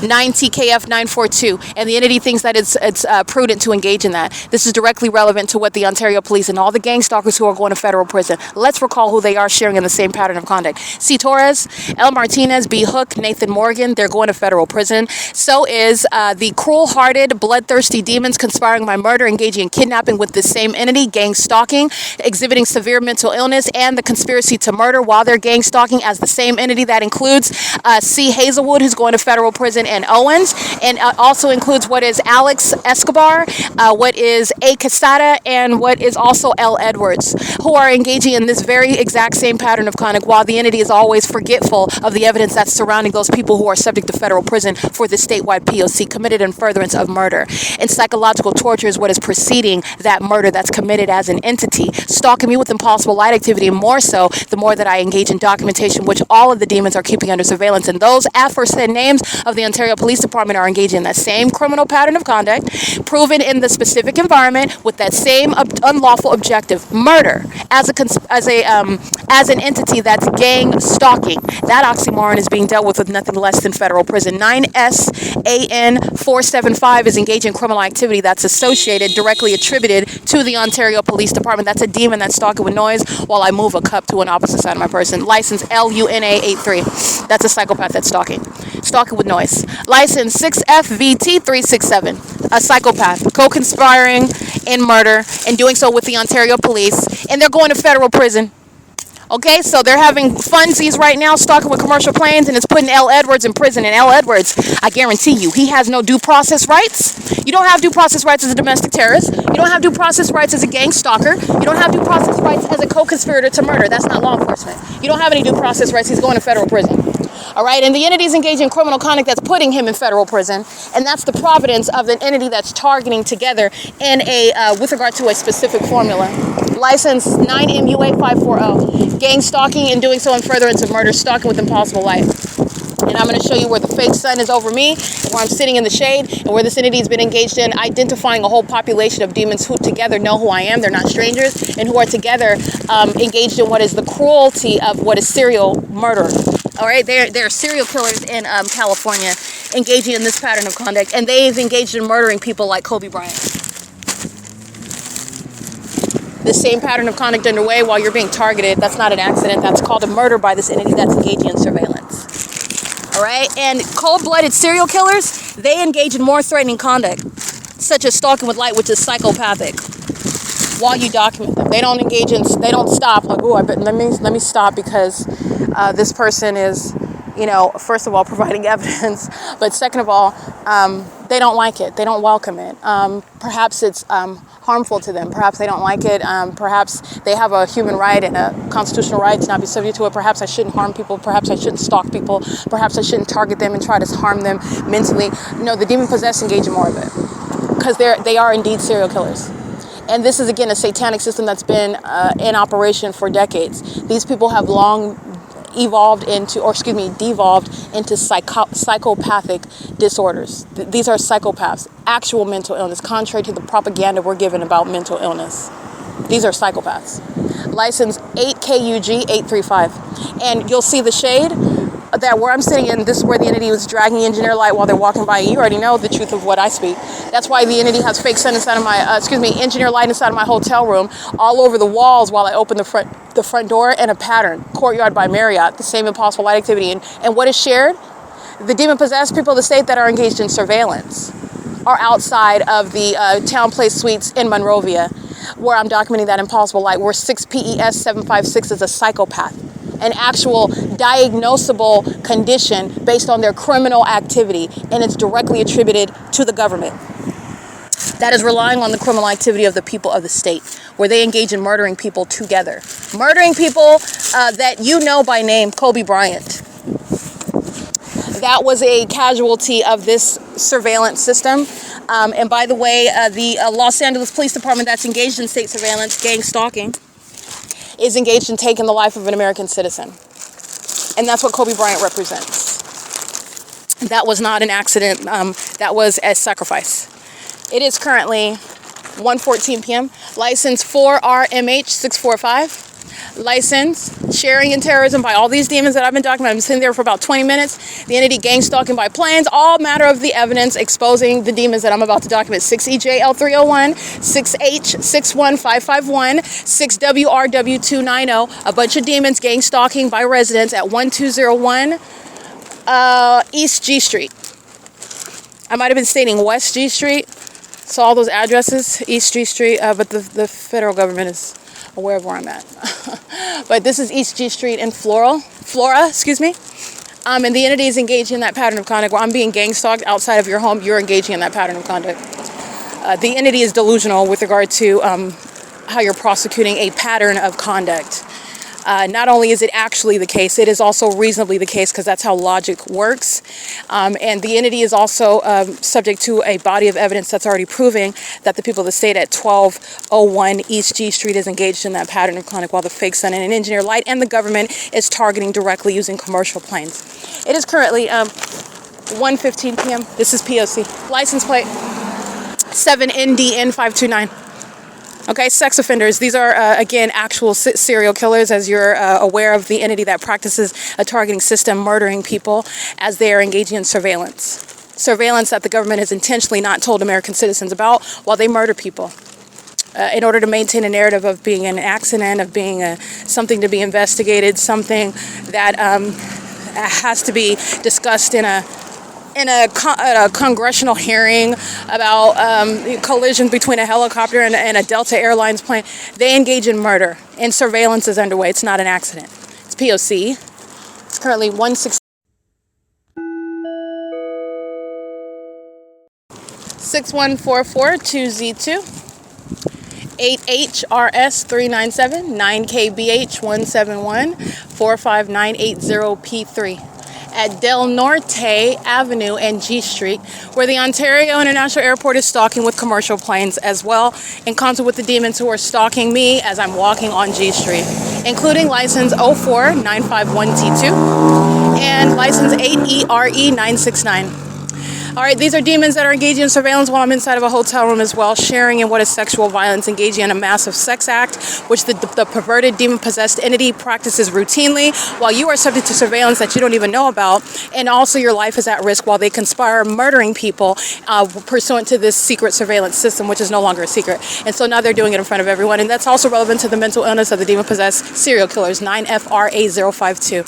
9TKF942, and the entity thinks that it's prudent to engage in that. This is directly relevant to what the Ontario police and all the gang stalkers who are going to federal prison. Let's recall who they are, sharing in the same pattern of conduct. C. Torres, L. Martinez, B. Hook, Nathan Morgan, they're going to federal prison. So is the cruel-hearted, bloodthirsty demons conspiring by murder, engaging in kidnapping with the same entity, gang stalking, exhibiting severe mental illness, and the conspiracy to murder while they're gang stalking as the same entity. That includes C. Hazelwood, who's going to federal prison, and Owens, and also includes what is Alex Escobar, what is A. Quesada, and what is also L. Edwards, who are engaging in this very exact same pattern of conduct, while the entity is always forgetful of the evidence that's surrounding those people who are subject to federal prison for the statewide P.O.C. committed in furtherance of murder. And psychological torture is what is preceding that murder that's committed as an entity, stalking me with impossible light activity, and more so the more that I engage in documentation, which all of the demons are keeping under surveillance. And those aforesaid names of the Ontario Police Department are engaging in that same criminal pattern of conduct, proven in the specific environment with that same unlawful objective, murder, as an entity that's gang stalking. That oxymoron is being dealt with nothing less than federal prison. 9SAN475 is engaging in criminal activity that's associated, directly attributed to the Ontario Police Department. That's a demon that's stalking with noise while I move a cup to an opposite side of my person. License LUNA83. That's a psychopath that's stalking with noise. License 6FVT367, a psychopath, co-conspiring in murder and doing so with the Ontario Police, and they're going to federal prison. Okay, so they're having funsies right now, stalking with commercial planes, and it's putting L. Edwards in prison. And L. Edwards, I guarantee you, he has no due process rights. You don't have due process rights as a domestic terrorist. You don't have due process rights as a gang stalker. You don't have due process rights as a co-conspirator to murder. That's not law enforcement. You don't have any due process rights. He's going to federal prison. All right, and the entity's engaging in criminal conduct that's putting him in federal prison, and that's the providence of the entity that's targeting together in with regard to a specific formula. License 9MUA540, gang stalking and doing so in furtherance of murder, stalking with impossible light. And I'm going to show you where the fake sun is over me, where I'm sitting in the shade, and where this entity has been engaged in identifying a whole population of demons who together know who I am. They're not strangers, and who are together engaged in what is the cruelty of what is serial murder. All right, they're serial killers in California, engaging in this pattern of conduct, and they've engaged in murdering people like Kobe Bryant. The same pattern of conduct underway while you're being targeted. That's not an accident. That's called a murder by this entity that's engaging in surveillance. All right, and cold-blooded serial killers, they engage in more threatening conduct, such as stalking with light, which is psychopathic. While you document them, they don't engage in. They don't stop. Like, oh, let me stop because this person is, first of all, providing evidence, but second of all, they don't like it. They don't welcome it. Perhaps it's harmful to them. Perhaps they don't like it. Perhaps they have a human right and a constitutional right to not be subject to it. Perhaps I shouldn't harm people. Perhaps I shouldn't stalk people. Perhaps I shouldn't target them and try to harm them mentally. No, the demon-possessed engage in more of it because they are indeed serial killers. And this is, again, a satanic system that's been in operation for decades. These people have long devolved into psychopathic disorders. These are psychopaths, actual mental illness, contrary to the propaganda we're given about mental illness. These are psychopaths. License 8KUG835. And you'll see the shade that where I'm sitting in, this is where the entity was dragging engineer light while they're walking by. You already know the truth of what I speak. That's why the entity has fake sun inside of my, engineer light inside of my hotel room, all over the walls while I open the front door, and a pattern. Courtyard by Marriott, the same impossible light activity. And what is shared? The demon-possessed people of the state that are engaged in surveillance are outside of the Town Place Suites in Monrovia, where I'm documenting that impossible light, where 6 PES 756 is a psychopath, an actual diagnosable condition based on their criminal activity, and it's directly attributed to the government. That is relying on the criminal activity of the people of the state, where they engage in murdering people together. Murdering people that you know by name, Kobe Bryant. That was a casualty of this surveillance system. And by the way, the Los Angeles Police Department that's engaged in state surveillance, gang stalking, is engaged in taking the life of an American citizen. And that's what Kobe Bryant represents. That was not an accident. That was a sacrifice. It is currently 1:14 p.m. License 4RMH645. License, sharing and terrorism by all these demons that I've been documenting. I've been sitting there for about 20 minutes. The entity gang stalking by planes, all matter of the evidence exposing the demons that I'm about to document. 6EJL301, 6H61551, 6WRW290, a bunch of demons gang stalking by residents at 1201 East G Street. I might have been stating West G Street. So all those addresses, East G Street, but the federal government is aware of where I'm at. But this is East G Street in Flora, excuse me. And the entity is engaging in that pattern of conduct where I'm being gang stalked outside of your home. You're engaging in that pattern of conduct. The entity is delusional with regard to how you're prosecuting a pattern of conduct. Not only is it actually the case, it is also reasonably the case because that's how logic works. And the entity is also subject to a body of evidence that's already proving that the people of the state at 1201 East G Street is engaged in that pattern of conduct while the fake sun and an engineer light and the government is targeting directly using commercial planes. It is currently 1:15 p.m. This is P.O.C. License plate 7NDN529. Okay, sex offenders. These are, again, actual serial killers, as you're aware of the entity that practices a targeting system, murdering people as they are engaging in surveillance. Surveillance that the government has intentionally not told American citizens about while they murder people. In order to maintain a narrative of being an accident, of being something to be investigated, something that has to be discussed in a congressional hearing about collision between a helicopter and a Delta Airlines plane. They engage in murder, and surveillance is underway. It's not an accident. It's P.O.C. It's currently 160. 61442Z2 8HRS397 9KBH171 45980P3 at Del Norte Avenue and G Street, where the Ontario International Airport is stalking with commercial planes as well, in concert with the demons who are stalking me as I'm walking on G Street, including license 04951T2 and license 8ERE969. All right, these are demons that are engaging in surveillance while I'm inside of a hotel room as well, sharing in what is sexual violence, engaging in a massive sex act, which the perverted demon-possessed entity practices routinely while you are subject to surveillance that you don't even know about, and also your life is at risk while they conspire murdering people pursuant to this secret surveillance system, which is no longer a secret. And so now they're doing it in front of everyone, and that's also relevant to the mental illness of the demon-possessed serial killers, 9FRA052.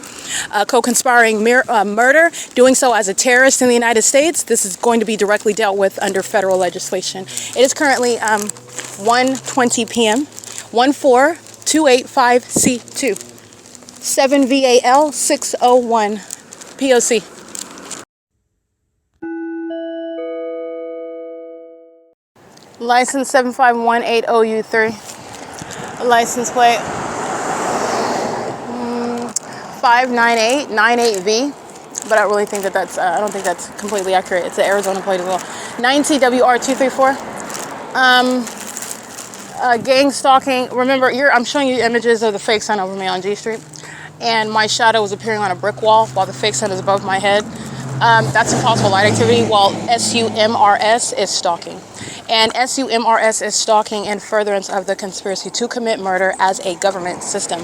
Co-conspiring murder, doing so as a terrorist in the United States. This is going to be directly dealt with under federal legislation. It is currently 1:20 p.m. 14285C2 7VAL601 P.O.C. License 75180U3. License plate 59898V. But I really think that's, I don't think that's completely accurate. It's an Arizona plate as well. 9TWR234. Gang stalking. Remember, I'm showing you images of the fake sun over me on G Street. And my shadow is appearing on a brick wall while the fake sun is above my head. That's impossible light activity while SUMRS is stalking. And SUMRS is stalking in furtherance of the conspiracy to commit murder as a government system.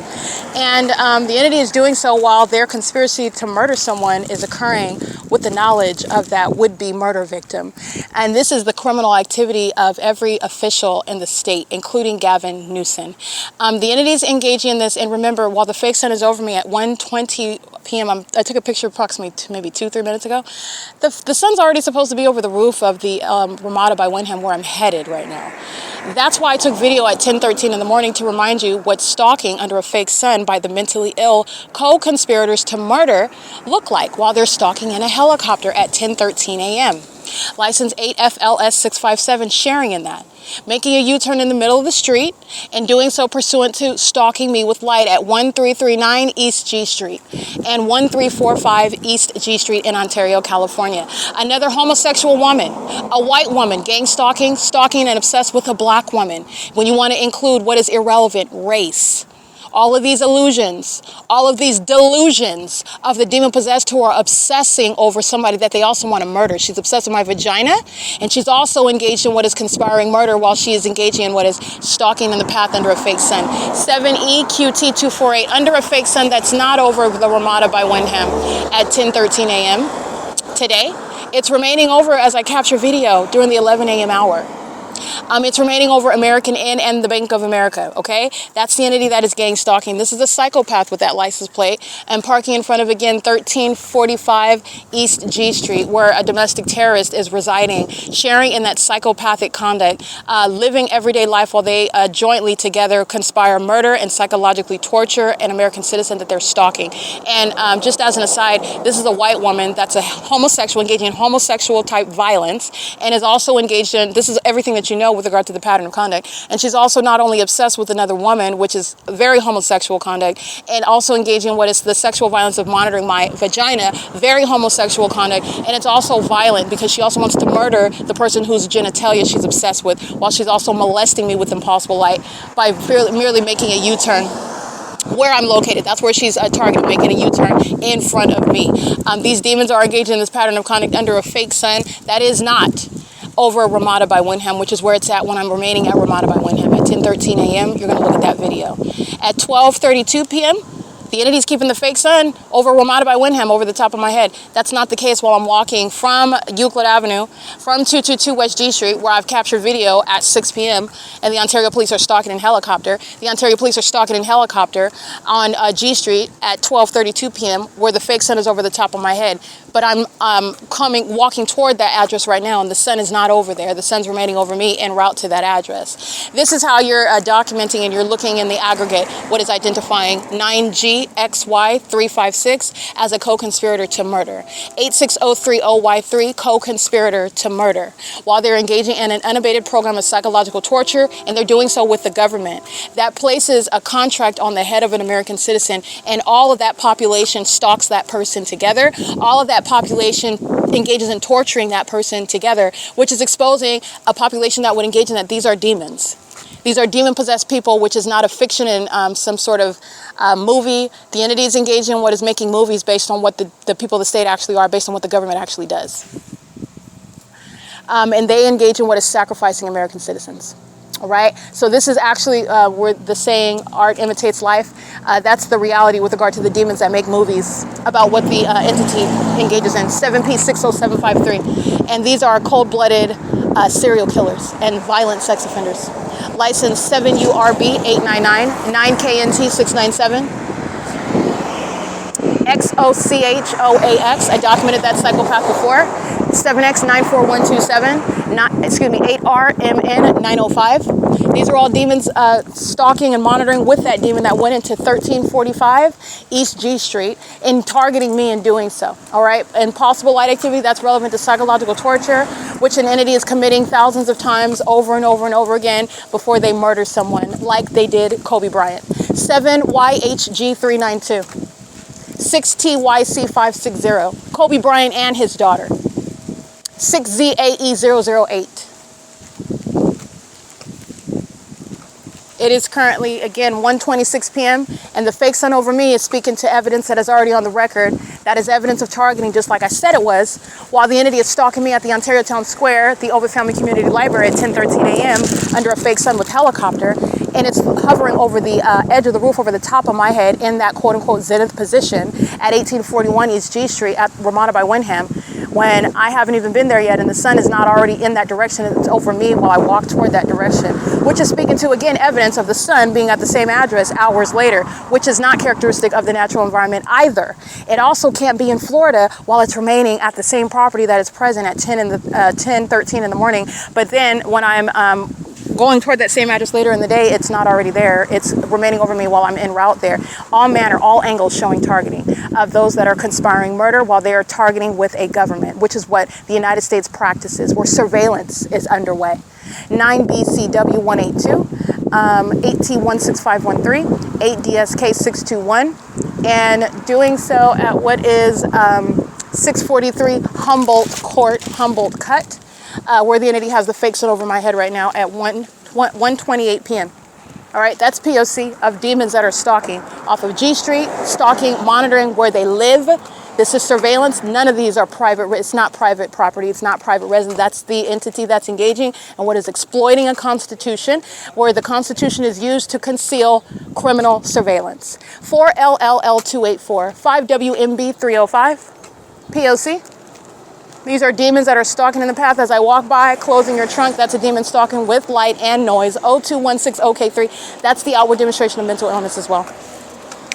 And the entity is doing so while their conspiracy to murder someone is occurring with the knowledge of that would-be murder victim. And this is the criminal activity of every official in the state, including Gavin Newsom. The entity is engaging in this, and remember, while the fake sun is over me at 1:20 p.m. I took a picture approximately maybe 2-3 minutes ago. The sun's already supposed to be over the roof of the Ramada by Wyndham where I'm headed right now. That's why I took video at 10:13 in the morning to remind you what stalking under a fake sun by the mentally ill co-conspirators to murder look like while they're stalking in a helicopter at 10:13 a.m. License 8FLS657 sharing in that. Making a U-turn in the middle of the street and doing so pursuant to stalking me with light at 1339 East G Street and 1345 East G Street in Ontario, California. Another homosexual woman, a white woman, gang stalking, and obsessed with a black woman. When you want to include what is irrelevant, race. All of these illusions, all of these delusions of the demon-possessed who are obsessing over somebody that they also want to murder. She's obsessed with my vagina, and she's also engaged in what is conspiring murder while she is engaging in what is stalking in the path under a fake sun. 7EQT248, under a fake sun that's not over the Ramada by Wyndham at 10:13 a.m. today. It's remaining over as I capture video during the 11 a.m. hour. It's remaining over American Inn and the Bank of America, okay? That's the entity that is gang stalking. This is a psychopath with that license plate and parking in front of, again, 1345 East G Street, where a domestic terrorist is residing, sharing in that psychopathic conduct, living everyday life while they jointly together conspire murder and psychologically torture an American citizen that they're stalking. And just as an aside, this is a white woman that's a homosexual, engaging in homosexual type violence, and is also engaged in, this is everything that you know with regard to the pattern of conduct. And she's also not only obsessed with another woman, which is very homosexual conduct, and also engaging in what is the sexual violence of monitoring my vagina, very homosexual conduct. And it's also violent because she also wants to murder the person whose genitalia she's obsessed with, while she's also molesting me with impossible light by merely making a U-turn where I'm located. That's where she's targeted, making a U-turn in front of me. These demons are engaged in this pattern of conduct under a fake sun that is not over Ramada by Wyndham, which is where it's at when I'm remaining at Ramada by Wyndham at 10:13 a.m. You're going to look at that video. At 12:32 p.m., the entity's keeping the fake sun over Ramada by Wyndham over the top of my head. That's not the case while I'm walking from Euclid Avenue, from 222 West G Street, where I've captured video at 6 p.m. and the Ontario police are stalking in helicopter. The Ontario police are stalking in helicopter on G Street at 12:32 p.m., where the fake sun is over the top of my head. But I'm walking toward that address right now, and the sun is not over there. The sun's remaining over me en route to that address. This is how you're documenting and you're looking in the aggregate what is identifying 9GXY356 as a co-conspirator to murder. 8603OY3, co-conspirator to murder, while they're engaging in an unabated program of psychological torture, and they're doing so with the government. That places a contract on the head of an American citizen, and all of that population stalks that person together. All of that population engages in torturing that person together, which is exposing a population that would engage in that. These are demons. These are demon-possessed people, which is not a fiction in some sort of movie. The entity is engaged in what is making movies based on what the people of the state actually are, based on what the government actually does. And they engage in what is sacrificing American citizens. All right, so this is actually where the saying art imitates life. That's the reality with regard to the demons that make movies about what the entity engages in. 7P60753. And these are cold-blooded serial killers and violent sex offenders. License 7URB899, 9KNT697. XOCHOAX. I documented that psychopath before. 7X94127. 8RMN905. These are all demons stalking and monitoring with that demon that went into 1345 East G Street and targeting me in doing so. All right, and possible light activity that's relevant to psychological torture, which an entity is committing thousands of times over and over and over again before they murder someone, like they did Kobe Bryant. 7YHG392. 6TYC560. Kobe Bryant and his daughter. 6ZAE008. It is currently, again, 1:26 p.m., and the fake sun over me is speaking to evidence that is already on the record. That is evidence of targeting, just like I said it was, while the entity is stalking me at the Ontario Town Square, the Ovid Family Community Library at 10:13 a.m. under a fake sun with helicopter, and it's hovering over the edge of the roof over the top of my head in that quote-unquote zenith position at 1841 East G Street at Ramada by Wyndham, when I haven't even been there yet and the sun is not already in that direction. It's over me while I walk toward that direction, which is speaking to, again, evidence of the sun being at the same address hours later, which is not characteristic of the natural environment either. It also can't be in Florida while it's remaining at the same property that is present at 13 in the morning. But then when I'm going toward that same address later in the day, it's not already there. It's remaining over me while I'm en route there. All manner, all angles showing targeting of those that are conspiring murder while they are targeting with a government, which is what the United States practices, where surveillance is underway. 9 BCW 182, 8T16513, 8DSK 621, and doing so at what is 643 Humboldt Court, Humboldt Cut, where the entity has the fake sun over my head right now at 1:28 p.m. All right, that's P.O.C. of demons that are stalking off of G Street, stalking, monitoring where they live. This is surveillance. None of these are private. It's not private property. It's not private residence. That's the entity that's engaging and what is exploiting a constitution where the constitution is used to conceal criminal surveillance. 4LLL284, 5WMB 305, P.O.C. These are demons that are stalking in the path as I walk by, closing your trunk. That's a demon stalking with light and noise. 0216OK3. That's the outward demonstration of mental illness as well.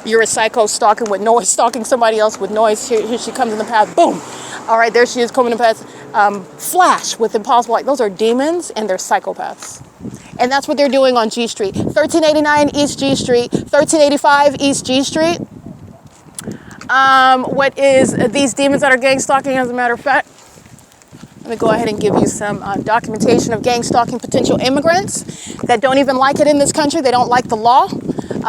You're a psycho stalking with noise, stalking somebody else with noise. Here she comes in the path. Boom. All right, there she is coming in the path. Flash with impossible light. Those are demons and they're psychopaths. And that's what they're doing on G Street. 1389 East G Street, 1385 East G Street. What is these demons that are gang stalking, as a matter of fact? Let me go ahead and give you some documentation of gang stalking potential immigrants that don't even like it in this country. They don't like the law.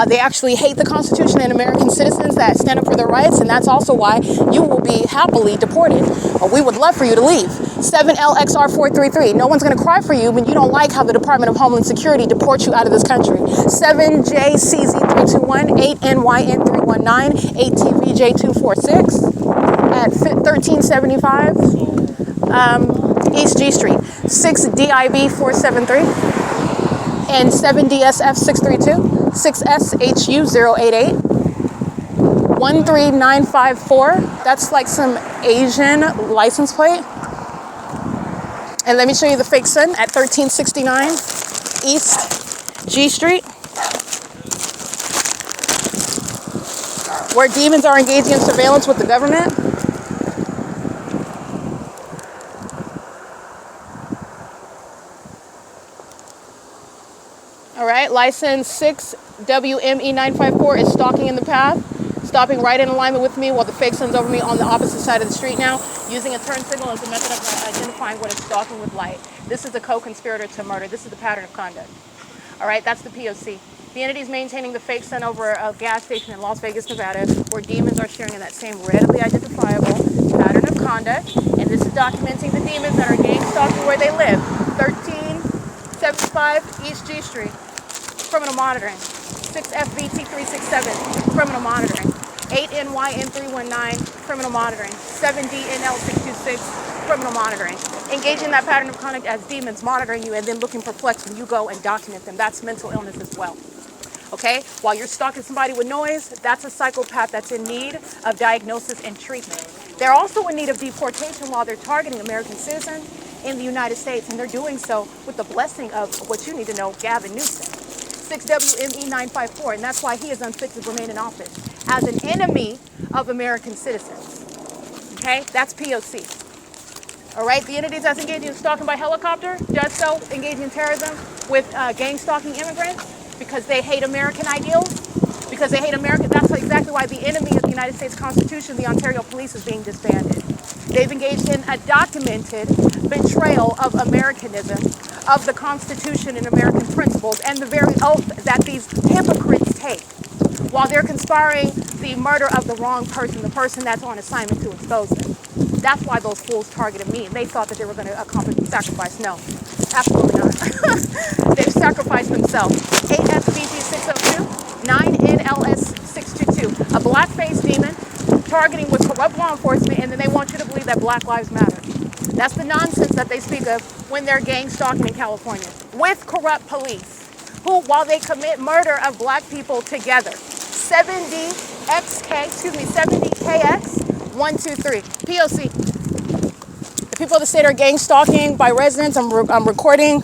They actually hate the Constitution and American citizens that stand up for their rights, and that's also why you will be happily deported. We would love for you to leave. 7LXR433. No one's going to cry for you when you don't like how the Department of Homeland Security deports you out of this country. 7JCZ321, 8NYN319, 8TVJ246 at 1375 East G Street. 6DIB473 and 7DSF632. 6SHU088, 13954. That's like some Asian license plate. And let me show you the fake sun at 1369 East G Street, where demons are engaging in surveillance with the government. All right, license 6WME954 is stalking in the path, stopping right in alignment with me while the fake sun's over me on the opposite side of the street now, using a turn signal as a method of identifying what is stalking with light. This is a co-conspirator to murder. This is the pattern of conduct. All right, that's the P.O.C. The entity is maintaining the fake sun over a gas station in Las Vegas, Nevada, where demons are sharing in that same readily identifiable pattern of conduct. And this is documenting the demons that are gang stalking where they live. 1375 East G Street. Criminal monitoring. 6FVT367, criminal monitoring. 8NYN319, criminal monitoring. 7DNL626, criminal monitoring. Engaging that pattern of conduct as demons monitoring you and then looking perplexed when you go and document them. That's mental illness as well. Okay? While you're stalking somebody with noise, that's a psychopath that's in need of diagnosis and treatment. They're also in need of deportation while they're targeting American citizens in the United States, and they're doing so with the blessing of what you need to know, Gavin Newsom. 6WME954, and that's why he is unfit to remain in office as an enemy of American citizens. Okay, that's P.O.C. All right, the entities that's engaging in stalking by helicopter does so engaging in terrorism with gang stalking immigrants because they hate American ideals, because they hate America. That's exactly why the enemy of the United States Constitution, the Ontario Police, is being disbanded. They've engaged in a documented betrayal of Americanism, of the Constitution and American principles, and the very oath that these hypocrites take while they're conspiring the murder of the wrong person, the person that's on assignment to expose them. That's why those fools targeted me. They thought that they were going to accomplish sacrifice. No, absolutely not. They've sacrificed themselves. 8SBG602, 9NLS622, a black-faced demon targeting with corrupt law enforcement, and then they want you to believe that Black Lives Matter. That's the nonsense that they speak of when they're gang stalking in California with corrupt police who, while they commit murder of black people together. 70KX123, P.O.C. The people of the state are gang stalking by residents. I'm recording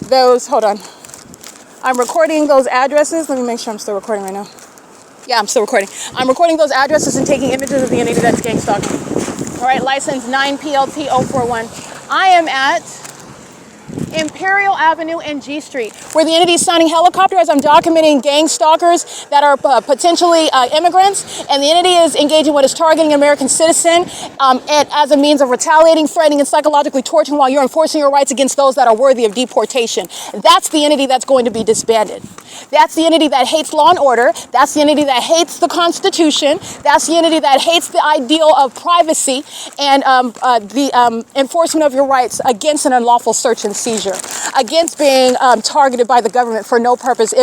those. Hold on. I'm recording those addresses. Let me make sure I'm still recording right now. Yeah, I'm still recording. I'm recording those addresses and taking images of the entity that's gang stalking. All right, license 9PLT041. I am at Imperial Avenue and G Street, where the entity is sounding helicopter as I'm documenting gang stalkers that are potentially immigrants, and the entity is engaging what is targeting an American citizen and as a means of retaliating, threatening, and psychologically torturing while you're enforcing your rights against those that are worthy of deportation. That's the entity that's going to be disbanded. That's the entity that hates law and order. That's the entity that hates the Constitution. That's the entity that hates the ideal of privacy and the enforcement of your rights against an unlawful search and seizure, against being targeted by the government for no purpose,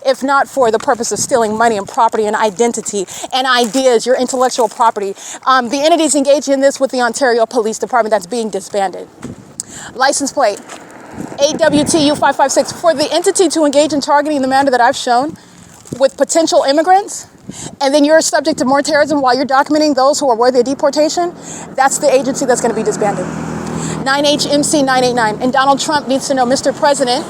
if not for the purpose of stealing money and property and identity and ideas, your intellectual property. The entities engaged in this with the Ontario Police Department that's being disbanded. License plate 8WTU556. For the entity to engage in targeting in the manner that I've shown with potential immigrants, and then you're subject to more terrorism while you're documenting those who are worthy of deportation, that's the agency that's going to be disbanded. 9HMC989. And Donald Trump needs to know, Mr. President,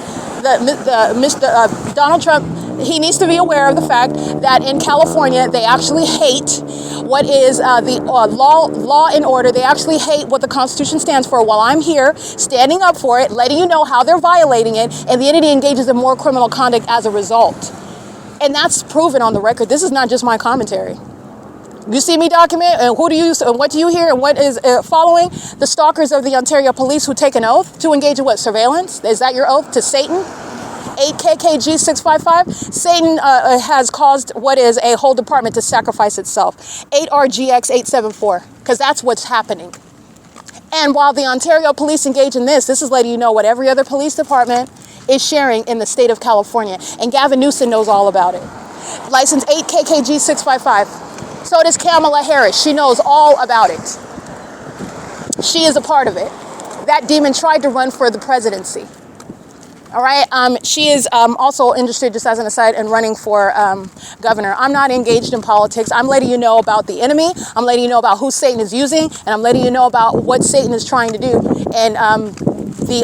Donald Trump, he needs to be aware of the fact that in California, they actually hate what is the law and order. They actually hate what the Constitution stands for, while I'm here standing up for it, letting you know how they're violating it, and the entity engages in more criminal conduct as a result. And that's proven on the record. This is not just my commentary. You see me document, and who do you, and what do you hear, and what is following? The stalkers of the Ontario Police who take an oath to engage in what? Surveillance? Is that your oath to Satan? 8KKG655. Satan has caused what is a whole department to sacrifice itself. 8RGX874, because that's what's happening. And while the Ontario Police engage in this is letting you know what every other police department is sharing in the state of California. And Gavin Newsom knows all about it. License 8KKG655. So does Kamala Harris. She knows all about it. She is a part of it. That demon tried to run for the presidency. All right. She is also interested, just as an aside, in running for governor. I'm not engaged in politics. I'm letting you know about the enemy. I'm letting you know about who Satan is using, and I'm letting you know about what Satan is trying to do and the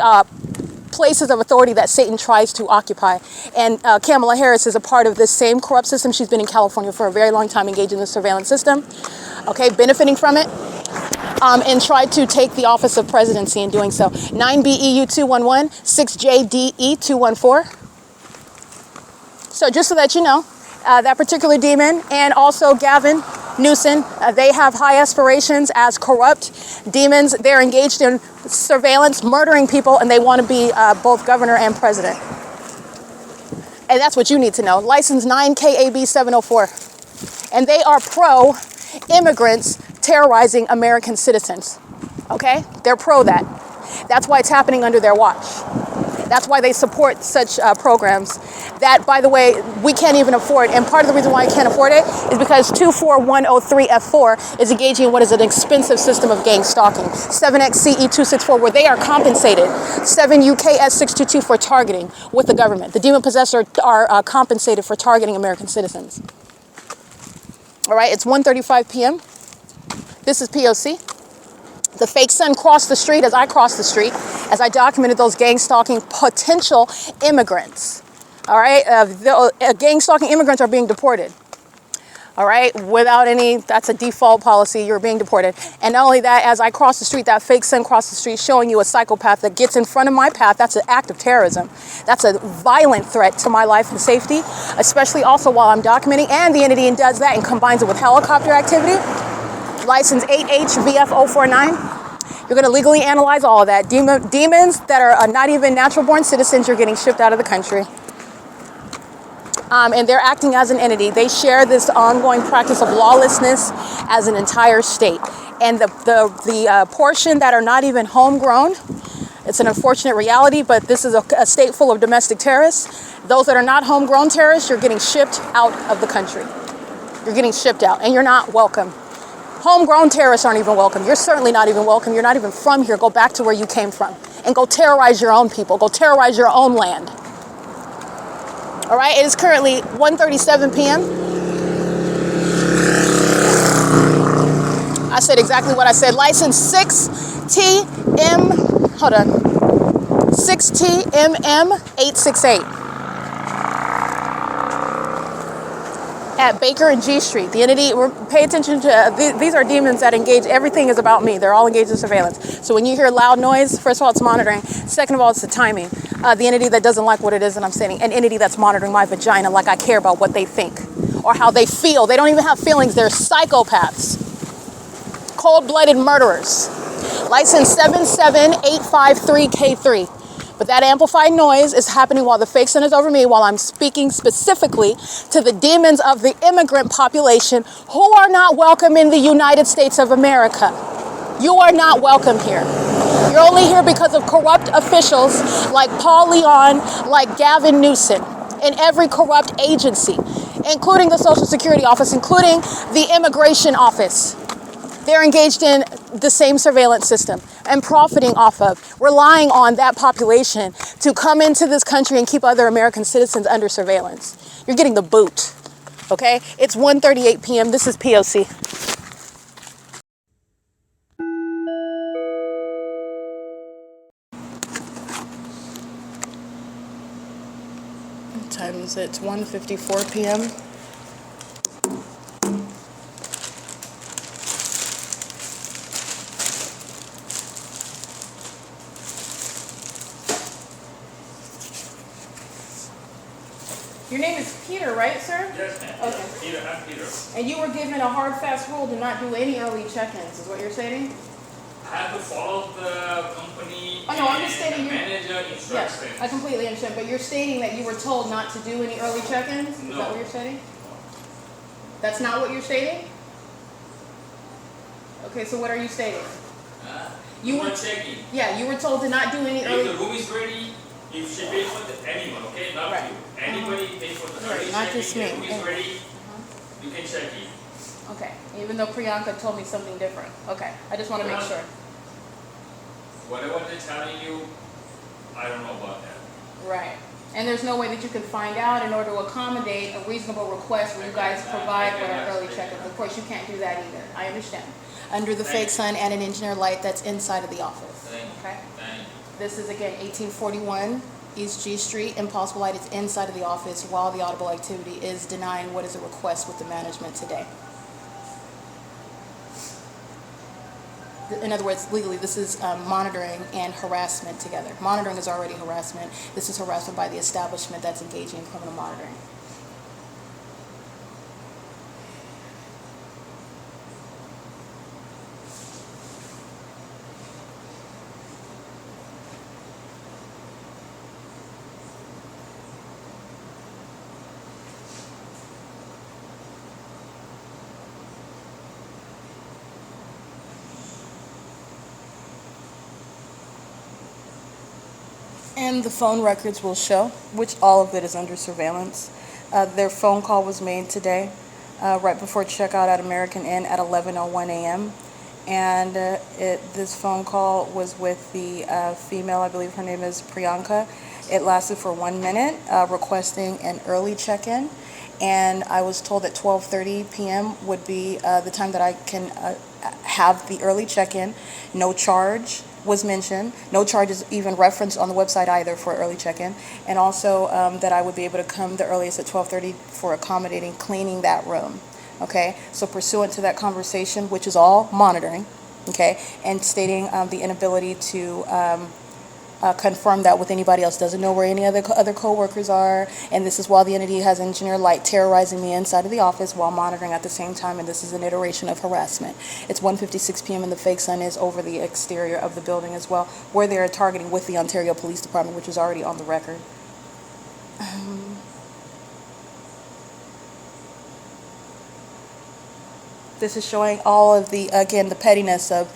places of authority that Satan tries to occupy. And Kamala Harris is a part of this same corrupt system. She's been in California for a very long time, engaged in the surveillance system, okay, benefiting from it, and tried to take the office of presidency in doing so. 9BEU211, 6JDE214. So just so that you know, that particular demon and also Gavin Newsom, they have high aspirations as corrupt demons. They're engaged in surveillance, murdering people, and they want to be both governor and president. And that's what you need to know. License 9KAB704. And they are pro-immigrants terrorizing American citizens. Okay? They're pro that. That's why it's happening under their watch. That's why they support such programs that, by the way, we can't even afford. And part of the reason why I can't afford it is because 24103F4 is engaging in what is an expensive system of gang stalking. 7XCE264, where they are compensated. 7UKS622 for targeting with the government. The demon possessors are compensated for targeting American citizens. All right, it's 1:35 p.m. This is P.O.C. The fake son crossed the street as I crossed the street, as I documented those gang stalking potential immigrants. All right, gang stalking immigrants are being deported. All right, without any, that's a default policy, you're being deported. And not only that, as I crossed the street, that fake son crossed the street showing you a psychopath that gets in front of my path. That's an act of terrorism. That's a violent threat to my life and safety, especially also while I'm documenting. And the entity does that and combines it with helicopter activity. License 8HVF049. You're going to legally analyze all of that. Demons that are not even natural-born citizens, you're getting shipped out of the country. And they're acting as an entity. They share this ongoing practice of lawlessness as an entire state. And the portion that are not even homegrown, it's an unfortunate reality, but this is a state full of domestic terrorists. Those that are not homegrown terrorists, you're getting shipped out of the country. You're getting shipped out, and you're not welcome. Homegrown terrorists aren't even welcome. You're certainly not even welcome. You're not even from here. Go back to where you came from and go terrorize your own people. Go terrorize your own land. All right, it is currently 1:37 p.m. I said exactly what I said. License 6T hold on, 6TMM868 at Baker and G Street. The entity, pay attention to, these are demons that engage, everything is about me. They're all engaged in surveillance. So when you hear loud noise, first of all, it's monitoring. Second of all, it's the timing. The entity that doesn't like what it is that I'm saying, an entity that's monitoring my vagina like I care about what they think or how they feel. They don't even have feelings. They're psychopaths. Cold-blooded murderers. License 77853K3. But that amplified noise is happening while the fake sun is over me, while I'm speaking specifically to the demons of the immigrant population who are not welcome in the United States of America. You are not welcome here. You're only here because of corrupt officials like Paul Leon, like Gavin Newsom, and every corrupt agency, including the Social Security Office, including the Immigration Office. They're engaged in the same surveillance system and profiting off of, relying on that population to come into this country and keep other American citizens under surveillance. You're getting the boot, okay? It's 1:38 p.m. This is P.O.C. What time is it? It's 1:54 p.m. Your name is Peter, right, sir? Yes, ma'am. Okay. Peter, I'm Peter. And you were given a hard, fast rule to not do any early check-ins, is what you're stating? I have to follow the company Oh, no, I'm just stating and you. manager Yes, instructions. I completely understand, but you're stating that you were told not to do any early check-ins? Is No. that what you're stating? That's not what you're stating? Okay, so what are you stating? You were checking. Yeah, you were told to not do any If early... the room is ready, if she pays for anyone, okay, not Right. you. Anybody pay for the Right, early not checking, just the me. room is ready, you can check in. Okay, even though Priyanka told me something different. Okay, I just want to make sure. Whatever they're telling you, I don't know about that. Right. And there's no way that you can find out in order to accommodate a reasonable request where you guys provide for an early check-in. Of course, you can't do that either. I understand. Under the fake sun and an engineer light that's inside of the office. Okay? This is, again, 1841 East G Street. Impossible light is inside of the office while the audible activity is denying what is a request with the management today. In other words, legally, this is monitoring and harassment together. Monitoring is already harassment. This is harassment by the establishment that's engaging in criminal monitoring. And the phone records will show, which all of it is under surveillance. Their phone call was made today, right before checkout at American Inn at 11:01 a.m. And this phone call was with the female, I believe her name is Priyanka. It lasted for 1 minute, requesting an early check-in. And I was told that 12:30 p.m. would be the time that I can have the early check-in. No charge was mentioned. No charge is even referenced on the website either for early check-in. And also that I would be able to come the earliest at 12:30 for accommodating cleaning that room. Okay, so pursuant to that conversation, which is all monitoring, okay, and stating the inability to confirm that with anybody else, doesn't know where any other co-workers are, and this is while the entity has engineer light terrorizing me inside of the office while monitoring at the same time, and this is an iteration of harassment. It's 1:56 p.m. and the fake sun is over the exterior of the building as well, where they are targeting with the Ontario Police Department, which is already on the record. This is showing all of the, again, the pettiness of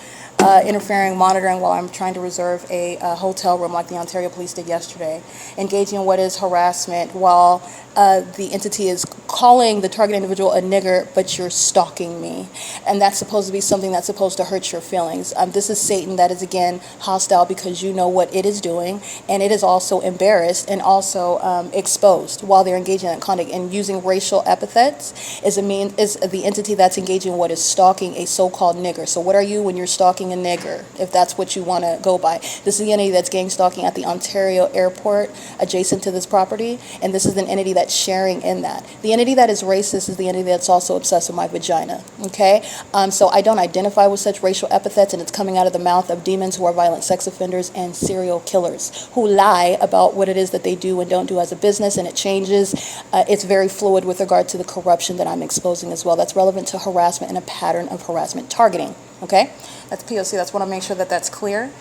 interfering, monitoring while I'm trying to reserve a hotel room like the Ontario Police did yesterday, engaging in what is harassment while the entity is calling the target individual a nigger, but you're stalking me. And that's supposed to be something that's supposed to hurt your feelings. This is Satan that is, again, hostile because you know what it is doing, and it is also embarrassed and also exposed while they're engaging in that conduct. And using racial epithets is the entity that's engaging what is stalking a so-called nigger. So what are you when you're stalking a nigger, if that's what you want to go by? This is the entity that's gang stalking at the Ontario airport adjacent to this property, and this is an entity that's sharing in that. The entity that is racist is the entity that's also obsessed with my vagina, okay? So I don't identify with such racial epithets, and it's coming out of the mouth of demons who are violent sex offenders and serial killers who lie about what it is that they do and don't do as a business, and it changes. It's very fluid with regard to the corruption that I'm exposing as well. That's relevant to harassment and a pattern of harassment targeting, okay? That's P.O.C. That's want to make sure that that's clear.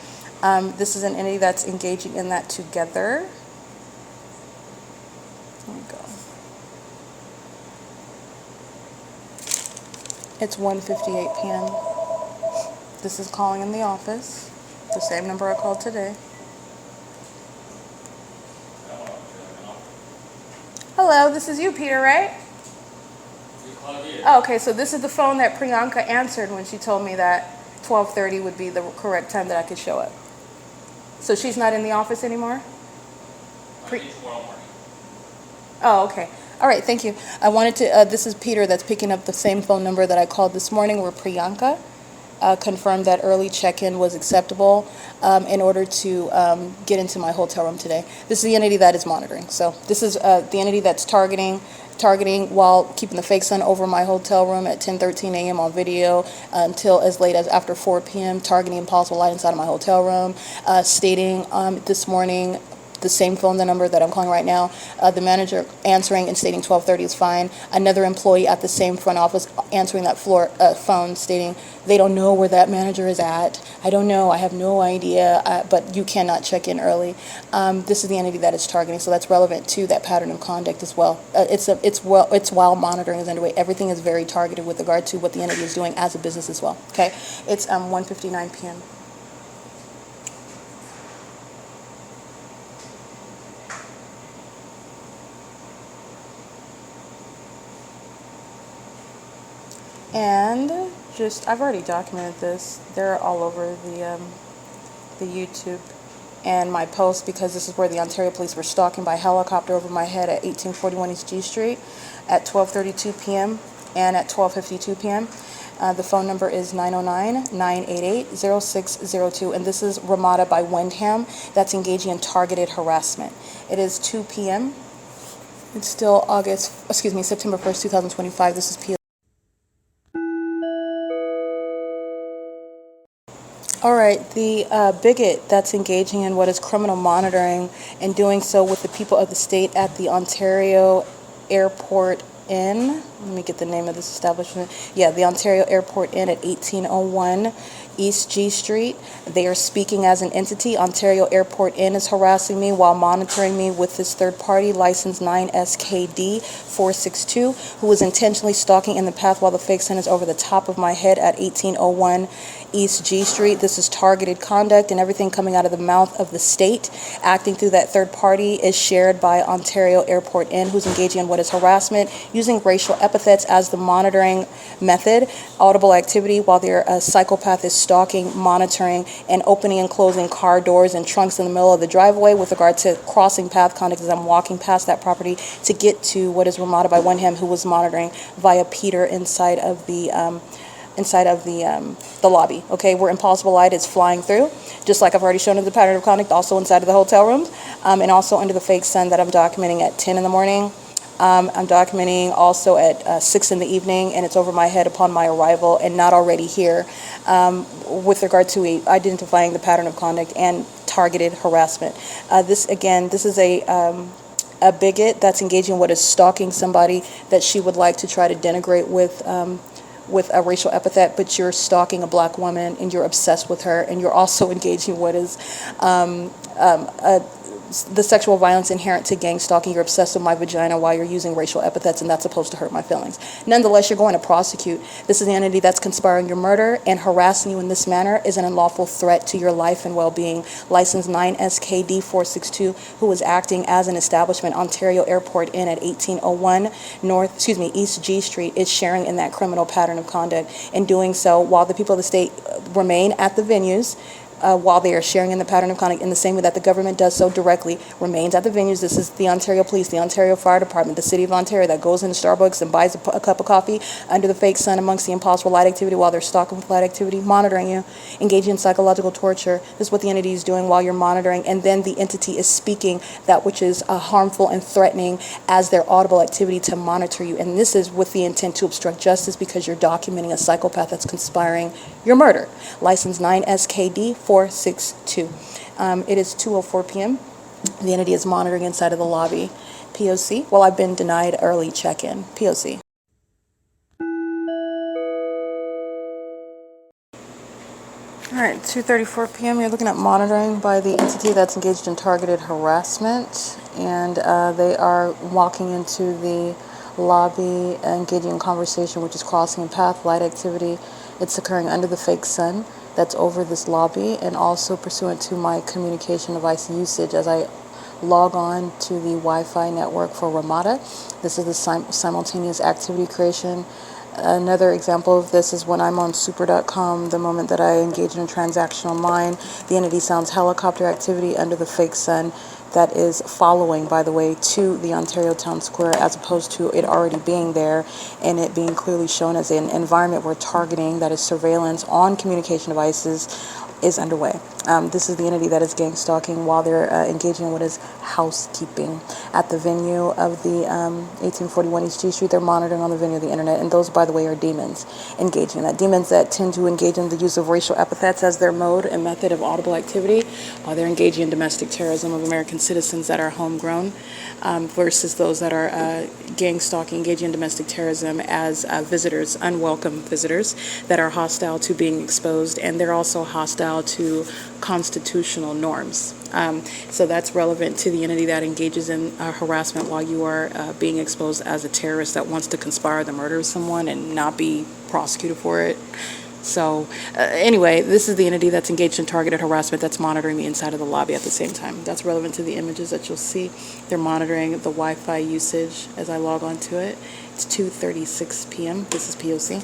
This is an entity that's engaging in that together. There we go. It's 1:58 p.m. This is calling in the office, the same number I called today. Hello, this is you, Peter, right? Oh, okay, so this is the phone that Priyanka answered when she told me that 12:30 would be the correct time that I could show up. So she's not in the office anymore? Oh, okay. All right, thank you. I wanted to, this is Peter that's picking up the same phone number that I called this morning where Priyanka confirmed that early check-in was acceptable in order to get into my hotel room today. This is the entity that is monitoring. So this is the entity that's targeting while keeping the fake sun over my hotel room at 10:13 a.m. on video until as late as after 4 p.m., targeting impossible light inside of my hotel room, stating this morning, the same phone number that I'm calling right now, the manager answering and stating 12:30 is fine. Another employee at the same front office answering that phone stating they don't know where that manager is at. I don't know. I have no idea, but you cannot check in early. This is the entity that is targeting, so that's relevant to that pattern of conduct as well. It's while monitoring is underway. Everything is very targeted with regard to what the entity is doing as a business as well. Okay, it's 1:59 p.m. And I've already documented this. They're all over the YouTube and my post because this is where the Ontario police were stalking by helicopter over my head at 1841 East G Street at 12:32 p.m. and at 12:52 p.m. The phone number is 909-988-0602, and this is Ramada by Windham that's engaging in targeted harassment. It is 2 p.m. It's still September 1st, 2025. This is P.O. All right, the bigot that's engaging in what is criminal monitoring and doing so with the people of the state at the Ontario Airport Inn. Let me get the name of this establishment. Yeah, the Ontario Airport Inn at 1801 East G Street. They are speaking as an entity. Ontario Airport Inn is harassing me while monitoring me with this third party, license 9SKD 462, who is intentionally stalking in the path while the fake sun is over the top of my head at 1801 East G Street. This is targeted conduct, and everything coming out of the mouth of the state acting through that third party is shared by Ontario Airport Inn, who's engaging in what is harassment, using racial epithets as the monitoring method, audible activity while their psychopath is stalking, monitoring, and opening and closing car doors and trunks in the middle of the driveway with regard to crossing path conduct as I'm walking past that property to get to what is Ramada by Windham, who was monitoring via Peter inside of the lobby, okay, where impossible light is flying through, just like I've already shown in the pattern of conduct, also inside of the hotel rooms, and also under the fake sun that I'm documenting at 10 in the morning. I'm documenting also at 6 in the evening, and it's over my head upon my arrival and not already here, with regard to identifying the pattern of conduct and targeted harassment. This is a bigot that's engaging what is stalking somebody that she would like to try to denigrate with a racial epithet, but you're stalking a black woman and you're obsessed with her, and you're also engaging what is the sexual violence inherent to gang stalking. You're obsessed with my vagina while you're using racial epithets, and that's supposed to hurt my feelings. Nonetheless, you're going to prosecute. This is the entity that's conspiring your murder, and harassing you in this manner is an unlawful threat to your life and well-being. License 9SKD462, who was acting as an establishment, Ontario Airport Inn at 1801 East G Street, is sharing in that criminal pattern of conduct. In doing so, while the people of the state remain at the venues, while they are sharing in the pattern of conduct in the same way that the government does so directly, remains at the venues. This is the Ontario Police, the Ontario Fire Department, the City of Ontario that goes into Starbucks and buys a cup of coffee under the fake sun amongst the impossible light activity while they're stalking with light activity, monitoring you, engaging in psychological torture. This is what the entity is doing while you're monitoring, and then the entity is speaking that which is harmful and threatening as their audible activity to monitor you. And this is with the intent to obstruct justice because you're documenting a psychopath that's conspiring your murder. License 9SKD462. It is 2:04 p.m. The entity is monitoring inside of the lobby. P.O.C. Well, I've been denied early check-in. P.O.C. All right, 2:34 p.m. You're looking at monitoring by the entity that's engaged in targeted harassment, and they are walking into the lobby, engaging in conversation, which is crossing a path, light activity. It's occurring under the fake sun that's over this lobby, and also pursuant to my communication device usage as I log on to the Wi-Fi network for Ramada. This is the simultaneous activity creation. Another example of this is when I'm on super.com, the moment that I engage in a transaction online, the entity sounds helicopter activity under the fake sun that is following, by the way, to the Ontario Town Square, as opposed to it already being there and it being clearly shown as an environment where targeting, that is surveillance on communication devices, is underway. This is the entity that is gang stalking while they're engaging in what is housekeeping at the venue of the 1841 East G Street. They're monitoring on the venue of the internet, and those, by the way, are demons engaging in that. Demons that tend to engage in the use of racial epithets as their mode and method of audible activity while they're engaging in domestic terrorism of American citizens that are homegrown, versus those that are gang stalking, engaging in domestic terrorism as visitors, unwelcome visitors that are hostile to being exposed, and they're also hostile to constitutional norms. So that's relevant to the entity that engages in harassment while you are being exposed as a terrorist that wants to conspire the murder of someone and not be prosecuted for it. So anyway, this is the entity that's engaged in targeted harassment that's monitoring the inside of the lobby at the same time. That's relevant to the images that you'll see. They're monitoring the Wi-Fi usage as I log on to it. It's 2:36 p.m. This is P.O.C.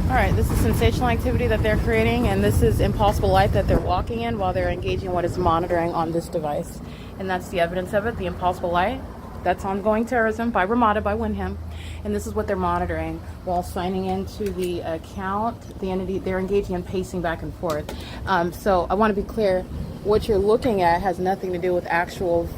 Alright, this is sensational activity that they're creating, and this is impossible light that they're walking in while they're engaging what is monitoring on this device. And that's the evidence of it, the impossible light. That's ongoing terrorism by Ramada, by Wyndham. And this is what they're monitoring while signing into the account. The entity, they're engaging in pacing back and forth. So I want to be clear, what you're looking at has nothing to do with actual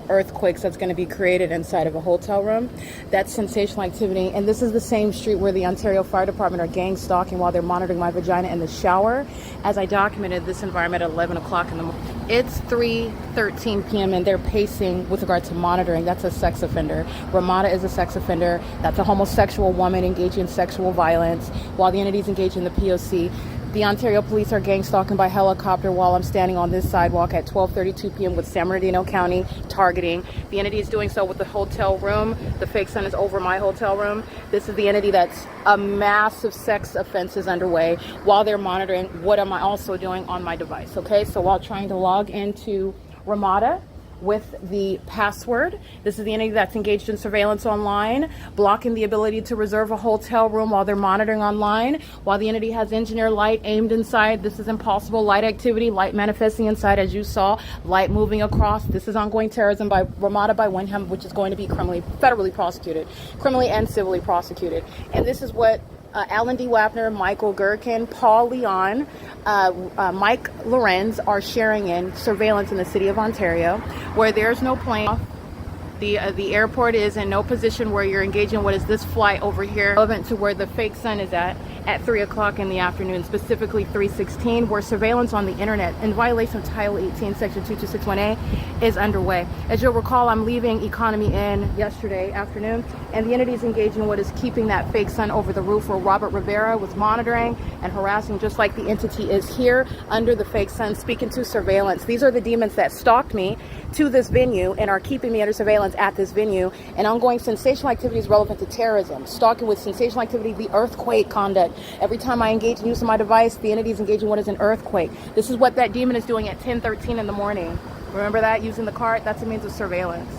earthquakes that's going to be created inside of a hotel room. That's sensational activity, and this is the same street where the Ontario Fire Department are gang stalking while they're monitoring my vagina in the shower as I documented this environment at 11 o'clock in the morning. It's 3:13 p.m. and they're pacing with regard to monitoring. That's a sex offender. Ramada is a sex offender. That's a homosexual woman engaging in sexual violence while the entities engaged in the P.O.C. The Ontario Police are gang stalking by helicopter while I'm standing on this sidewalk at 12:32 p.m. with San Bernardino County targeting. The entity is doing so with the hotel room. The fake sun is over my hotel room. This is the entity that's a massive sex offense is underway while they're monitoring what am I also doing on my device. Okay, so while trying to log into Ramada with the password, this is the entity that's engaged in surveillance online, blocking the ability to reserve a hotel room while they're monitoring online, while the entity has engineer light aimed inside. This is impossible light activity, light manifesting inside as you saw, light moving across. This is ongoing terrorism by Ramada by Wyndham, which is going to be federally prosecuted, criminally and civilly prosecuted. And this is what Alan D. Wapner, Michael GERKEN, Paul Leon, Mike LORENZ are sharing in surveillance in the city of Ontario, where there's no plane. The airport is in no position where you're engaging what is this flight over here, relevant to where the fake sun is at. at 3 o'clock in the afternoon, specifically 3:16, where surveillance on the internet in violation of Title 18, Section 2261A is underway. As you'll recall, I'm leaving Economy Inn yesterday afternoon, and the entity is engaging in what is keeping that fake sun over the roof where Robert Rivera was monitoring and harassing, just like the entity is here under the fake sun, speaking to surveillance. These are the demons that stalked me to this venue and are keeping me under surveillance at this venue, and ongoing sensational activities relevant to terrorism, stalking with sensational activity, the earthquake conduct. Every time I engage in use of my device, the entity is engaging what is an earthquake. This is what that demon is doing at 10:13 in the morning. Remember that? Using the cart? That's a means of surveillance.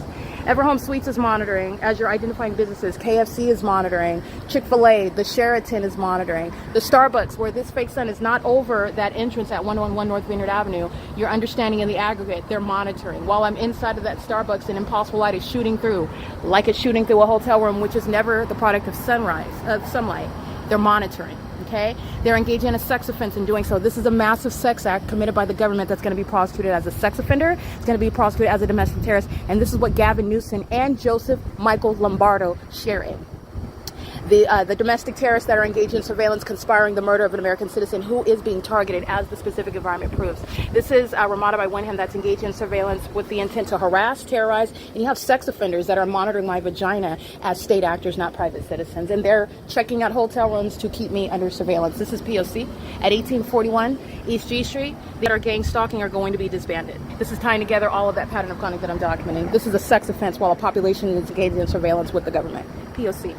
Everhome Suites is monitoring as you're identifying businesses. KFC is monitoring. Chick-fil-A, the Sheraton is monitoring. The Starbucks, where this fake sun is not over that entrance at 111 North Vineyard Avenue, you're understanding in the aggregate, they're monitoring. While I'm inside of that Starbucks, an impossible light is shooting through, like it's shooting through a hotel room, which is never the product of sunlight. They're monitoring. Okay, they're engaging in a sex offense in doing so. This is a massive sex act committed by the government that's going to be prosecuted as a sex offender. It's going to be prosecuted as a domestic terrorist. And this is what Gavin Newsom and Joseph Michael Lombardo share in. The domestic terrorists that are engaged in surveillance, conspiring the murder of an American citizen who is being targeted, as the specific environment proves. This is Ramada by Wenham that's engaged in surveillance with the intent to harass, terrorize, and you have sex offenders that are monitoring my vagina as state actors, not private citizens, and they're checking out hotel rooms to keep me under surveillance. This is P.O.C. at 1841 East G Street. The other gang stalking are going to be disbanded. This is tying together all of that pattern of conduct that I'm documenting. This is a sex offense while a population is engaged in surveillance with the government. P.O.C.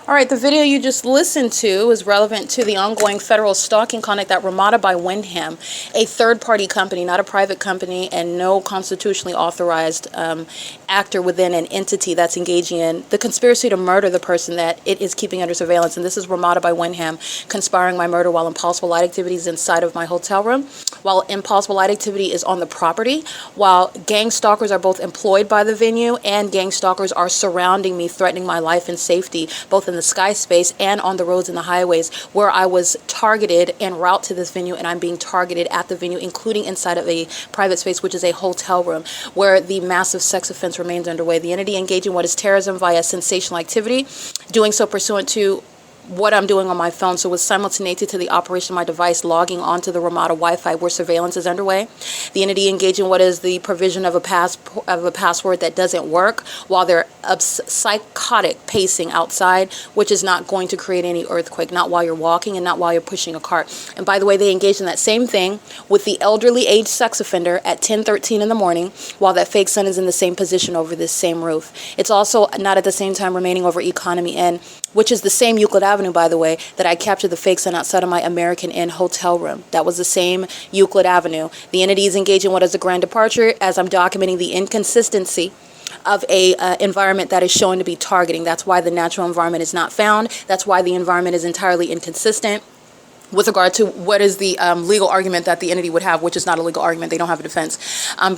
All right, the video you just listened to is relevant to the ongoing federal stalking conduct that Ramada by Wenham, a third-party company, not a private company, and no constitutionally authorized actor within an entity that's engaging in the conspiracy to murder the person that it is keeping under surveillance. And this is Ramada by Wenham conspiring my murder while impossible light activity is inside of my hotel room, while impossible light activity is on the property, while gang stalkers are both employed by the venue and gang stalkers are surrounding me, threatening my life and safety, both in the sky space and on the roads and the highways, where I was targeted en route to this venue, and I'm being targeted at the venue, including inside of a private space, which is a hotel room, where the massive sex offense remains underway. The entity engaging what is terrorism via sensational activity, doing so pursuant to what I'm doing on my phone, so with simultaneity to the operation of my device, logging onto the Ramada Wi-Fi where surveillance is underway. The entity engaging what is the provision of a password that doesn't work, while they're psychotic pacing outside, which is not going to create any earthquake, not while you're walking and not while you're pushing a cart. And by the way, they engage in that same thing with the elderly aged sex offender at 10:13 in the morning, while that fake sun is in the same position over this same roof. It's also not at the same time remaining over Economy Inn, which is the same Euclid Avenue, by the way, that I captured the fake sun outside of my American Inn hotel room. That was the same Euclid Avenue. The entity is engaging in what is a grand departure, as I'm documenting the inconsistency of a environment that is shown to be targeting. That's why the natural environment is not found. That's why the environment is entirely inconsistent with regard to what is the legal argument that the entity would have, which is not a legal argument. They don't have a defense.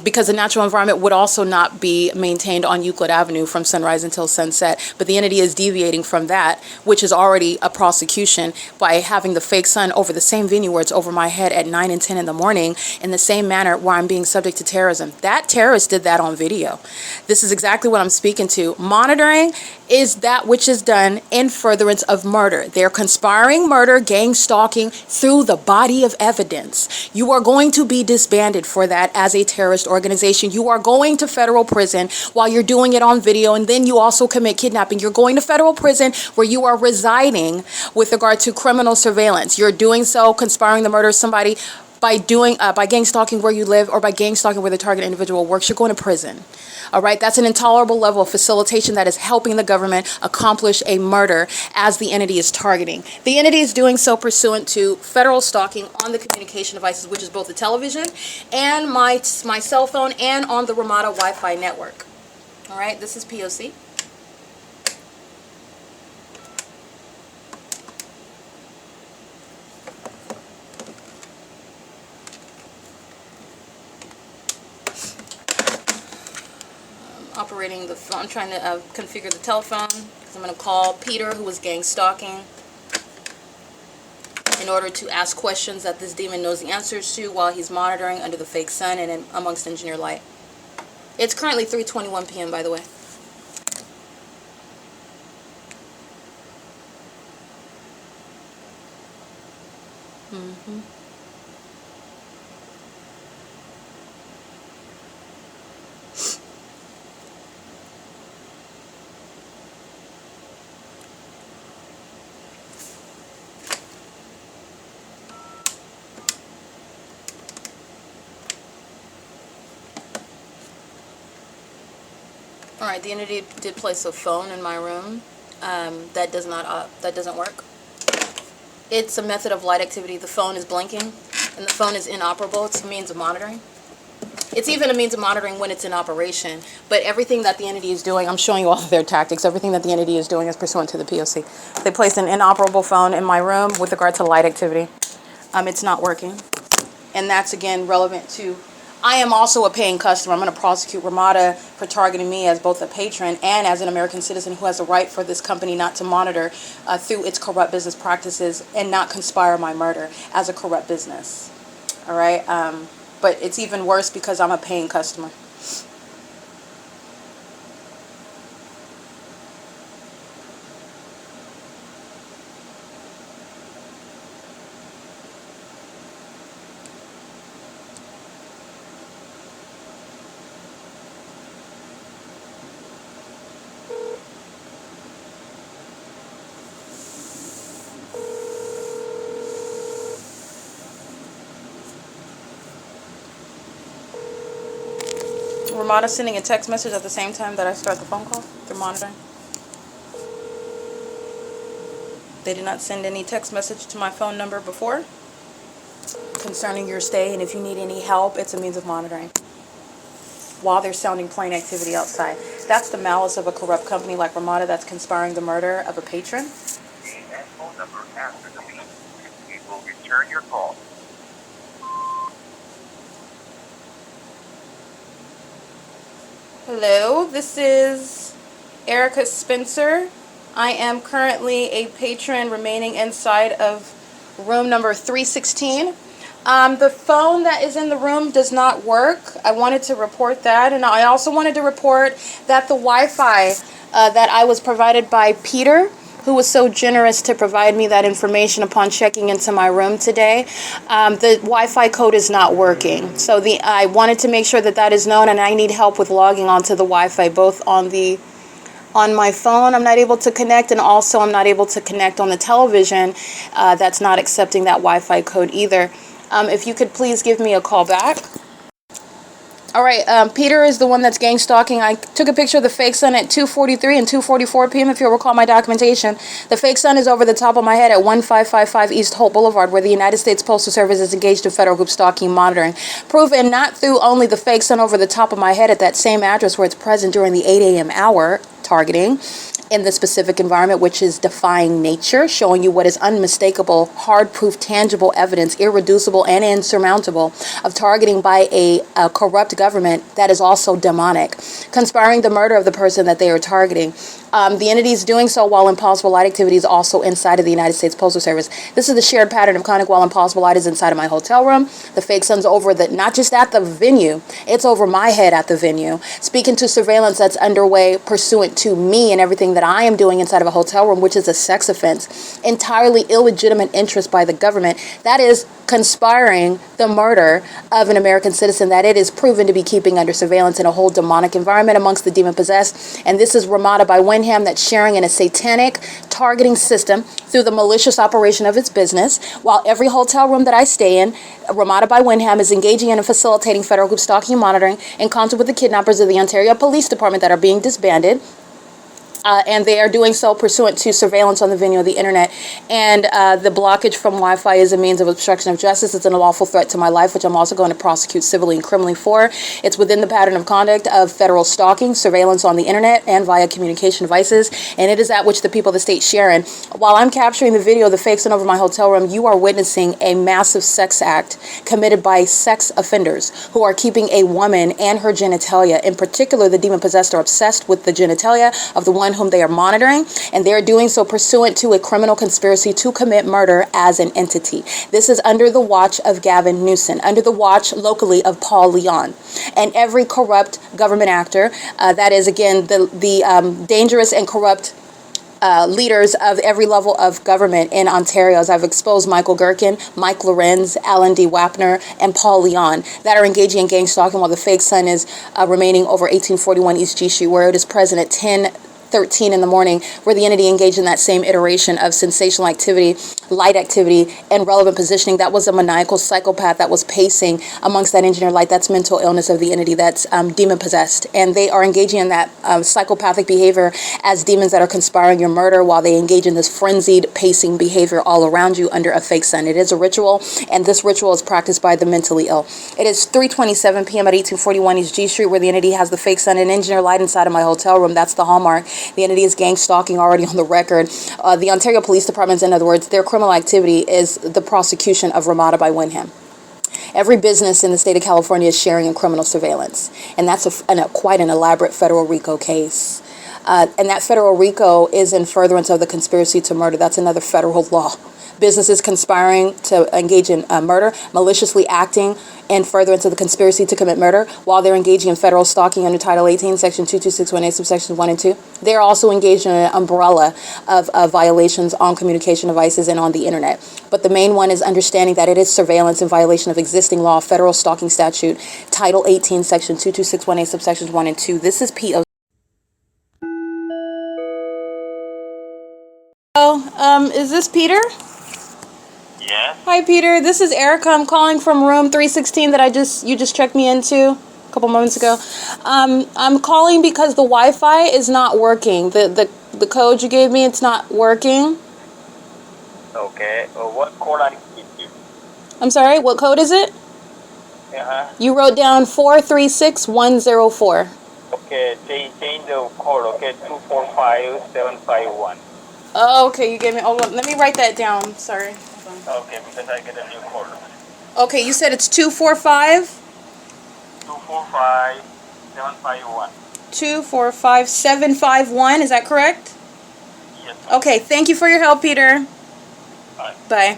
Because the natural environment would also not be maintained on Euclid Avenue from sunrise until sunset. But the entity is deviating from that, which is already a prosecution, by having the fake sun over the same venue where it's over my head at 9 and 10 in the morning, in the same manner where I'm being subject to terrorism. That terrorist did that on video. This is exactly what I'm speaking to. Monitoring is that which is done in furtherance of murder. They're conspiring murder, gang stalking, through the body of evidence. You are going to be disbanded for that as a terrorist organization. You are going to federal prison while you're doing it on video, and then you also commit kidnapping. You're going to federal prison where you are residing with regard to criminal surveillance. You're doing so, conspiring the murder of somebody by gang stalking where you live, or by gang stalking where the target individual works. You're going to prison. All right, that's an intolerable level of facilitation that is helping the government accomplish a murder as the entity is targeting. The entity is doing so pursuant to federal stalking on the communication devices, which is both the television and my cell phone, and on the Ramada Wi-Fi network. All right, this is P.O.C. Operating the phone. I'm trying to configure the telephone because I'm going to call Peter, who was gang stalking, in order to ask questions that this demon knows the answers to while he's monitoring under the fake sun and amongst engineer light. It's currently 3:21 p.m. by the way. All right, the entity did place a phone in my room. That doesn't work. It's a method of light activity. The phone is blinking, and the phone is inoperable. It's a means of monitoring. It's even a means of monitoring when it's in operation. But everything that the entity is doing, I'm showing you all of their tactics. Everything that the entity is doing is pursuant to the P.O.C. They placed an inoperable phone in my room with regard to light activity. It's not working. And that's, again, relevant to... I am also a paying customer. I'm going to prosecute Ramada for targeting me as both a patron and as an American citizen who has a right for this company not to monitor through its corrupt business practices and not conspire my murder as a corrupt business. All right? But it's even worse because I'm a paying customer. Ramada sending a text message at the same time that I start the phone call through monitoring. They did not send any text message to my phone number before concerning your stay, and if you need any help, it's a means of monitoring while they're sounding plane activity outside. That's the malice of a corrupt company like Ramada that's conspiring the murder of a patron. And phone number after the beep. We will return your call. Hello, this is Erica Spencer. I am currently a patron remaining inside of room number 316. The phone that is in the room does not work. I wanted to report that, and I also wanted to report that the Wi-Fi that I was provided by Peter, who was so generous to provide me that information upon checking into my room today, the Wi-Fi code is not working. So I wanted to make sure that that is known, and I need help with logging onto the Wi-Fi, both on my phone I'm not able to connect, and also I'm not able to connect on the television that's not accepting that Wi-Fi code either. If you could please give me a call back. All right, Peter is the one that's gang stalking. I took a picture of the fake sun at 2:43 and 2:44 p.m. if you'll recall my documentation. The fake sun is over the top of my head at 1555 East Holt Boulevard, where the United States Postal Service is engaged in federal group stalking monitoring. Proven not through only the fake sun over the top of my head at that same address where it's present during the 8 a.m. hour targeting in the specific environment, which is defying nature, showing you what is unmistakable, hard proof, tangible evidence, irreducible and insurmountable of targeting by a corrupt government that is also demonic, conspiring the murder of the person that they are targeting. The entity is doing so while impossible light activity is also inside of the United States Postal Service. This is the shared pattern of conduct while impossible light is inside of my hotel room. The fake sun's over not just at the venue, it's over my head at the venue, speaking to surveillance that's underway pursuant to me and everything that I am doing inside of a hotel room, which is a sex offense, entirely illegitimate interest by the government. That is conspiring the murder of an American citizen that it is proven to be keeping under surveillance in a whole demonic environment amongst the demon-possessed. And this is Ramada by Wyndham that's sharing in a satanic targeting system through the malicious operation of its business, while every hotel room that I stay in, Ramada by Wyndham is engaging in and facilitating federal group stalking and monitoring in concert with the kidnappers of the Ontario Police Department that are being disbanded. And they are doing so pursuant to surveillance on the venue of the internet. And the blockage from Wi-Fi is a means of obstruction of justice. It's an unlawful threat to my life, which I'm also going to prosecute civilly and criminally for. It's within the pattern of conduct of federal stalking, surveillance on the internet, and via communication devices. And it is that which the people of the state share in. While I'm capturing the video of the fake sun over my hotel room, you are witnessing a massive sex act committed by sex offenders who are keeping a woman and her genitalia. In particular, the demon-possessed are obsessed with the genitalia of the one whom they are monitoring, and they are doing so pursuant to a criminal conspiracy to commit murder as an entity. This is under the watch of Gavin Newsom, under the watch locally of Paul Leon, and every corrupt government actor that is, again, the dangerous and corrupt leaders of every level of government in Ontario, as I've exposed Michael GERKEN, Mike LORENZ, Alan D. WAPNER, and Paul Leon, that are engaging in gang stalking while the fake son is remaining over 1841 East G Street, where it is present at 10:13 in the morning, where the entity engaged in that same iteration of sensational activity, light activity, and relevant positioning. That was a maniacal psychopath that was pacing amongst that engineer light. That's mental illness of the entity that's demon possessed. And they are engaging in that psychopathic behavior as demons that are conspiring your murder while they engage in this frenzied pacing behavior all around you under a fake sun. It is a ritual, and this ritual is practiced by the mentally ill. It is 3:27 p.m. at 1841 East G Street, where the entity has the fake sun and engineer light inside of my hotel room. That's the hallmark. The entity is gang stalking already on the record. The Ontario Police Department, in other words, their criminal activity is the prosecution of Ramada by Wyndham. Every business in the state of California is sharing in criminal surveillance, and that's quite an elaborate federal RICO case. And that federal RICO is in furtherance of the conspiracy to murder. That's another federal law. Businesses conspiring to engage in murder, maliciously acting in furtherance of the conspiracy to commit murder while they're engaging in federal stalking under Title 18, Section 22618, subsections 1 and 2. They're also engaged in an umbrella of violations on communication devices and on the internet. But the main one is understanding that it is surveillance in violation of existing law, federal stalking statute, Title 18, Section 22618, subsections 1 and 2. This is P.O.C. Is this Peter? Yes. Hi, Peter. This is Erica. I'm calling from room 316 that you just checked me into a couple moments ago. I'm calling because the Wi-Fi is not working. The code you gave me, it's not working. Okay. What code I give you? I'm sorry. What code is it? You wrote down 436104. Okay. Change the code. Okay. 245751. Oh, okay. You gave me. Oh, let me write that down. Sorry. Okay, because I get a new code. Okay, you said it's 245? 245751. 245751, is that correct? Yes. Okay, thank you for your help, Peter. Bye. Bye.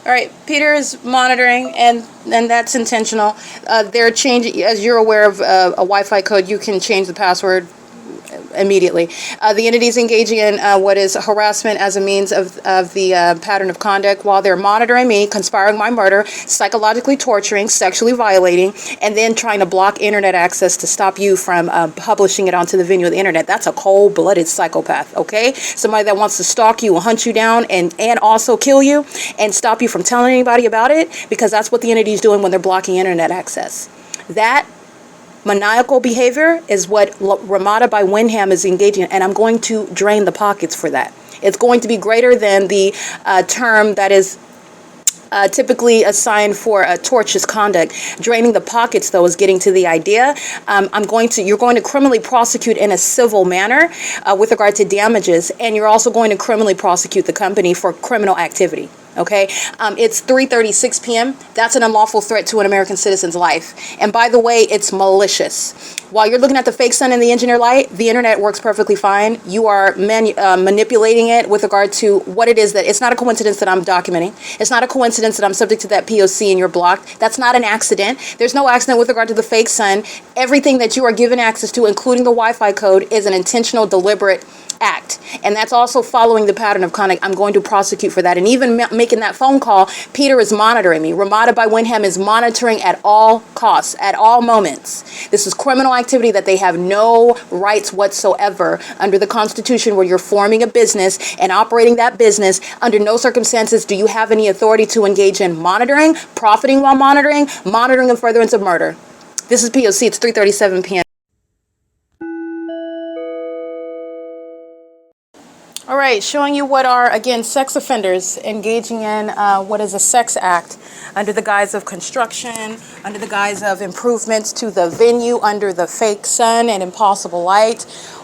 All right, Peter is monitoring, and that's intentional. They're changing, as you're aware of a Wi-Fi code, you can change the password immediately. The entity is engaging in what is harassment as a means of the pattern of conduct while they're monitoring me, conspiring my murder, psychologically torturing, sexually violating, and then trying to block internet access to stop you from publishing it onto the venue of the internet. That's a cold-blooded psychopath, okay? Somebody that wants to stalk you, hunt you down, and also kill you and stop you from telling anybody about it, because that's what the entity is doing when they're blocking internet access. That maniacal behavior is what Ramada by Wyndham is engaging in, and I'm going to drain the pockets for that. It's going to be greater than the term that is typically assigned for tortious conduct. Draining the pockets, though, is getting to the idea. You're going to criminally prosecute in a civil manner with regard to damages, and you're also going to criminally prosecute the company for criminal activity. Okay, it's 3:36 p.m. That's an unlawful threat to an American citizen's life. And by the way, it's malicious. While you're looking at the fake sun and the engineer light, the internet works perfectly fine. You are manipulating it with regard to what it is that it's not a coincidence that I'm documenting. It's not a coincidence that I'm subject to that P.O.C. and you're blocked. That's not an accident. There's no accident with regard to the fake sun. Everything that you are given access to, including the Wi-Fi code, is an intentional, deliberate act, and that's also following the pattern of conduct. I'm going to prosecute for that. And even making that phone call, Peter is monitoring me. Ramada by Wyndham is monitoring at all costs, at all moments. This is criminal activity that they have no rights whatsoever under the Constitution, where you're forming a business and operating that business. Under no circumstances do you have any authority to engage in monitoring, profiting while monitoring in furtherance of murder. This is P.O.C. It's 3:37 p.m. All right, showing you what are, again, sex offenders engaging in what is a sex act under the guise of construction, under the guise of improvements to the venue, under the fake sun and impossible light,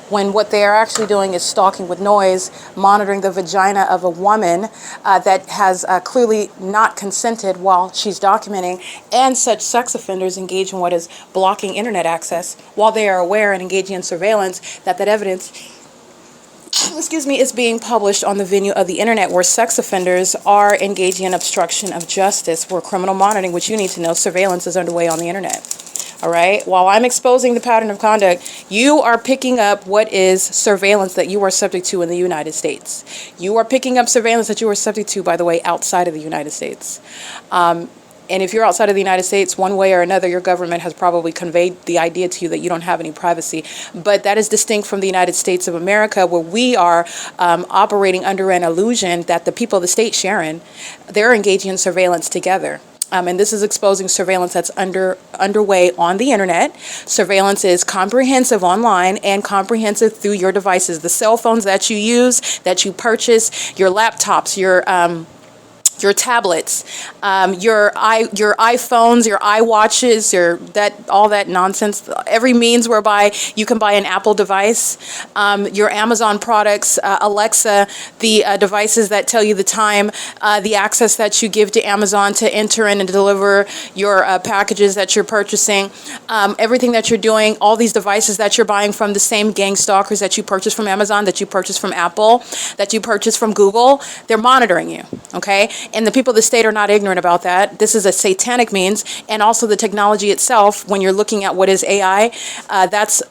when what they are actually doing is stalking with noise, monitoring the vagina of a woman that has clearly not consented while she's documenting, and such sex offenders engage in what is blocking internet access while they are aware and engaging in surveillance that evidence is being published on the venue of the internet, where sex offenders are engaging in obstruction of justice, where criminal monitoring, which you need to know, surveillance is underway on the internet. All right. While I'm exposing the pattern of conduct, you are picking up what is surveillance that you are subject to in the United States. You are picking up surveillance that you are subject to, by the way, outside of the United States. And if you're outside of the United States, one way or another, your government has probably conveyed the idea to you that you don't have any privacy. But that is distinct from the United States of America, where we are operating under an illusion that the people of the state, Sharon, they're engaging in surveillance together. And this is exposing surveillance that's underway on the internet. Surveillance is comprehensive online and comprehensive through your devices, the cell phones that you use, that you purchase, your laptops, your tablets, your iPhones, your iWatches, all that nonsense, every means whereby you can buy an Apple device, your Amazon products, Alexa, the devices that tell you the time, the access that you give to Amazon to enter in and deliver your packages that you're purchasing, everything that you're doing, all these devices that you're buying from the same gang stalkers that you purchase from Amazon, that you purchase from Apple, that you purchase from Google, they're monitoring you, okay? And the people of the state are not ignorant about that. This is a satanic means, and also the technology itself, when you're looking at what is AI, that's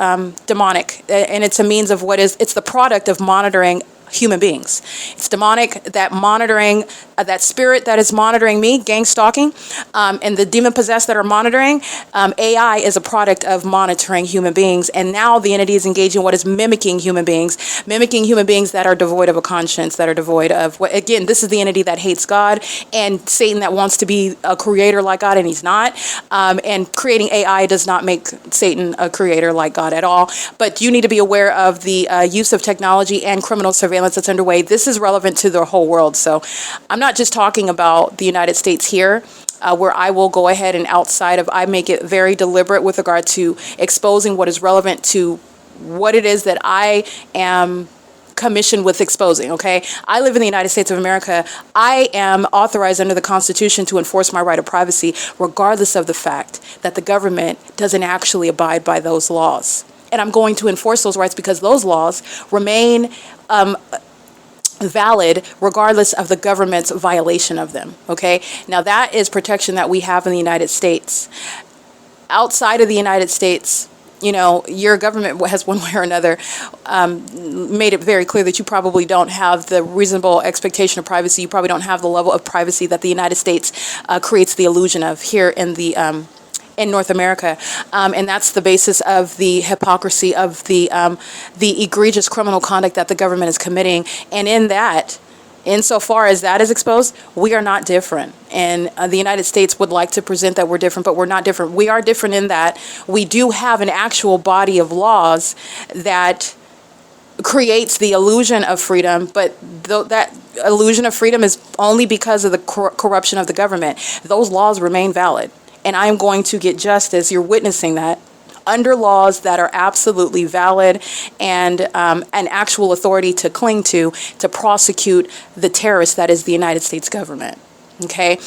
demonic, and it's a means of it's the product of monitoring human beings. It's demonic, that monitoring, that spirit that is monitoring me, gang stalking, and the demon possessed that are monitoring, AI is a product of monitoring human beings. And now the entity is engaging what is mimicking human beings that are devoid of a conscience, that are devoid of, again, this is the entity that hates God, and Satan that wants to be a creator like God, and he's not. And creating AI does not make Satan a creator like God at all. But you need to be aware of the use of technology and criminal surveillance that's underway. This is relevant to the whole world. So I'm not just talking about the United States here, where I will go ahead and I make it very deliberate with regard to exposing what is relevant to what it is that I am commissioned with exposing, okay? I live in the United States of America. I am authorized under the Constitution to enforce my right of privacy, regardless of the fact that the government doesn't actually abide by those laws. And I'm going to enforce those rights because those laws remain valid regardless of the government's violation of them, okay? Now that is protection that we have in the United States. Outside of the United States, you know, your government has one way or another made it very clear that you probably don't have the reasonable expectation of privacy. You probably don't have the level of privacy that the United States creates the illusion of here in North America, and that's the basis of the hypocrisy of the egregious criminal conduct that the government is committing. And insofar as that is exposed, we are not different. And the United States would like to present that we're different, but we're not different. We are different in that we do have an actual body of laws that creates the illusion of freedom, but that illusion of freedom is only because of the corruption of the government. Those laws remain valid. And I'm going to get justice, you're witnessing that, under laws that are absolutely valid and an actual authority to cling to prosecute the terrorist that is the United States government. Okay?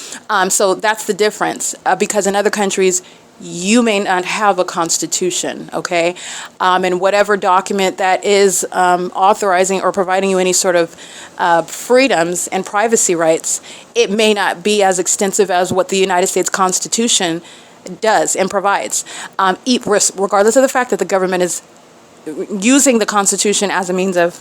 So that's the difference, because in other countries, you may not have a constitution, okay? And whatever document that is authorizing or providing you any sort of freedoms and privacy rights, it may not be as extensive as what the United States Constitution does and provides, regardless of the fact that the government is using the Constitution as a means of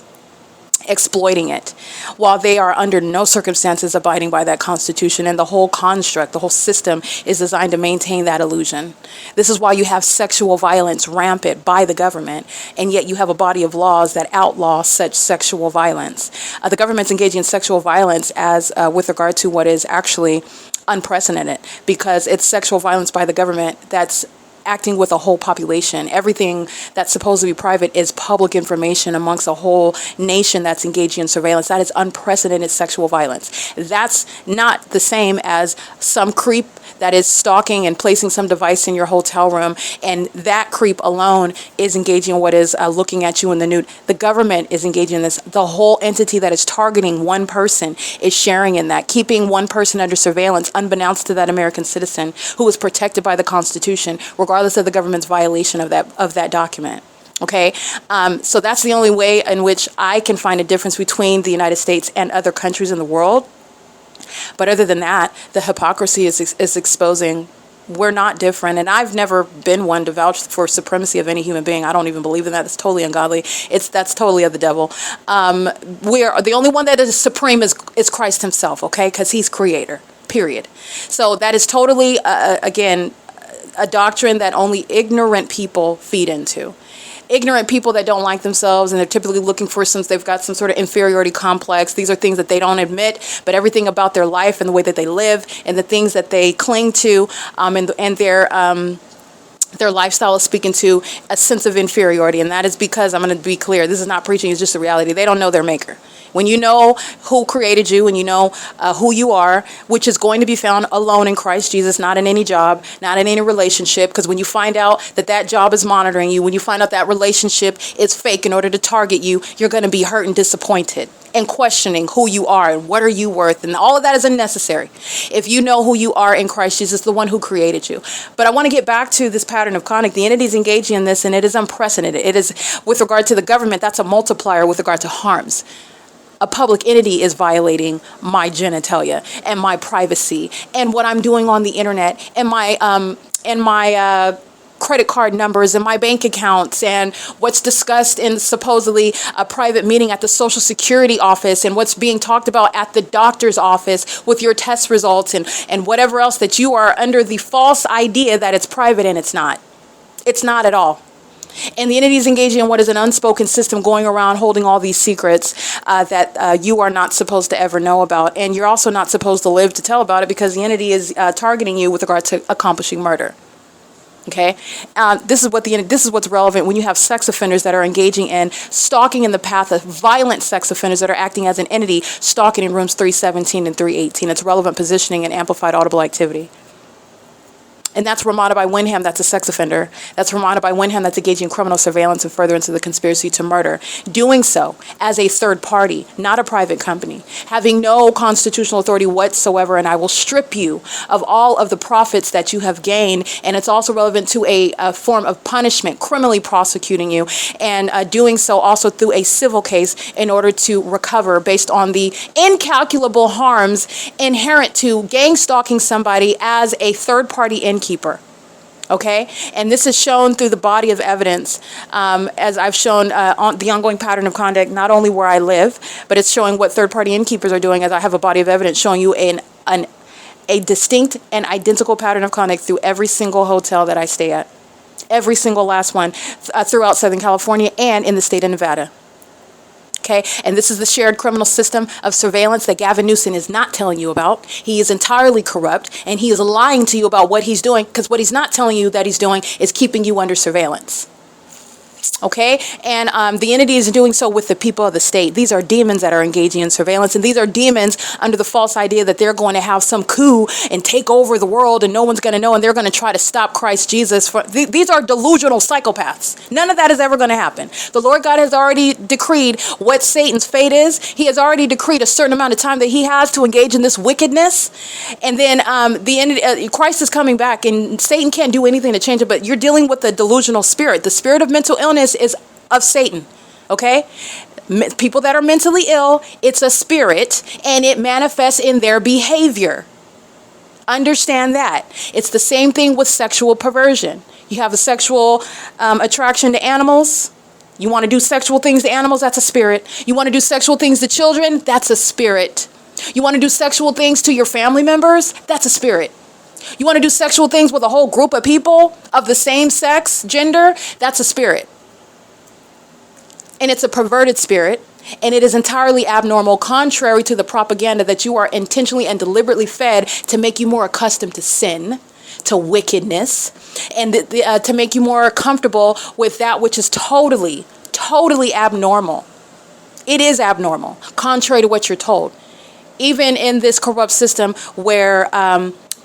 exploiting it, while they are under no circumstances abiding by that Constitution. And the whole construct, the whole system is designed to maintain that illusion. This is why you have sexual violence rampant by the government, and yet you have a body of laws that outlaw such sexual violence. The government's engaging in sexual violence as with regard to what is actually unprecedented, because it's sexual violence by the government that's acting with a whole population. Everything that's supposed to be private is public information amongst a whole nation that's engaging in surveillance. That is unprecedented sexual violence. That's not the same as some creep that is stalking and placing some device in your hotel room, and that creep alone is engaging in what is looking at you in the nude. The government is engaging in this. The whole entity that is targeting one person is sharing in that, keeping one person under surveillance unbeknownst to that American citizen who is protected by the Constitution, regardless of the government's violation of that document. Okay, so that's the only way in which I can find a difference between the United States and other countries in the world. But other than that, the hypocrisy is exposing We're not different, and I've never been one to vouch for supremacy of any human being. I don't even believe in that. It's totally ungodly. That's totally of the devil. We are the only one that is supreme is Christ himself, okay? Because he's creator, period. So that is totally, again, a doctrine that only ignorant people feed into. Ignorant people that don't like themselves, and they're typically looking for, since they've got some sort of inferiority complex, these are things that they don't admit, but everything about their life and the way that they live and the things that they cling to, and their lifestyle is speaking to a sense of inferiority. And that is because, I'm going to be clear, this is not preaching, it's just a reality. They don't know their maker. When you know who created you, and you know who you are, which is going to be found alone in Christ Jesus, not in any job, not in any relationship, because when you find out that that job is monitoring you, when you find out that relationship is fake in order to target you, you're going to be hurt and disappointed and questioning who you are and what are you worth, and all of that is unnecessary if you know who you are in Christ Jesus, the one who created you. But I want to get back to this pattern of conduct. The entity is engaging in this, and it is unprecedented. It is, with regard to the government, that's a multiplier with regard to harms. A public entity is violating my genitalia and my privacy and what I'm doing on the internet and my credit card numbers and my bank accounts and what's discussed in supposedly a private meeting at the Social Security office and what's being talked about at the doctor's office with your test results and whatever else that you are under the false idea that it's private, and it's not. It's not at all. And the entity is engaging in what is an unspoken system going around holding all these secrets that you are not supposed to ever know about. And you're also not supposed to live to tell about it, because the entity is targeting you with regard to accomplishing murder. Okay, this is what's relevant when you have sex offenders that are engaging in stalking in the path of violent sex offenders that are acting as an entity, stalking in rooms 317 and 318. It's relevant positioning and amplified audible activity. And that's Ramada by Wyndham, that's a sex offender. That's Ramada by Wyndham, that's engaging in criminal surveillance and furtherance of the conspiracy to murder. Doing so as a third party, not a private company, having no constitutional authority whatsoever, and I will strip you of all of the profits that you have gained. And it's also relevant to a form of punishment, criminally prosecuting you, and doing so also through a civil case in order to recover based on the incalculable harms inherent to gang stalking somebody as a third party innkeeper. Okay, and this is shown through the body of evidence, as I've shown on the ongoing pattern of conduct, not only where I live, but it's showing what third-party innkeepers are doing, as I have a body of evidence showing you a distinct and identical pattern of conduct through every single hotel that I stay at, every single last one throughout Southern California and in the state of Nevada. Okay, and this is the shared criminal system of surveillance that Gavin Newsom is not telling you about. He is entirely corrupt, and he is lying to you about what he's doing, because what he's not telling you that he's doing is keeping you under surveillance. Okay, and the entity is doing so with the people of the state. These are demons that are engaging in surveillance, and these are demons under the false idea that they're going to have some coup and take over the world and no one's going to know, and they're going to try to stop Christ Jesus. These are delusional psychopaths. None of that is ever going to happen. The Lord God has already decreed what Satan's fate is. He has already decreed a certain amount of time that he has to engage in this wickedness, and then the entity, Christ is coming back, and Satan can't do anything to change it, but you're dealing with the delusional spirit. The spirit of mental illness is of Satan, okay? People that are mentally ill, it's a spirit, and it manifests in their behavior. Understand that. It's the same thing with sexual perversion. You have a sexual attraction to animals. You want to do sexual things to animals, that's a spirit. You want to do sexual things to children, that's a spirit. You want to do sexual things to your family members, that's a spirit. You want to do sexual things with a whole group of people of the same sex, gender, that's a spirit. And it's a perverted spirit, and it is entirely abnormal, contrary to the propaganda that you are intentionally and deliberately fed to make you more accustomed to sin, to wickedness, and to make you more comfortable with that which is totally abnormal. It is abnormal, contrary to what you're told. Even in this corrupt system where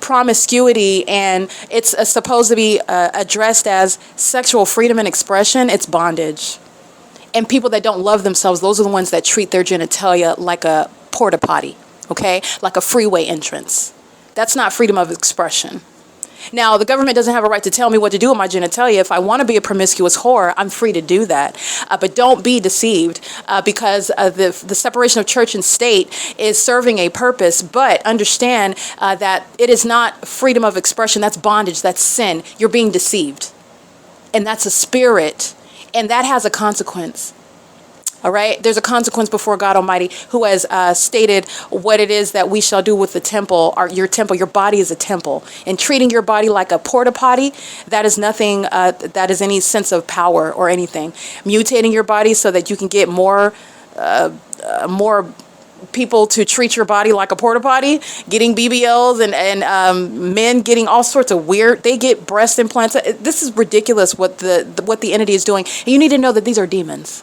promiscuity and it's supposed to be addressed as sexual freedom and expression, it's bondage. And people that don't love themselves, those are the ones that treat their genitalia like a porta potty, okay? Like a freeway entrance. That's not freedom of expression. Now, the government doesn't have a right to tell me what to do with my genitalia. If I want to be a promiscuous whore, I'm free to do that. But don't be deceived because the separation of church and state is serving a purpose. But understand that it is not freedom of expression. That's bondage. That's sin. You're being deceived. And that's a spirit. And that has a consequence. All right, there's a consequence before God Almighty, who has stated what it is that we shall do with the temple, or your temple. Your body is a temple, and treating your body like a porta potty, that is nothing. That is any sense of power or anything. Mutating your body so that you can get more people to treat your body like a porta potty, getting BBLs and men getting all sorts of weird. They get breast implants. This is ridiculous what the entity is doing. And you need to know that these are demons.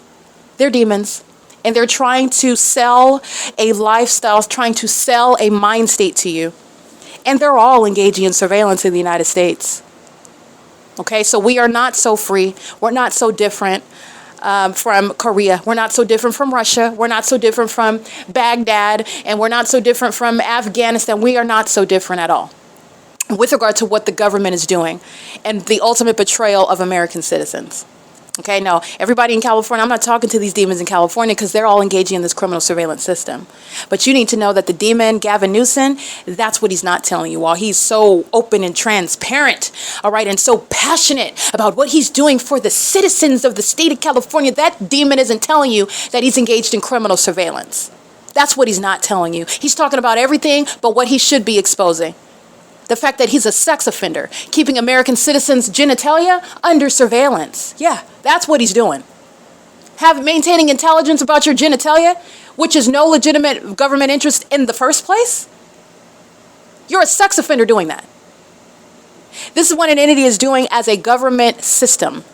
They're demons, and they're trying to sell a lifestyle, trying to sell a mind state to you. And they're all engaging in surveillance in the United States. Okay, so we are not so free. We're not so different from Korea. We're not so different from Russia. We're not so different from Baghdad. And we're not so different from Afghanistan. We are not so different at all with regard to what the government is doing and the ultimate betrayal of American citizens. Okay, no, everybody in California, I'm not talking to these demons in California because they're all engaging in this criminal surveillance system. But you need to know that the demon, Gavin Newsom, that's what he's not telling you. While he's so open and transparent, all right, and so passionate about what he's doing for the citizens of the state of California, that demon isn't telling you that he's engaged in criminal surveillance. That's what he's not telling you. He's talking about everything but what he should be exposing. The fact that he's a sex offender, keeping American citizens' genitalia under surveillance. Yeah, that's what he's doing. Maintaining intelligence about your genitalia, which is no legitimate government interest in the first place. You're a sex offender doing that. This is what an entity is doing as a government system.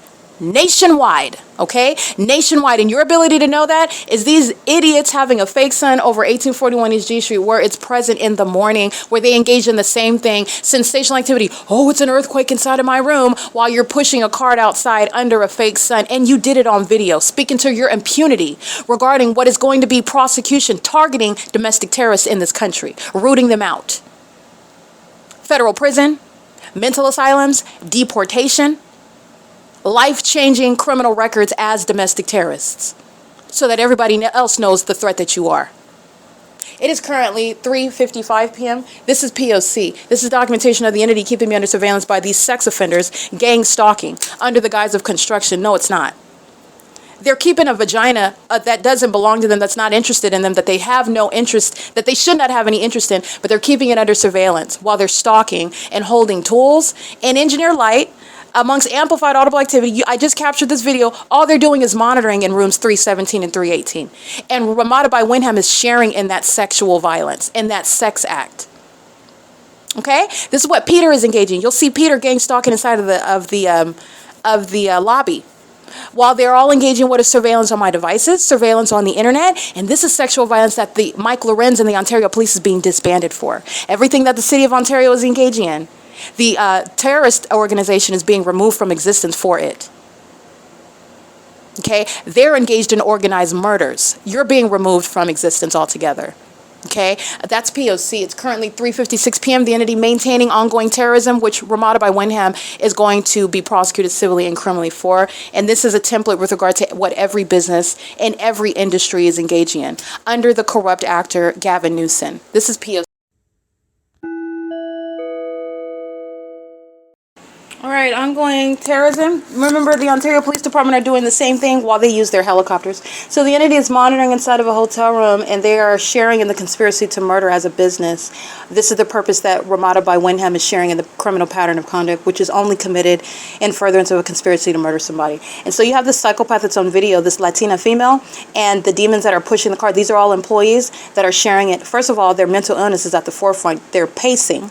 Nationwide, okay? Nationwide. And your ability to know that is these idiots having a fake sun over 1841 East G Street where it's present in the morning, where they engage in the same thing, sensational activity. Oh, it's an earthquake inside of my room while you're pushing a cart outside under a fake sun. And you did it on video, speaking to your impunity regarding what is going to be prosecution targeting domestic terrorists in this country, rooting them out. Federal prison, mental asylums, deportation, life-changing criminal records as domestic terrorists so that everybody else knows the threat that you are. It is currently 3:55 p.m. This is P.O.C. This is documentation of the entity keeping me under surveillance by these sex offenders, gang stalking, under the guise of construction. No, it's not. They're keeping a vagina that doesn't belong to them, that's not interested in them, that they have no interest, that they should not have any interest in, but they're keeping it under surveillance while they're stalking and holding tools and engineer light amongst amplified audible activity. I just captured this video. All they're doing is monitoring in rooms 317 and 318. And Ramada by Wyndham is sharing in that sexual violence, in that sex act. Okay? This is what Peter is engaging. You'll see Peter gang stalking inside of the lobby. While they're all engaging in what is surveillance on my devices, surveillance on the internet, and this is sexual violence that the Mike LORENZ and the Ontario Police is being disbanded for. Everything that the city of Ontario is engaging in, the terrorist organization is being removed from existence for it. Okay? They're engaged in organized murders. You're being removed from existence altogether. Okay? That's P.O.C. It's currently 3:56 p.m. The entity maintaining ongoing terrorism, which Ramada by Wyndham is going to be prosecuted civilly and criminally for. And this is a template with regard to what every business and every industry is engaging in under the corrupt actor Gavin Newsom. This is P.O.C. All right, ongoing terrorism. Remember, the Ontario Police Department are doing the same thing while they use their helicopters. So the entity is monitoring inside of a hotel room, and they are sharing in the conspiracy to murder as a business. This is the purpose that Ramada by Wyndham is sharing in the criminal pattern of conduct, which is only committed in furtherance of a conspiracy to murder somebody. And so you have this psychopath that's on video, this Latina female, and the demons that are pushing the car. These are all employees that are sharing it. First of all, their mental illness is at the forefront. They're pacing.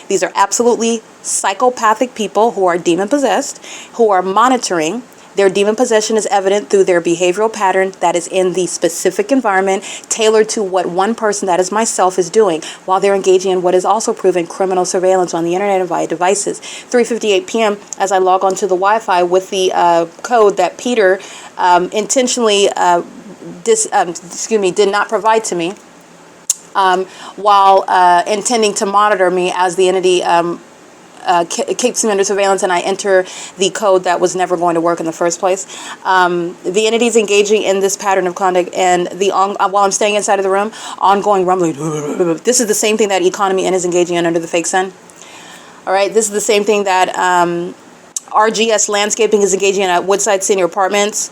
These are absolutely psychopathic people who are demon-possessed, who are monitoring. Their demon possession is evident through their behavioral pattern that is in the specific environment tailored to what one person, that is myself, is doing while they're engaging in what is also proven criminal surveillance on the internet and via devices. 3:58 p.m. as I log onto the Wi-Fi with the code that Peter intentionally did not provide to me. While intending to monitor me as the entity keeps me under surveillance, and I enter the code that was never going to work in the first place. The entities engaging in this pattern of conduct, and while I'm staying inside of the room, ongoing rumbling. This is the same thing that Economy N is engaging in under the fake sun. All right, this is the same thing that RGS Landscaping is engaging in at Woodside Senior Apartments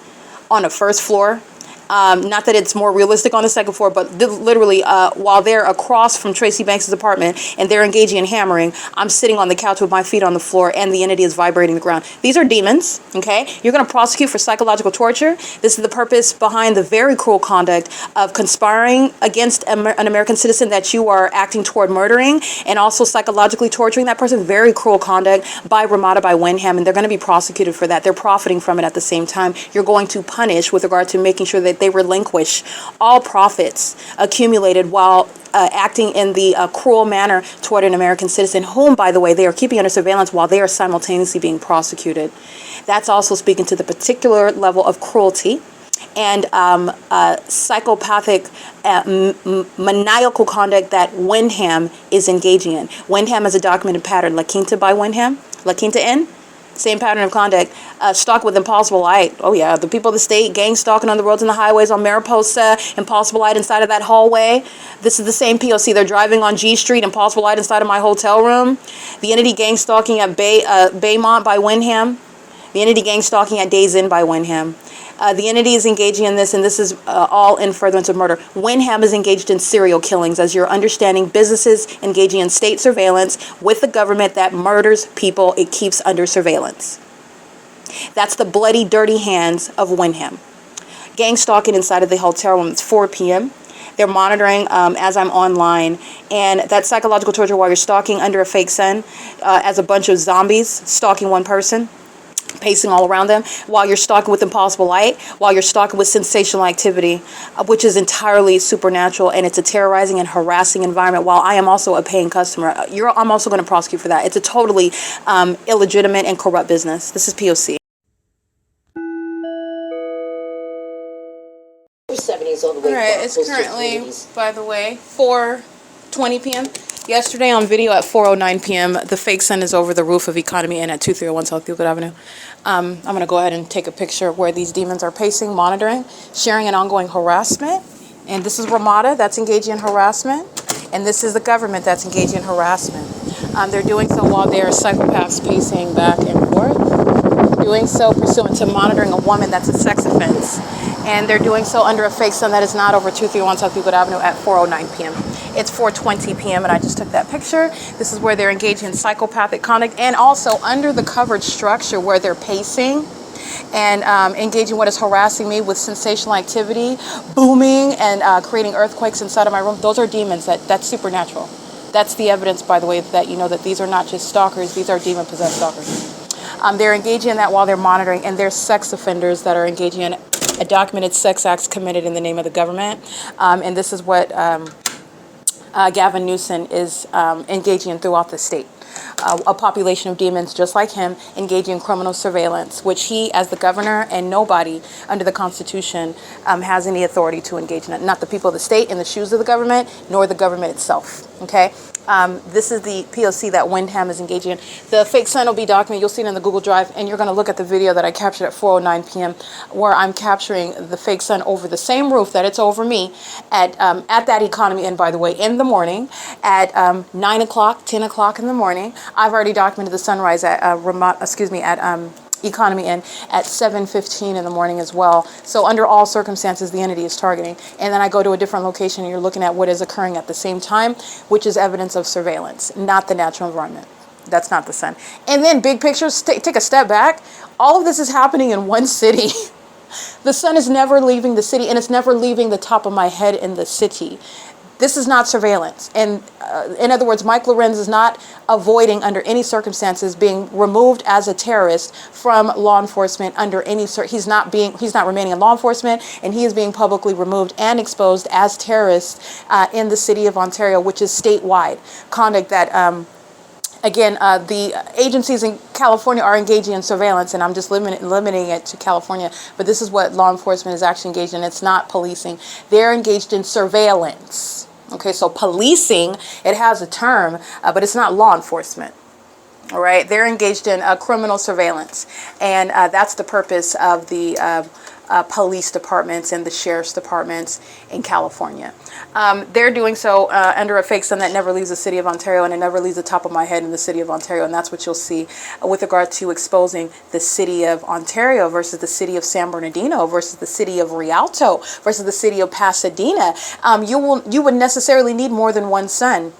on the first floor. Not that it's more realistic on the second floor, but literally while they're across from Tracy Banks' apartment and they're engaging in hammering, I'm sitting on the couch with my feet on the floor and the entity is vibrating the ground. These are demons, okay? You're going to prosecute for psychological torture. This is the purpose behind the very cruel conduct of conspiring against an American citizen that you are acting toward murdering, and also psychologically torturing that person. Very cruel conduct by Ramada, by Wyndham, and they're going to be prosecuted for that. They're profiting from it at the same time. You're going to punish with regard to making sure that they relinquish all profits accumulated while acting in the cruel manner toward an American citizen, whom, by the way, they are keeping under surveillance while they are simultaneously being prosecuted. That's also speaking to the particular level of cruelty and psychopathic, maniacal conduct that Wyndham is engaging in. Wyndham is a documented pattern. La Quinta by Wyndham, La Quinta Inn. Same pattern of conduct. Stalk with impossible light. Oh yeah, the people of the state, gang stalking on the roads and the highways, on Mariposa, impossible light inside of that hallway. This is the same P.O.C. They're driving on G Street, impossible light inside of my hotel room. The entity gang stalking at Baymont by Wyndham. The entity gang stalking at Days Inn by Wyndham. The entity is engaging in this, and this is all in furtherance of murder. Wyndham is engaged in serial killings, as you're understanding. Businesses engaging in state surveillance with the government that murders people it keeps under surveillance. That's the bloody, dirty hands of Wyndham. Gang stalking inside of the hotel room. It's 4 p.m. They're monitoring as I'm online, and that psychological torture while you're stalking under a fake sun as a bunch of zombies stalking one person, pacing all around them, while you're stalking with impossible light, while you're stalking with sensational activity, which is entirely supernatural, and it's a terrorizing and harassing environment, while I am also a paying customer. I'm also going to prosecute for that. It's a totally illegitimate and corrupt business. This is P.O.C. 70s all the way. All right, it's currently, by the way, 4:20 p.m. Yesterday on video at 4:09 p.m., the fake sun is over the roof of Economy Inn at 2301 South Euclid Avenue. I'm going to go ahead and take a picture where these demons are pacing, monitoring, sharing an ongoing harassment. And this is Ramada that's engaging in harassment. And this is the government that's engaging in harassment. They're doing so while they're psychopaths pacing back and forth. Doing so pursuant to monitoring a woman that's a sex offense. And they're doing so under a fake sun that is not over 231 South Euclid Avenue at 4:09 p.m. It's 4:20 p.m. and I just took that picture. This is where they're engaging in psychopathic conduct, and also under the covered structure where they're pacing and engaging what is harassing me with sensational activity, booming and creating earthquakes inside of my room. Those are demons. That's supernatural. That's the evidence, by the way, that you know that these are not just stalkers. These are demon-possessed stalkers. They're engaging in that while they're monitoring, and they're sex offenders that are engaging in a documented sex acts committed in the name of the government. And this is what Gavin Newsom is engaging in throughout the state. A population of demons just like him engaging in criminal surveillance, which he, as the governor, and nobody under the Constitution has any authority to engage in it. Not the people of the state in the shoes of the government, nor the government itself. Okay? This is the P.O.C. that Wyndham is engaging in. The fake sun will be documented. You'll see it in the Google Drive, and you're going to look at the video that I captured at 4:09 p.m., where I'm capturing the fake sun over the same roof that it's over me at that Economy Inn, by the way, in the morning at 9 o'clock, 10 o'clock in the morning. I've already documented the sunrise at Economy Inn at 7:15 in the morning as well. So under all circumstances, the entity is targeting. And then I go to a different location and you're looking at what is occurring at the same time, which is evidence of surveillance, not the natural environment. That's not the sun. And then big pictures, take a step back. All of this is happening in one city. The sun is never leaving the city, and it's never leaving the top of my head in the city. This is not surveillance. And in other words, Mike LORENZ is not avoiding under any circumstances being removed as a terrorist from law enforcement under any he's not remaining in law enforcement, and he is being publicly removed and exposed as terrorist in the city of Ontario, which is statewide conduct that again, the agencies in California are engaging in surveillance, and I'm just limiting it to California. But this is what law enforcement is actually engaged in. It's not policing. They're engaged in surveillance. Okay, so policing, it has a term, but it's not law enforcement. All right, they're engaged in criminal surveillance, and that's the purpose of the police departments and the sheriff's departments in California. They're doing so under a fake sun that never leaves the city of Ontario, and it never leaves the top of my head in the city of Ontario, and that's what you'll see with regard to exposing the city of Ontario versus the city of San Bernardino versus the city of Rialto versus the city of Pasadena. You would necessarily need more than one sun.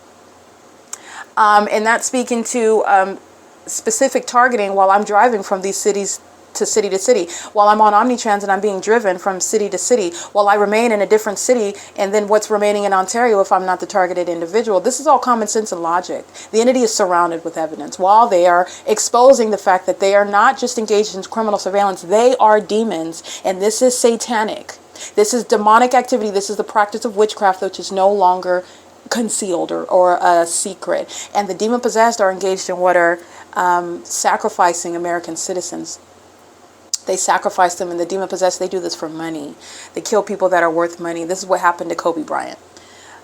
And that's speaking to specific targeting while I'm driving from these cities to city, while I'm on Omnitrans and I'm being driven from city to city, while I remain in a different city, and then what's remaining in Ontario if I'm not the targeted individual. This is all common sense and logic. The entity is surrounded with evidence while they are exposing the fact that they are not just engaged in criminal surveillance, they are demons, and this is satanic. This is demonic activity. This is the practice of witchcraft, which is no longer concealed or a secret. And the demon possessed are engaged in what are sacrificing American citizens. They sacrifice them, and the demon possessed, they do this for money. They kill people that are worth money. This is what happened to Kobe Bryant,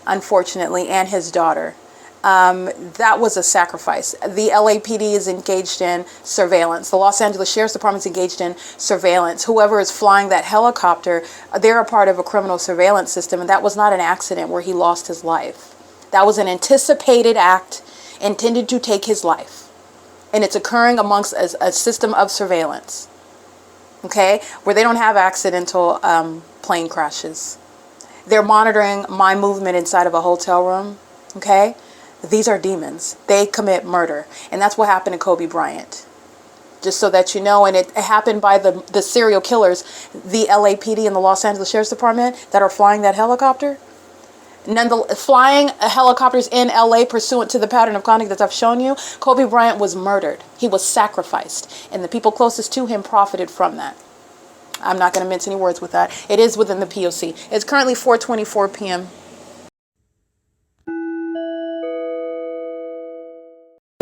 unfortunately, and his daughter. That was a sacrifice. The LAPD is engaged in surveillance. The Los Angeles Sheriff's Department is engaged in surveillance. Whoever is flying that helicopter, they're a part of a criminal surveillance system, and that was not an accident where he lost his life. That was an anticipated act intended to take his life, and it's occurring amongst a system of surveillance. Okay, where they don't have accidental plane crashes. They're monitoring my movement inside of a hotel room. Okay, these are demons. They commit murder, and that's what happened to Kobe Bryant. Just so that you know, and it happened by the serial killers, the LAPD and the Los Angeles Sheriff's Department that are flying that helicopter. Flying helicopters in LA pursuant to the pattern of conduct that I've shown you, Kobe Bryant was murdered. He was sacrificed, and the people closest to him profited from that. I'm not going to mince any words with that. It is within the P.O.C. It's currently 4:24 p.m.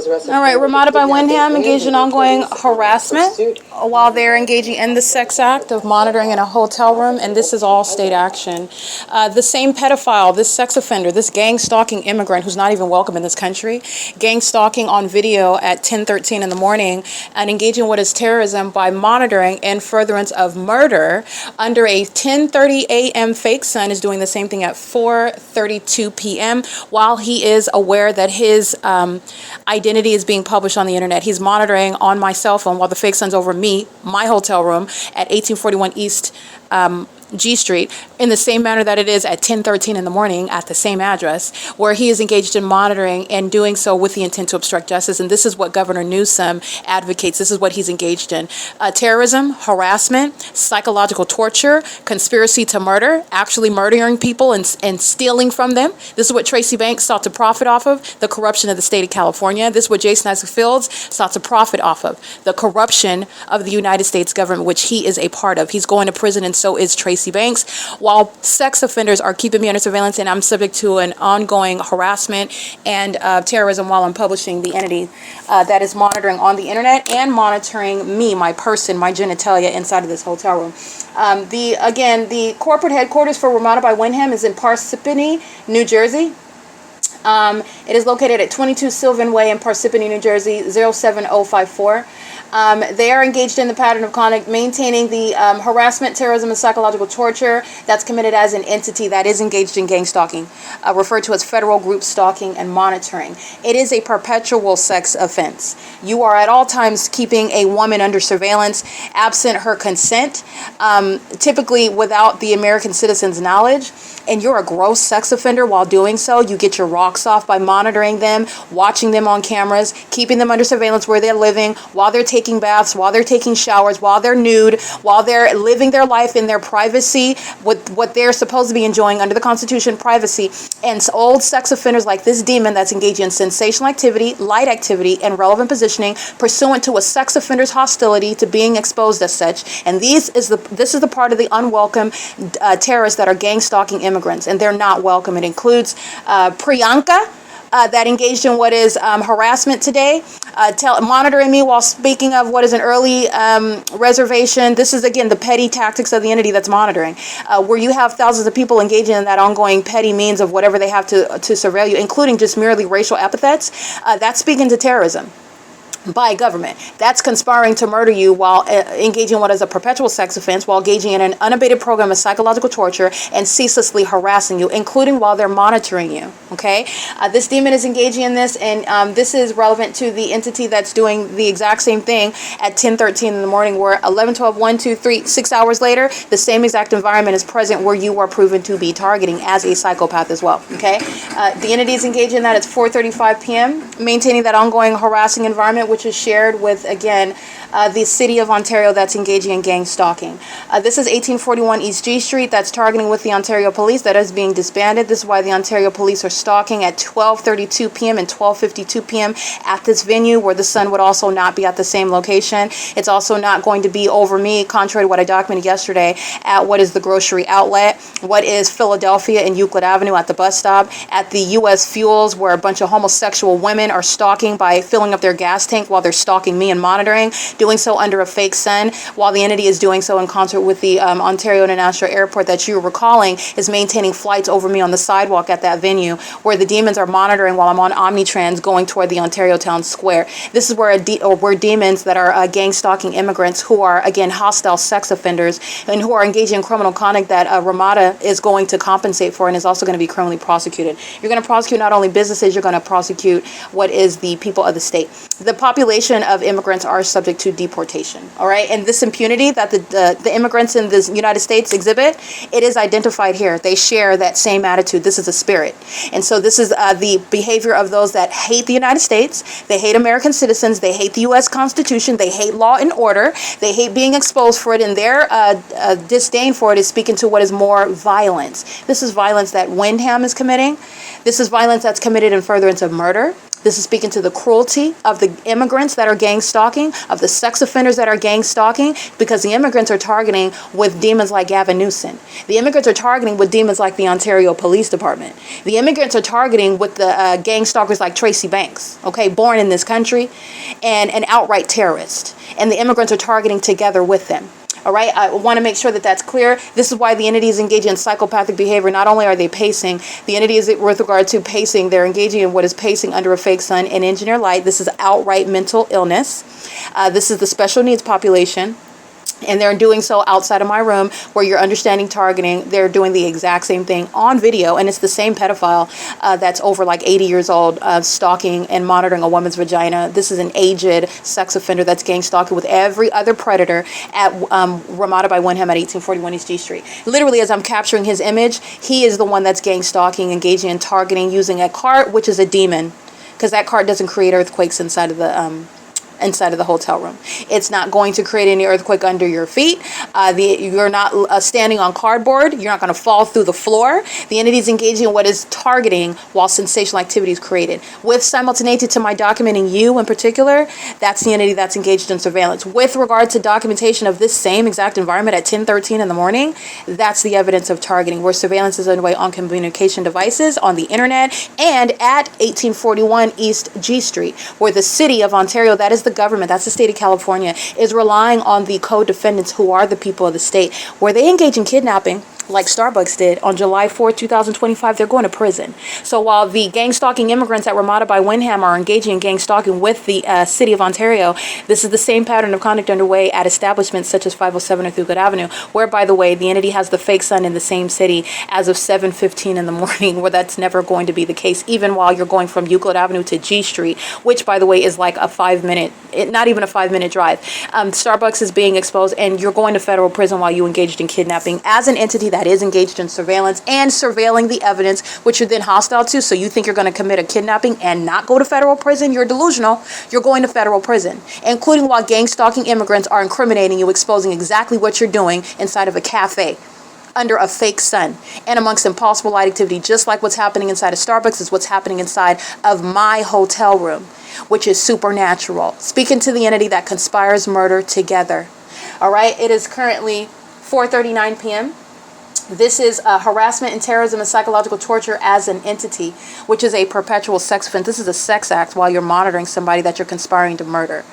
All right, Ramada by Wyndham engaged in ongoing harassment while they're engaging in the sex act of monitoring in a hotel room, and this is all state action. The same pedophile, this sex offender, this gang stalking immigrant who's not even welcome in this country, gang stalking on video at 10:13 in the morning and engaging what is terrorism by monitoring in furtherance of murder under a 10:30 a.m. fake sun is doing the same thing at 4:32 p.m. while he is aware that his identity is being published on the internet. He's monitoring on my cell phone while the fake sun's over me, my hotel room at 1841 East G Street, in the same manner that it is at 10:13 in the morning at the same address, where he is engaged in monitoring and doing so with the intent to obstruct justice. And this is what Governor Newsom advocates. This is what he's engaged in. Terrorism, harassment, psychological torture, conspiracy to murder, actually murdering people and stealing from them. This is what Tracy Banks sought to profit off of, the corruption of the state of California. This is what Jason Isaac Fields sought to profit off of, the corruption of the United States government, which he is a part of. He's going to prison, and so is Tracy Banks, while sex offenders are keeping me under surveillance, and I'm subject to an ongoing harassment and terrorism while I'm publishing the entity that is monitoring on the internet and monitoring me, my person, my genitalia inside of this hotel room. The corporate headquarters for Ramada by Wyndham is in Parsippany, New Jersey. It is located at 22 Sylvan Way in Parsippany, New Jersey, 07054. They are engaged in the pattern of conduct, maintaining the harassment, terrorism, and psychological torture that's committed as an entity that is engaged in gang stalking, referred to as federal group stalking and monitoring. It is a perpetual sex offense. You are at all times keeping a woman under surveillance, absent her consent, typically without the American citizen's knowledge, and you're a gross sex offender while doing so. You get your rocks off by monitoring them, watching them on cameras, keeping them under surveillance where they're living, while they're taking baths, while they're taking showers, while they're nude, while they're living their life in their privacy with what they're supposed to be enjoying under the Constitution, privacy. And old sex offenders like this demon that's engaged in sensational activity, light activity, and relevant positioning pursuant to a sex offender's hostility to being exposed as such. And this is the part of the unwelcome terrorists that are gang stalking immigrants, and they're not welcome. It includes Priyanka, that engaged in what is harassment today, monitoring me while speaking of what is an early reservation. This is, again, the petty tactics of the entity that's monitoring, where you have thousands of people engaging in that ongoing petty means of whatever they have to surveil you, including just merely racial epithets. That's speaking to terrorism. by government. That's conspiring to murder you while engaging in what is a perpetual sex offense, while engaging in an unabated program of psychological torture and ceaselessly harassing you, including while they're monitoring you. Okay, this demon is engaging in this, and this is relevant to the entity that's doing the exact same thing at 10:13 in the morning, where 11, 12, 1, 2, 3, 6 hours later, the same exact environment is present where you are proven to be targeting as a psychopath as well. Okay, the entity is engaging in that. It's 4:35 p.m., maintaining that ongoing harassing environment, which is shared with, again, the city of Ontario that's engaging in gang stalking. This is 1841 East G Street. That's targeting with the Ontario Police. That is being disbanded. This is why the Ontario Police are stalking at 12:32 p.m. and 12:52 p.m. at this venue, where the sun would also not be at the same location. It's also not going to be over me, contrary to what I documented yesterday, at what is the grocery outlet, what is Philadelphia and Euclid Avenue at the bus stop, at the U.S. Fuels, where a bunch of homosexual women are stalking by filling up their gas tank while they're stalking me and monitoring, doing so under a fake sun, while the entity is doing so in concert with the Ontario International Airport that you're recalling is maintaining flights over me on the sidewalk at that venue, where the demons are monitoring while I'm on Omnitrans going toward the Ontario Town Square. This is where where demons that are gang stalking immigrants who are, again, hostile sex offenders and who are engaging in criminal conduct that Ramada is going to compensate for and is also going to be criminally prosecuted. You're going to prosecute not only businesses, you're going to prosecute what is the people of the state. The population of immigrants are subject to deportation, all right? And this impunity that the immigrants in the United States exhibit, it is identified here. They share that same attitude. This is a spirit. And so this is the behavior of those that hate the United States. They hate American citizens. They hate the U.S. Constitution. They hate law and order. They hate being exposed for it, and their disdain for it is speaking to what is more violence. This is violence that Windham is committing. This is violence that's committed in furtherance of murder. This is speaking to the cruelty of the immigrants that are gang stalking, of the sex offenders that are gang stalking, because the immigrants are targeting with demons like Gavin Newsom. The immigrants are targeting with demons like the Ontario Police Department. The immigrants are targeting with the gang stalkers like Tracy Banks, okay, born in this country, and an outright terrorist. And the immigrants are targeting together with them. All right, I want to make sure that that's clear. This is why the entity is engaging in psychopathic behavior. Not only are they pacing, the entity is with regard to pacing, they're engaging in what is pacing under a fake sun and engineer light. This is outright mental illness. This is the special needs population. And they're doing so outside of my room, where you're understanding targeting. They're doing the exact same thing on video, and it's the same pedophile that's over like 80 years old, stalking and monitoring a woman's vagina. This is an aged sex offender that's gang stalking with every other predator at Ramada by Windham at 1841 East G Street. Literally, as I'm capturing his image, he is the one that's gang stalking, engaging in targeting, using a cart, which is a demon, because that cart doesn't create earthquakes inside of the hotel room. It's not going to create any earthquake under your feet. You're not standing on cardboard. You're not going to fall through the floor. The entity is engaging in what is targeting while sensational activity is created. With simultaneity to my documenting you in particular, that's the entity that's engaged in surveillance. With regard to documentation of this same exact environment at 10:13 in the morning, that's the evidence of targeting, where surveillance is underway on communication devices, on the internet, and at 1841 East G Street, where the city of Ontario, that is the government, that's the state of California, is relying on the co-defendants who are the people of the state, where they engage in kidnapping like Starbucks did on July 4th, 2025, they're going to prison. So while the gang stalking immigrants at Ramada by Windham are engaging in gang stalking with the city of Ontario, this is the same pattern of conduct underway at establishments such as 507 or Euclid Avenue, where, by the way, the entity has the fake sun in the same city as of 7:15 in the morning, where that's never going to be the case, even while you're going from Euclid Avenue to G Street, which, by the way, is like a 5-minute, not even a 5-minute drive. Starbucks is being exposed, and you're going to federal prison while you engaged in kidnapping as an entity that is engaged in surveillance and surveilling the evidence, which you're then hostile to. So you think you're going to commit a kidnapping and not go to federal prison? You're delusional. You're going to federal prison, including while gang stalking immigrants are incriminating you, exposing exactly what you're doing inside of a cafe under a fake sun and amongst impossible light activity. Just like what's happening inside of Starbucks is what's happening inside of my hotel room, which is supernatural. Speaking to the entity that conspires murder together. All right, it is currently 4:39 p.m. This is harassment and terrorism and psychological torture as an entity, which is a perpetual sex offense. This is a sex act while you're monitoring somebody that you're conspiring to murder.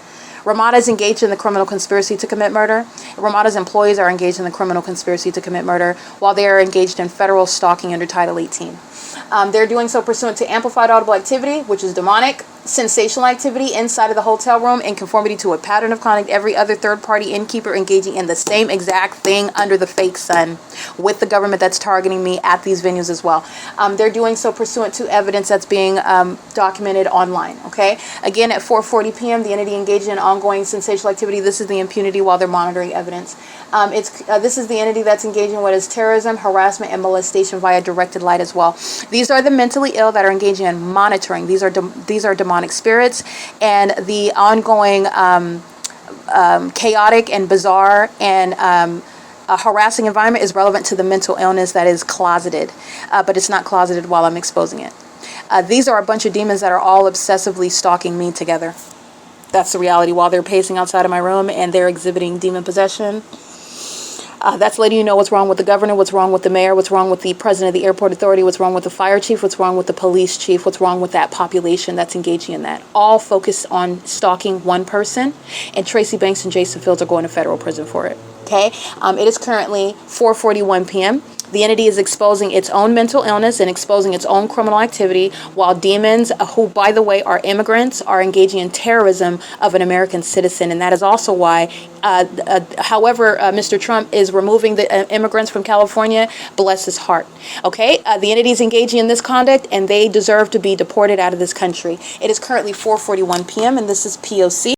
Ramada is engaged in the criminal conspiracy to commit murder. Ramada's employees are engaged in the criminal conspiracy to commit murder while they are engaged in federal stalking under Title 18. They're doing so pursuant to amplified audible activity, which is demonic, sensational activity inside of the hotel room in conformity to a pattern of conduct, every other third-party innkeeper engaging in the same exact thing under the fake sun with the government that's targeting me at these venues as well. They're doing so pursuant to evidence that's being documented online, okay? Again, at 4:40 p.m., the entity engaged in ongoing sensational activity. This is the impunity while they're monitoring evidence. This is the entity that's engaging in what is terrorism, harassment, and molestation via directed light as well. These are the mentally ill that are engaging in monitoring. These are demonic spirits, and the ongoing chaotic and bizarre and a harassing environment is relevant to the mental illness that is closeted, but it's not closeted while I'm exposing it. These are a bunch of demons that are all obsessively stalking me together. That's the reality while they're pacing outside of my room and they're exhibiting demon possession. That's letting you know what's wrong with the governor, what's wrong with the mayor, what's wrong with the president of the airport authority, what's wrong with the fire chief, what's wrong with the police chief, what's wrong with that population that's engaging in that. All focused on stalking one person, and Tracy Banks and Jason Fields are going to federal prison for it. Okay? It is currently 4:41 p.m. The entity is exposing its own mental illness and exposing its own criminal activity, while demons, who, by the way, are immigrants, are engaging in terrorism of an American citizen. And that is also why, however, Mr. Trump is removing the immigrants from California, bless his heart. Okay? The entity is engaging in this conduct, and they deserve to be deported out of this country. It is currently 4:41 p.m., and this is P.O.C.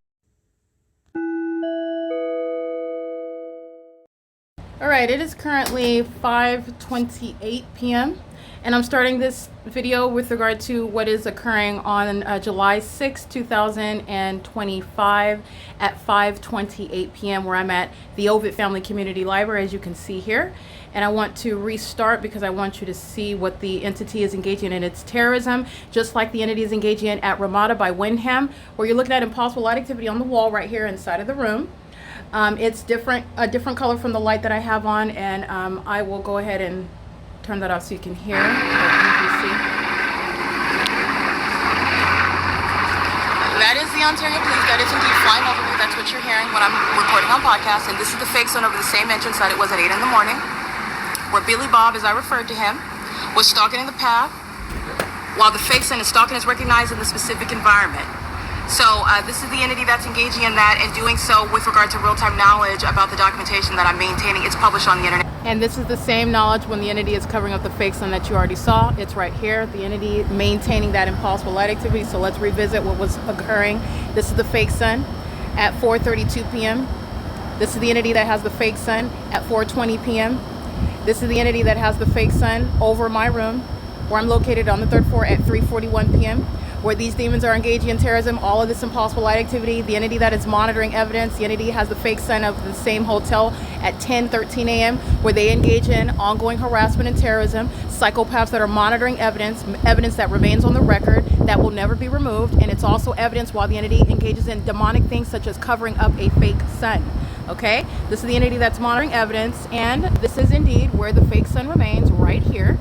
Alright, it is currently 5:28 p.m. and I'm starting this video with regard to what is occurring on July 6, 2025 at 5:28 p.m. where I'm at the Ovid Family Community Library, as you can see here. And I want to restart because I want you to see what the entity is engaging in. It's terrorism, just like the entity is engaging in at Ramada by Wyndham, where you're looking at impossible light activity on the wall right here inside of the room. It's a different color from the light that I have on, and I will go ahead and turn that off so you can hear. That is the Ontario Police. That is indeed flying over me. That's what you're hearing when I'm recording on podcast. And this is the fake sun over the same entrance that it was at 8 in the morning, where Billy Bob, as I referred to him, was stalking the path, while the fake sun is stalking is recognized in the specific environment. So this is the entity that's engaging in that and doing so with regard to real-time knowledge about the documentation that I'm maintaining. It's published on the internet. And this is the same knowledge when the entity is covering up the fake sun that you already saw. It's right here, the entity maintaining that impossible light activity. So let's revisit what was occurring. This is the fake sun at 4:32 p.m. This is the entity that has the fake sun at 4:20 p.m. This is the entity that has the fake sun over my room, where I'm located on the 3rd floor at 3:41 p.m. where these demons are engaging in terrorism, all of this impossible light activity, the entity that is monitoring evidence, the entity has the fake sun of the same hotel at 10:13 a.m. where they engage in ongoing harassment and terrorism, psychopaths that are monitoring evidence that remains on the record that will never be removed, and it's also evidence while the entity engages in demonic things such as covering up a fake sun. Okay, this is the entity that's monitoring evidence, and this is indeed where the fake sun remains, right here.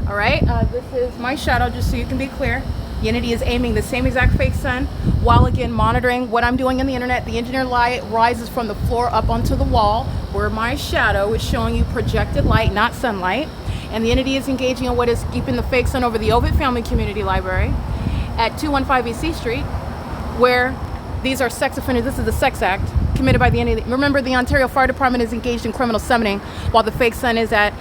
All right, this is my shadow, just so you can be clear. The entity is aiming the same exact fake sun while again monitoring what I'm doing on the internet. The engineered light rises from the floor up onto the wall where my shadow is showing you projected light, not sunlight. And the entity is engaging in what is keeping the fake sun over the Ovid Family Community Library at 215 E.C. Street, where these are sex offenders. This is the sex act committed by the entity. Remember, the Ontario Fire Department is engaged in criminal summoning while the fake sun is at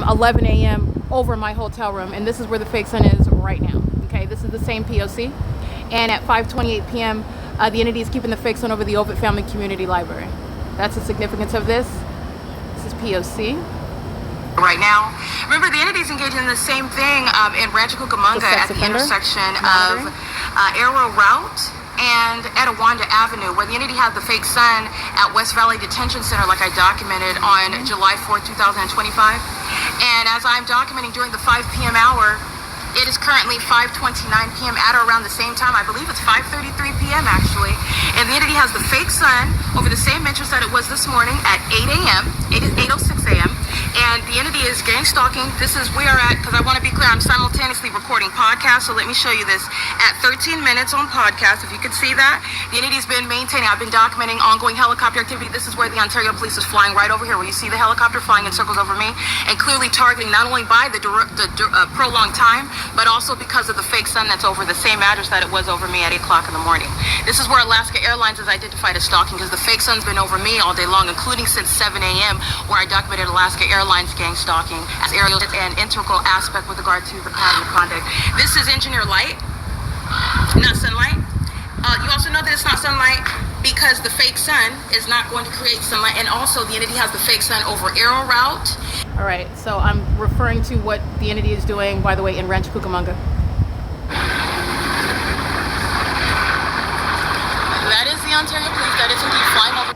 11 a.m. over my hotel room. And this is where the fake sun is right now. Okay, this is the same P.O.C. And at 5:28 p.m., the entity is keeping the fake sun over the Ovid Family Community Library. That's the significance of this. This is P.O.C. Right now, remember the entity is engaging in the same thing in Rancho Cucamonga at the intersection of Arrow Route and Etowanda Avenue, where the entity had the fake sun at West Valley Detention Center, like I documented on July 4th, 2025. And as I'm documenting during the 5 p.m. hour, it is currently 5:29 p.m. at or around the same time. I believe it's 5:33 p.m. p.m. actually. And the entity has the fake sun over the same interest that it was this morning at 8 a.m., 8:06 a.m. And the entity is gang stalking. This is where at, because I want to be clear, I'm simultaneously recording podcasts, so let me show you this. At 13 minutes on podcast, if you can see that, the entity's been maintaining, I've been documenting ongoing helicopter activity. This is where the Ontario Police is flying right over here, where you see the helicopter flying in circles over me, and clearly targeting not only by the prolonged time, but also because of the fake sun that's over the same address that it was over me at 8 o'clock in the morning. This is where Alaska Airlines is identified as stalking, because the fake sun's been over me all day long, including since 7 a.m., where I documented Alaska Airlines gang stalking as aerial and integral aspect with regard to the pattern of conduct. This is engineer light, not sunlight. You also know that it's not sunlight because the fake sun is not going to create sunlight, and also the entity has the fake sun over arrow route. All right, so I'm referring to what the entity is doing, by the way, in Rancho Cucamonga. That is the Ontario Police. That is indeed flying over.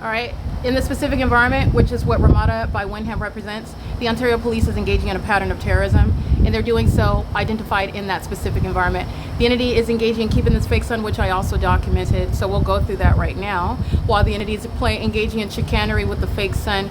All right, in the specific environment, which is what Ramada by Wyndham represents, the Ontario Police is engaging in a pattern of terrorism, and they're doing so identified in that specific environment. The entity is engaging in keeping this fake sun, which I also documented, so we'll go through that right now. While the entity is engaging in chicanery with the fake sun,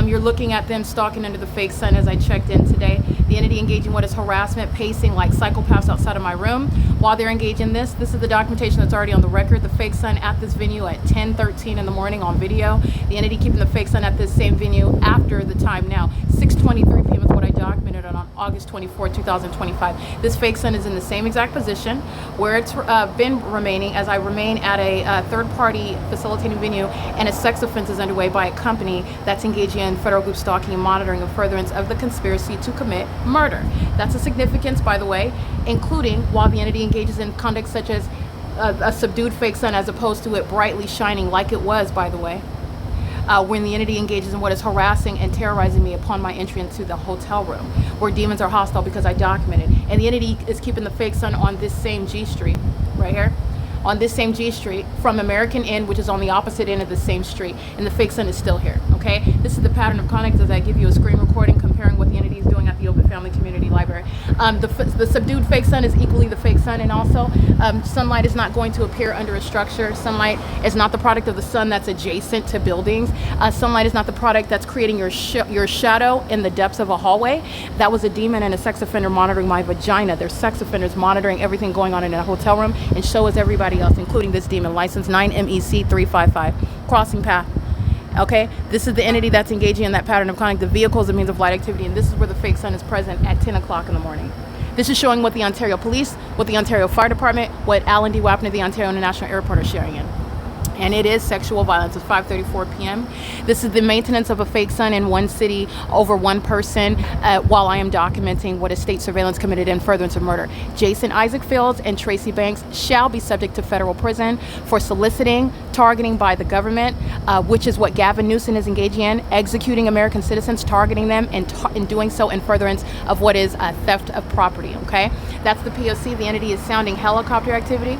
you're looking at them stalking under the fake sun as I checked in today. The entity engaging what is harassment, pacing like psychopaths outside of my room. While they're engaged in this is the documentation that's already on the record. The fake sun at this venue at 10:13 in the morning on video. The entity keeping the fake sun at this same venue after the time now. 6:23 p.m. is what I documented on August 24, 2025. This fake sun is in the same exact position where it's been remaining as I remain at a third-party facilitating venue, and a sex offense is underway by a company that's engaging in federal group stalking and monitoring of furtherance of the conspiracy to commit murder. That's a significance, by the way, including while the entity engages in conduct such as a subdued fake sun as opposed to it brightly shining like it was, by the way. When the entity engages in what is harassing and terrorizing me upon my entry into the hotel room, where demons are hostile because I documented. And the entity is keeping the fake sun on this same G Street, right here, on this same G Street from American Inn, which is on the opposite end of the same street, and the fake sun is still here, okay? This is the pattern of conduct as I give you a screen recording comparing what the entity is doing at the Ovid Family Community Library. The subdued fake sun is equally the fake sun, and also sunlight is not going to appear under a structure. Sunlight is not the product of the sun that's adjacent to buildings. Sunlight is not the product that's creating your shadow in the depths of a hallway. That was a demon and a sex offender monitoring my vagina. There's sex offenders monitoring everything going on in a hotel room, and so is everybody else, including this demon, license 9MEC355, crossing path. Okay, this is the entity that's engaging in that pattern of conduct. The vehicle is a means of light activity, and this is where the fake sun is present at 10 o'clock in the morning. This is showing what the Ontario Police, what the Ontario Fire Department, what Alan D. WAPNER, the Ontario International Airport, are sharing in. And it is sexual violence. It's 5:34 p.m. This is the maintenance of a fake sun in one city over one person while I am documenting what is state surveillance committed in furtherance of murder. Jason Isaac Fields and Tracy Banks shall be subject to federal prison for soliciting, targeting by the government, which is what Gavin Newsom is engaging in, executing American citizens, targeting them, and doing so in furtherance of what is theft of property, okay? That's the P.O.C. The entity is sounding helicopter activity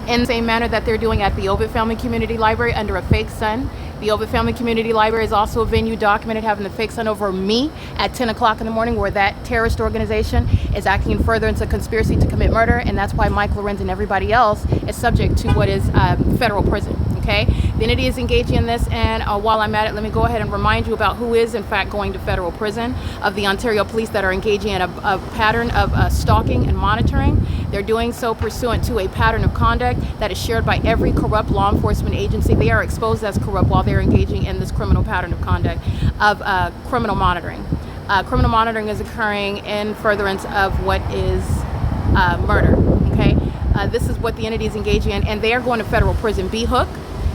in the same manner that they're doing at the Ovid Family Community Library under a fake sun. The Ovid Family Community Library is also a venue documented having the fake sun over me at 10 o'clock in the morning, where that terrorist organization is acting in furtherance of conspiracy to commit murder, and that's why Mike Lorenz and everybody else is subject to what is federal prison, okay? The entity is engaging in this, and while I'm at it, let me go ahead and remind you about who is in fact going to federal prison of the Ontario Police that are engaging in a pattern of stalking and monitoring. They're doing so pursuant to a pattern of conduct that is shared by every corrupt law enforcement agency. They are exposed as corrupt while they're engaging in this criminal pattern of conduct of criminal monitoring. Criminal monitoring is occurring in furtherance of what is murder, okay? This is what the entity is engaging in, and they are going to federal prison. B. Hook,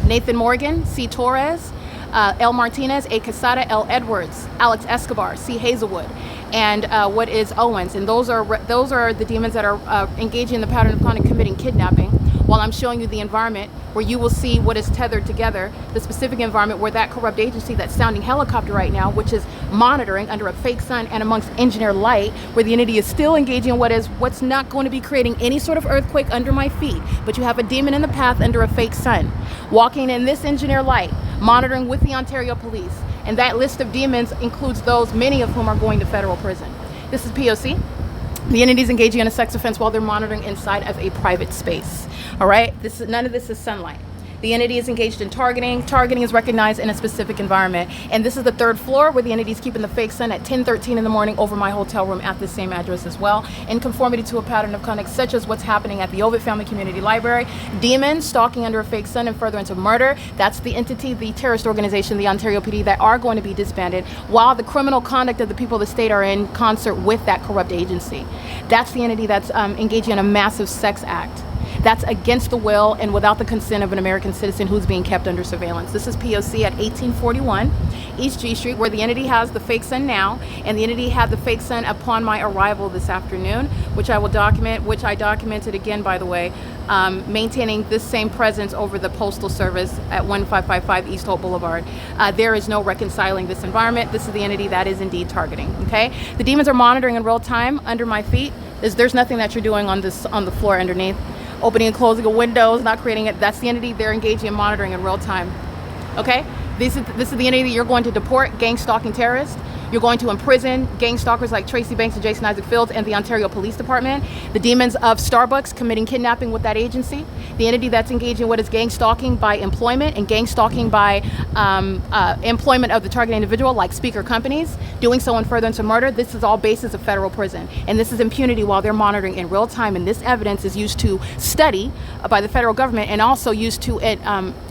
Nathan Morgan, C. Torres, L. Martinez, A. Quesada, L. Edwards, Alex Escobar, C. Hazelwood, and what is Owens. And those are the demons that are engaging in the pattern of conduct committing kidnapping, while I'm showing you the environment where you will see what is tethered together, the specific environment where that corrupt agency that's sounding helicopter right now, which is monitoring under a fake sun and amongst engineer light, where the entity is still engaging in what's not going to be creating any sort of earthquake under my feet, but you have a demon in the path under a fake sun, walking in this engineer light, monitoring with the Ontario Police. And that list of demons includes those, many of whom are going to federal prison. This is P.O.C. The entity is engaging in a sex offense while they're monitoring inside of a private space. All right, none of this is sunlight. The entity is engaged in targeting. Targeting is recognized in a specific environment. And this is the third floor where the entity is keeping the fake sun at 10:13 in the morning over my hotel room at the same address as well, in conformity to a pattern of conduct such as what's happening at the Ovid Family Community Library. Demons stalking under a fake sun and furtherance of murder. That's the entity, the terrorist organization, the Ontario PD, that are going to be disbanded, while the criminal conduct of the people of the state are in concert with that corrupt agency. That's the entity that's engaging in a massive sex act. That's against the will and without the consent of an American citizen who's being kept under surveillance. This is P.O.C. at 1841 East G Street, where the entity has the fake sun now, and the entity had the fake sun upon my arrival this afternoon, which I will document, which I documented again, by the way, maintaining this same presence over the Postal Service at 1555 East Hope Boulevard. There is no reconciling this environment. This is the entity that is indeed targeting, okay? The demons are monitoring in real time under my feet. There's nothing that you're doing on the floor underneath. Opening and closing of windows, not creating it. That's the entity they're engaging in monitoring in real time. Okay? This is the entity you're going to deport, gang stalking terrorists. You're going to imprison gang stalkers like Tracy Banks and Jason Isaac Fields and the Ontario Police Department. The demons of Starbucks committing kidnapping with that agency. The entity that's engaged in what is gang stalking by employment and gang stalking by employment of the targeted individual, like speaker companies, doing so in furtherance of murder. This is all basis of federal prison. And this is impunity while they're monitoring in real time. And this evidence is used to study by the federal government and also used to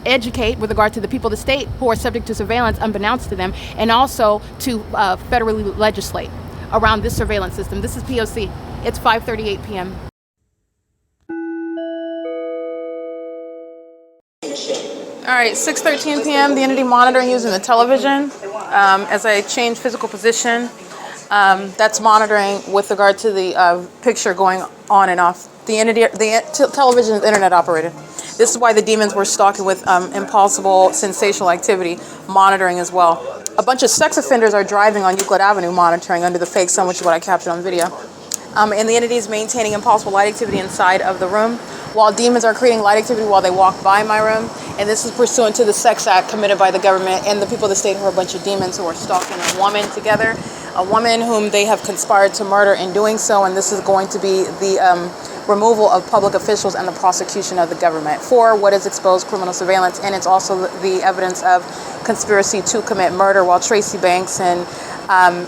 educate with regard to the people of the state who are subject to surveillance unbeknownst to them, and also to federally legislate around this surveillance system. This is P.O.C. It's 5:38 p.m. All right, 6:13 p.m. The entity monitoring using the television. As I change physical position, that's monitoring with regard to the picture going on and off. The television is internet operated. This is why the demons were stalking with impossible, sensational activity, monitoring as well. A bunch of sex offenders are driving on Euclid Avenue, monitoring under the fake sun, which is what I captured on video. And the entity is maintaining impossible light activity inside of the room, while demons are creating light activity while they walk by my room. And this is pursuant to the sex act committed by the government and the people of the state, who are a bunch of demons who are stalking a woman together, a woman whom they have conspired to murder in doing so. And this is going to be the removal of public officials and the prosecution of the government for what is exposed criminal surveillance. And it's also the evidence of conspiracy to commit murder, while Tracy Banks and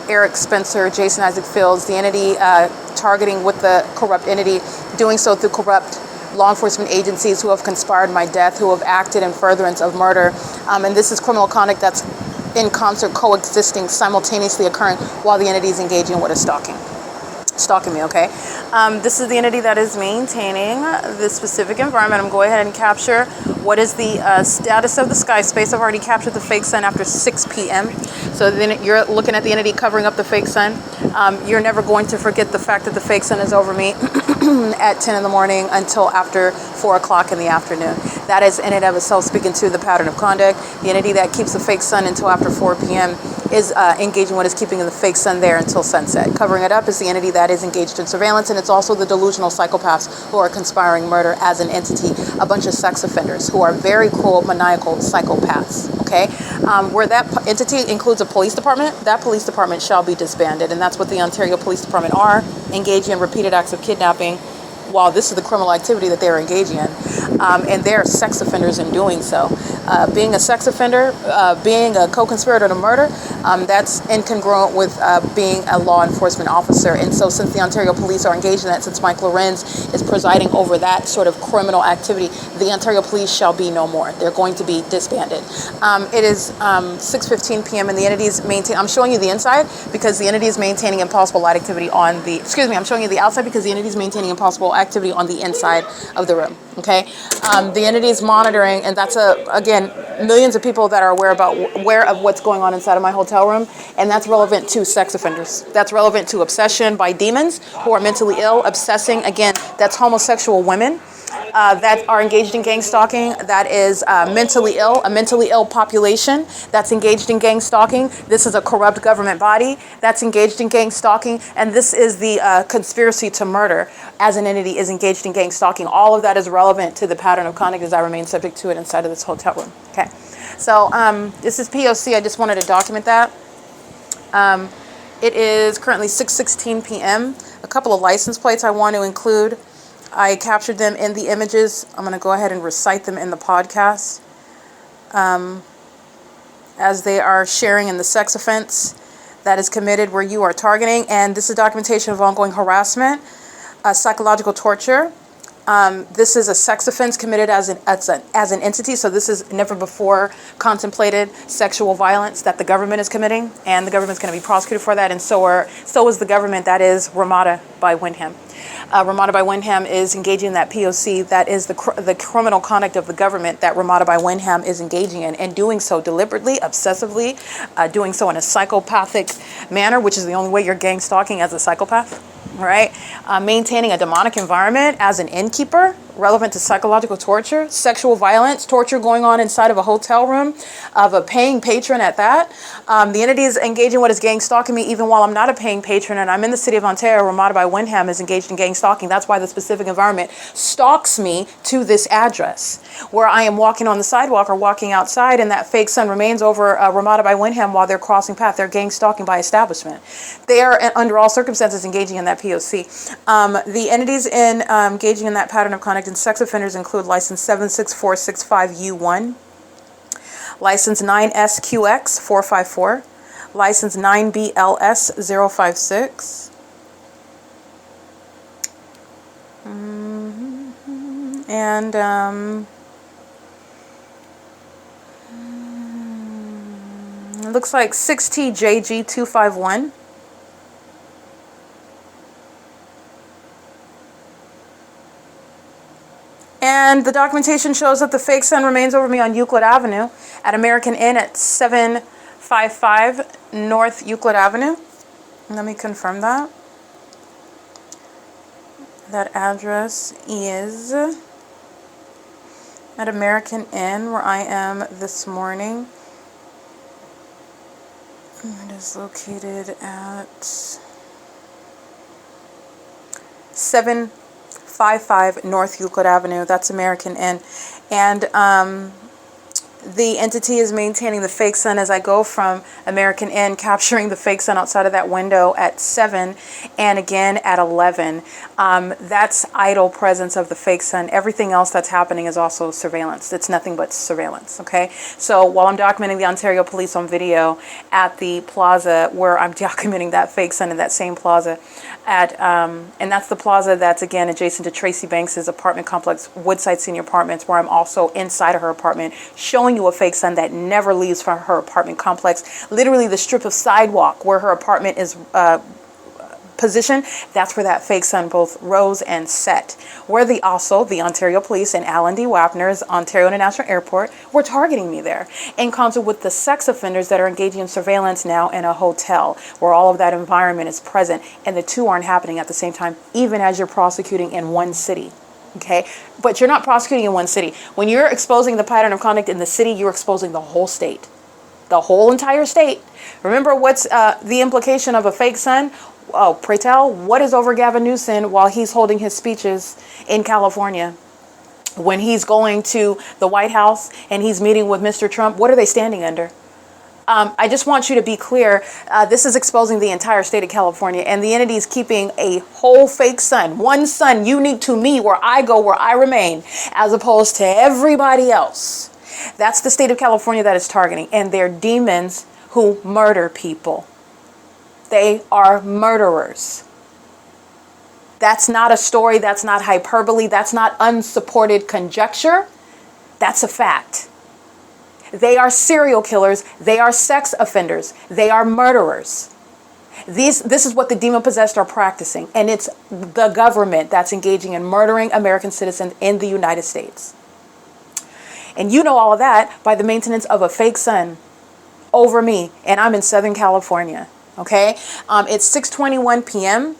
Eric Spencer, Jason Isaac Fields, the entity targeting with the corrupt entity, doing so through corrupt law enforcement agencies who have conspired my death, who have acted in furtherance of murder. And this is criminal conduct that's in concert, coexisting, simultaneously occurring while the entity is engaging in what is stalking me, okay? This is the entity that is maintaining this specific environment. I'm going to go ahead and capture what is the status of the sky space. I've already captured the fake sun after 6 p.m. So then you're looking at the entity covering up the fake sun. You're never going to forget the fact that the fake sun is over me at 10 in the morning until after 4 o'clock in the afternoon. That is in and of itself speaking to the pattern of conduct. The entity that keeps the fake sun until after 4 p.m. is engaging what is keeping the fake sun there until sunset. Covering it up is the entity that is engaged in surveillance, and it's also the delusional psychopaths who are conspiring murder as an entity, a bunch of sex offenders who are very cruel, maniacal psychopaths, okay? Where that entity includes a police department, that police department shall be disbanded, and that's what the Ontario Police Department are, engaging in repeated acts of kidnapping, while this is the criminal activity that they're engaging in. And they're sex offenders in doing so. Being a sex offender, being a co-conspirator to murder, that's incongruent with being a law enforcement officer. And so since the Ontario Police are engaged in that, since Mike LORENZ is presiding over that sort of criminal activity, the Ontario Police shall be no more. They're going to be disbanded. It is 6:15 p.m. and the entity is maintaining, I'm showing you the inside because the entity is maintaining impossible light activity on the, I'm showing you the outside because the entity is maintaining impossible activity on the inside of the room, okay? The entity is monitoring, and that's, again, millions of people that are aware of what's going on inside of my hotel room, and that's relevant to sex offenders. That's relevant to obsession by demons who are mentally ill, obsessing. Again, that's homosexual women that are engaged in gang stalking. That is mentally ill, a mentally ill population that's engaged in gang stalking. This is a corrupt government body that's engaged in gang stalking, and this is the conspiracy to murder as an entity is engaged in gang stalking. All of that is relevant to the pattern of conduct as I remain subject to it inside of this hotel room. Okay, so this is P.O.C. I just wanted to document that. It is currently 6:16 p.m. A couple of license plates I want to include. I captured them in the images. I'm going to go ahead and recite them in the podcast as they are sharing in the sex offense that is committed where you are targeting. And this is documentation of ongoing harassment, psychological torture. This is a sex offense committed as an entity, so this is never before contemplated sexual violence that the government is committing, and the government's going to be prosecuted for that, and so is the government that is Ramada by Wyndham. Ramada by Wyndham is engaging in that P.O.C. that is the criminal conduct of the government that Ramada by Wyndham is engaging in, and doing so deliberately, obsessively, doing so in a psychopathic manner, which is the only way you're gang stalking as a psychopath. Right? Maintaining a demonic environment as an innkeeper, relevant to psychological torture, sexual violence, torture going on inside of a hotel room of a paying patron at that. The entity is engaging what is gang stalking me even while I'm not a paying patron and I'm in the city of Ontario. Ramada by Wyndham is engaged in gang stalking. That's why the specific environment stalks me to this address where I am walking on the sidewalk or walking outside and that fake sun remains over Ramada by Wyndham while they're crossing path. They're gang stalking by establishment. They are under all circumstances engaging in that P.O.C. The entities engaging in that pattern of conduct and sex offenders include license 76465U1, license 9SQX 454, license 9BLS 056, and it looks like 6TJG 251. And the documentation shows that the fake sun remains over me on Euclid Avenue at American Inn at 755 North Euclid Avenue. Let me confirm that. That address is at American Inn where I am this morning. It is located at 755 North Euclid Avenue. That's American Inn. And the entity is maintaining the fake sun as I go from American Inn, capturing the fake sun outside of that window at 7 and again at 11. That's idle presence of the fake sun. Everything else that's happening is also surveillance. It's nothing but surveillance, okay? So while I'm documenting the Ontario Police on video at the plaza where I'm documenting that fake sun in that same plaza and that's the plaza that's again adjacent to Tracy Banks's apartment complex, Woodside Senior Apartments, where I'm also inside of her apartment showing you a fake sun that never leaves from her apartment complex. Literally the strip of sidewalk where her apartment is position, that's where that fake sun both rose and set. Where the Ontario Police and Alan D. Wapner's Ontario International Airport were targeting me there, in concert with the sex offenders that are engaging in surveillance now in a hotel, where all of that environment is present, and the two aren't happening at the same time, even as you're prosecuting in one city. Okay, but you're not prosecuting in one city. When you're exposing the pattern of conduct in the city, you're exposing the whole state, the whole entire state. Remember what's the implication of a fake sun? Oh, pray tell, what is over Gavin Newsom while he's holding his speeches in California? When he's going to the White House and he's meeting with Mr. Trump, what are they standing under? I just want you to be clear. This is exposing the entire state of California, and the entity is keeping a whole fake sun, one sun unique to me, where I go, where I remain, as opposed to everybody else. That's the state of California that is targeting, and they're demons who murder people. They are murderers. That's not a story. That's not hyperbole. That's not unsupported conjecture. That's a fact. They are serial killers. They are sex offenders. They are murderers. This is what the demon-possessed are practicing. And it's the government that's engaging in murdering American citizens in the United States. And you know all of that by the maintenance of a fake sun over me. And I'm in Southern California. Okay, it's 6:21 p.m.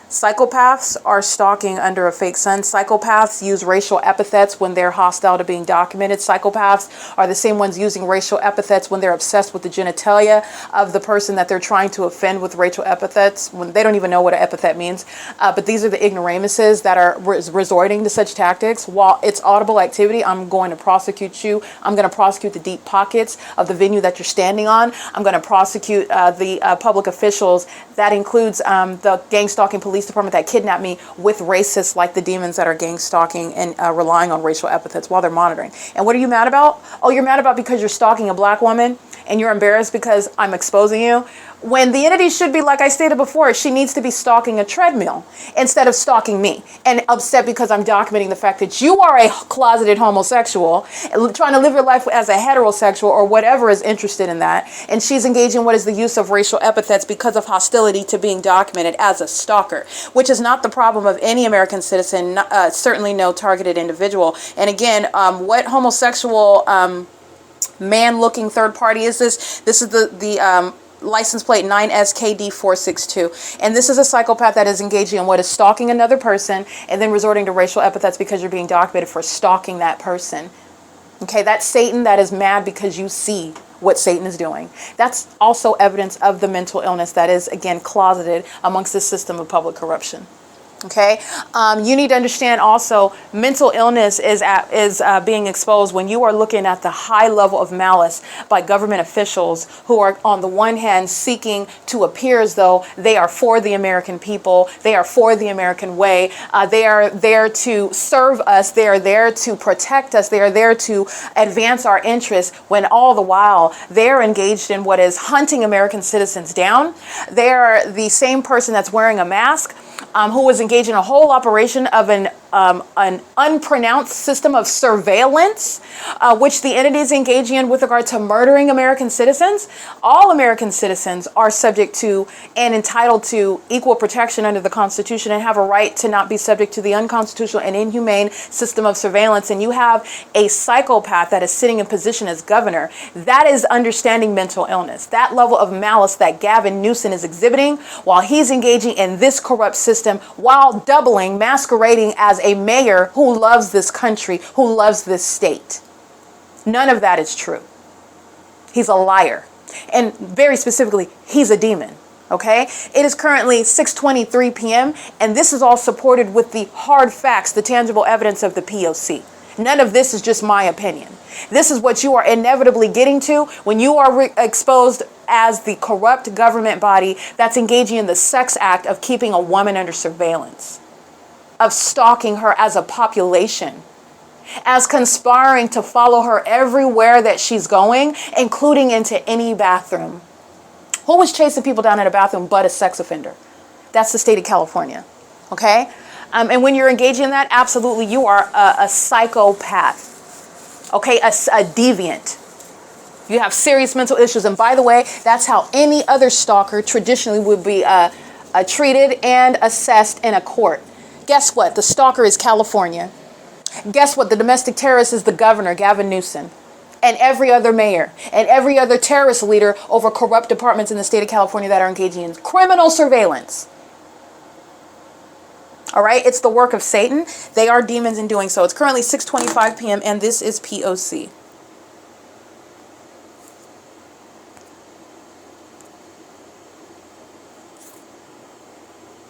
Psychopaths are stalking under a fake sun. Psychopaths use racial epithets when they're hostile to being documented. Psychopaths are the same ones using racial epithets when they're obsessed with the genitalia of the person that they're trying to offend with racial epithets, when they don't even know what an epithet means. But these are the ignoramuses that are resorting to such tactics. While it's audible activity, I'm going to prosecute you. I'm going to prosecute the deep pockets of the venue that you're standing on. I'm going to prosecute the public officials. That includes the gang stalking police department that kidnapped me, with racists like the demons that are gang stalking and relying on racial epithets while they're monitoring. And what are you mad about? Oh, you're mad about because you're stalking a black woman and you're embarrassed because I'm exposing you. When the entity should be, like I stated before, she needs to be stalking a treadmill instead of stalking me, and upset because I'm documenting the fact that you are a closeted homosexual trying to live your life as a heterosexual or whatever is interested in that, and she's engaging what is the use of racial epithets because of hostility to being documented as a stalker, which is not the problem of any American citizen, certainly no targeted individual. And again, what homosexual man-looking third party is this? This is the license plate 9SKD462. And this is a psychopath that is engaging in what is stalking another person and then resorting to racial epithets because you're being documented for stalking that person. Okay, that's Satan that is mad because you see what Satan is doing. That's also evidence of the mental illness that is, again, closeted amongst this system of public corruption. Okay, you need to understand also mental illness is being exposed when you are looking at the high level of malice by government officials who are on the one hand seeking to appear as though they are for the American people, they are for the American way, they are there to serve us, they are there to protect us, they are there to advance our interests, when all the while they're engaged in what is hunting American citizens down. They are the same person that's wearing a mask, who was engaged in a whole operation of an unpronounced system of surveillance, which the entity is engaging in with regard to murdering American citizens. All American citizens are subject to and entitled to equal protection under the Constitution and have a right to not be subject to the unconstitutional and inhumane system of surveillance. And you have a psychopath that is sitting in position as governor. That is understanding mental illness. That level of malice that Gavin Newsom is exhibiting while he's engaging in this corrupt system, while masquerading as a mayor who loves this country, who loves this state. None of that is true. He's a liar. And very specifically, he's a demon. Okay? It is currently 6:23 p.m. and this is all supported with the hard facts, the tangible evidence of the P.O.C. None of this is just my opinion. This is what you are inevitably getting to when you are exposed as the corrupt government body that's engaging in the sex act of keeping a woman under surveillance, of stalking her as a population, as conspiring to follow her everywhere that she's going, including into any bathroom. Who was chasing people down in a bathroom but a sex offender? That's the state of California. Okay? And when you're engaging in that, absolutely you are a psychopath. Okay? A deviant. You have serious mental issues. And by the way, that's how any other stalker traditionally would be treated and assessed in a court. Guess what? The stalker is California. Guess what? The domestic terrorist is the governor, Gavin Newsom, and every other mayor and every other terrorist leader over corrupt departments in the state of California that are engaging in criminal surveillance. All right? It's the work of Satan. They are demons in doing so. It's currently 6:25 p.m. and this is P.O.C.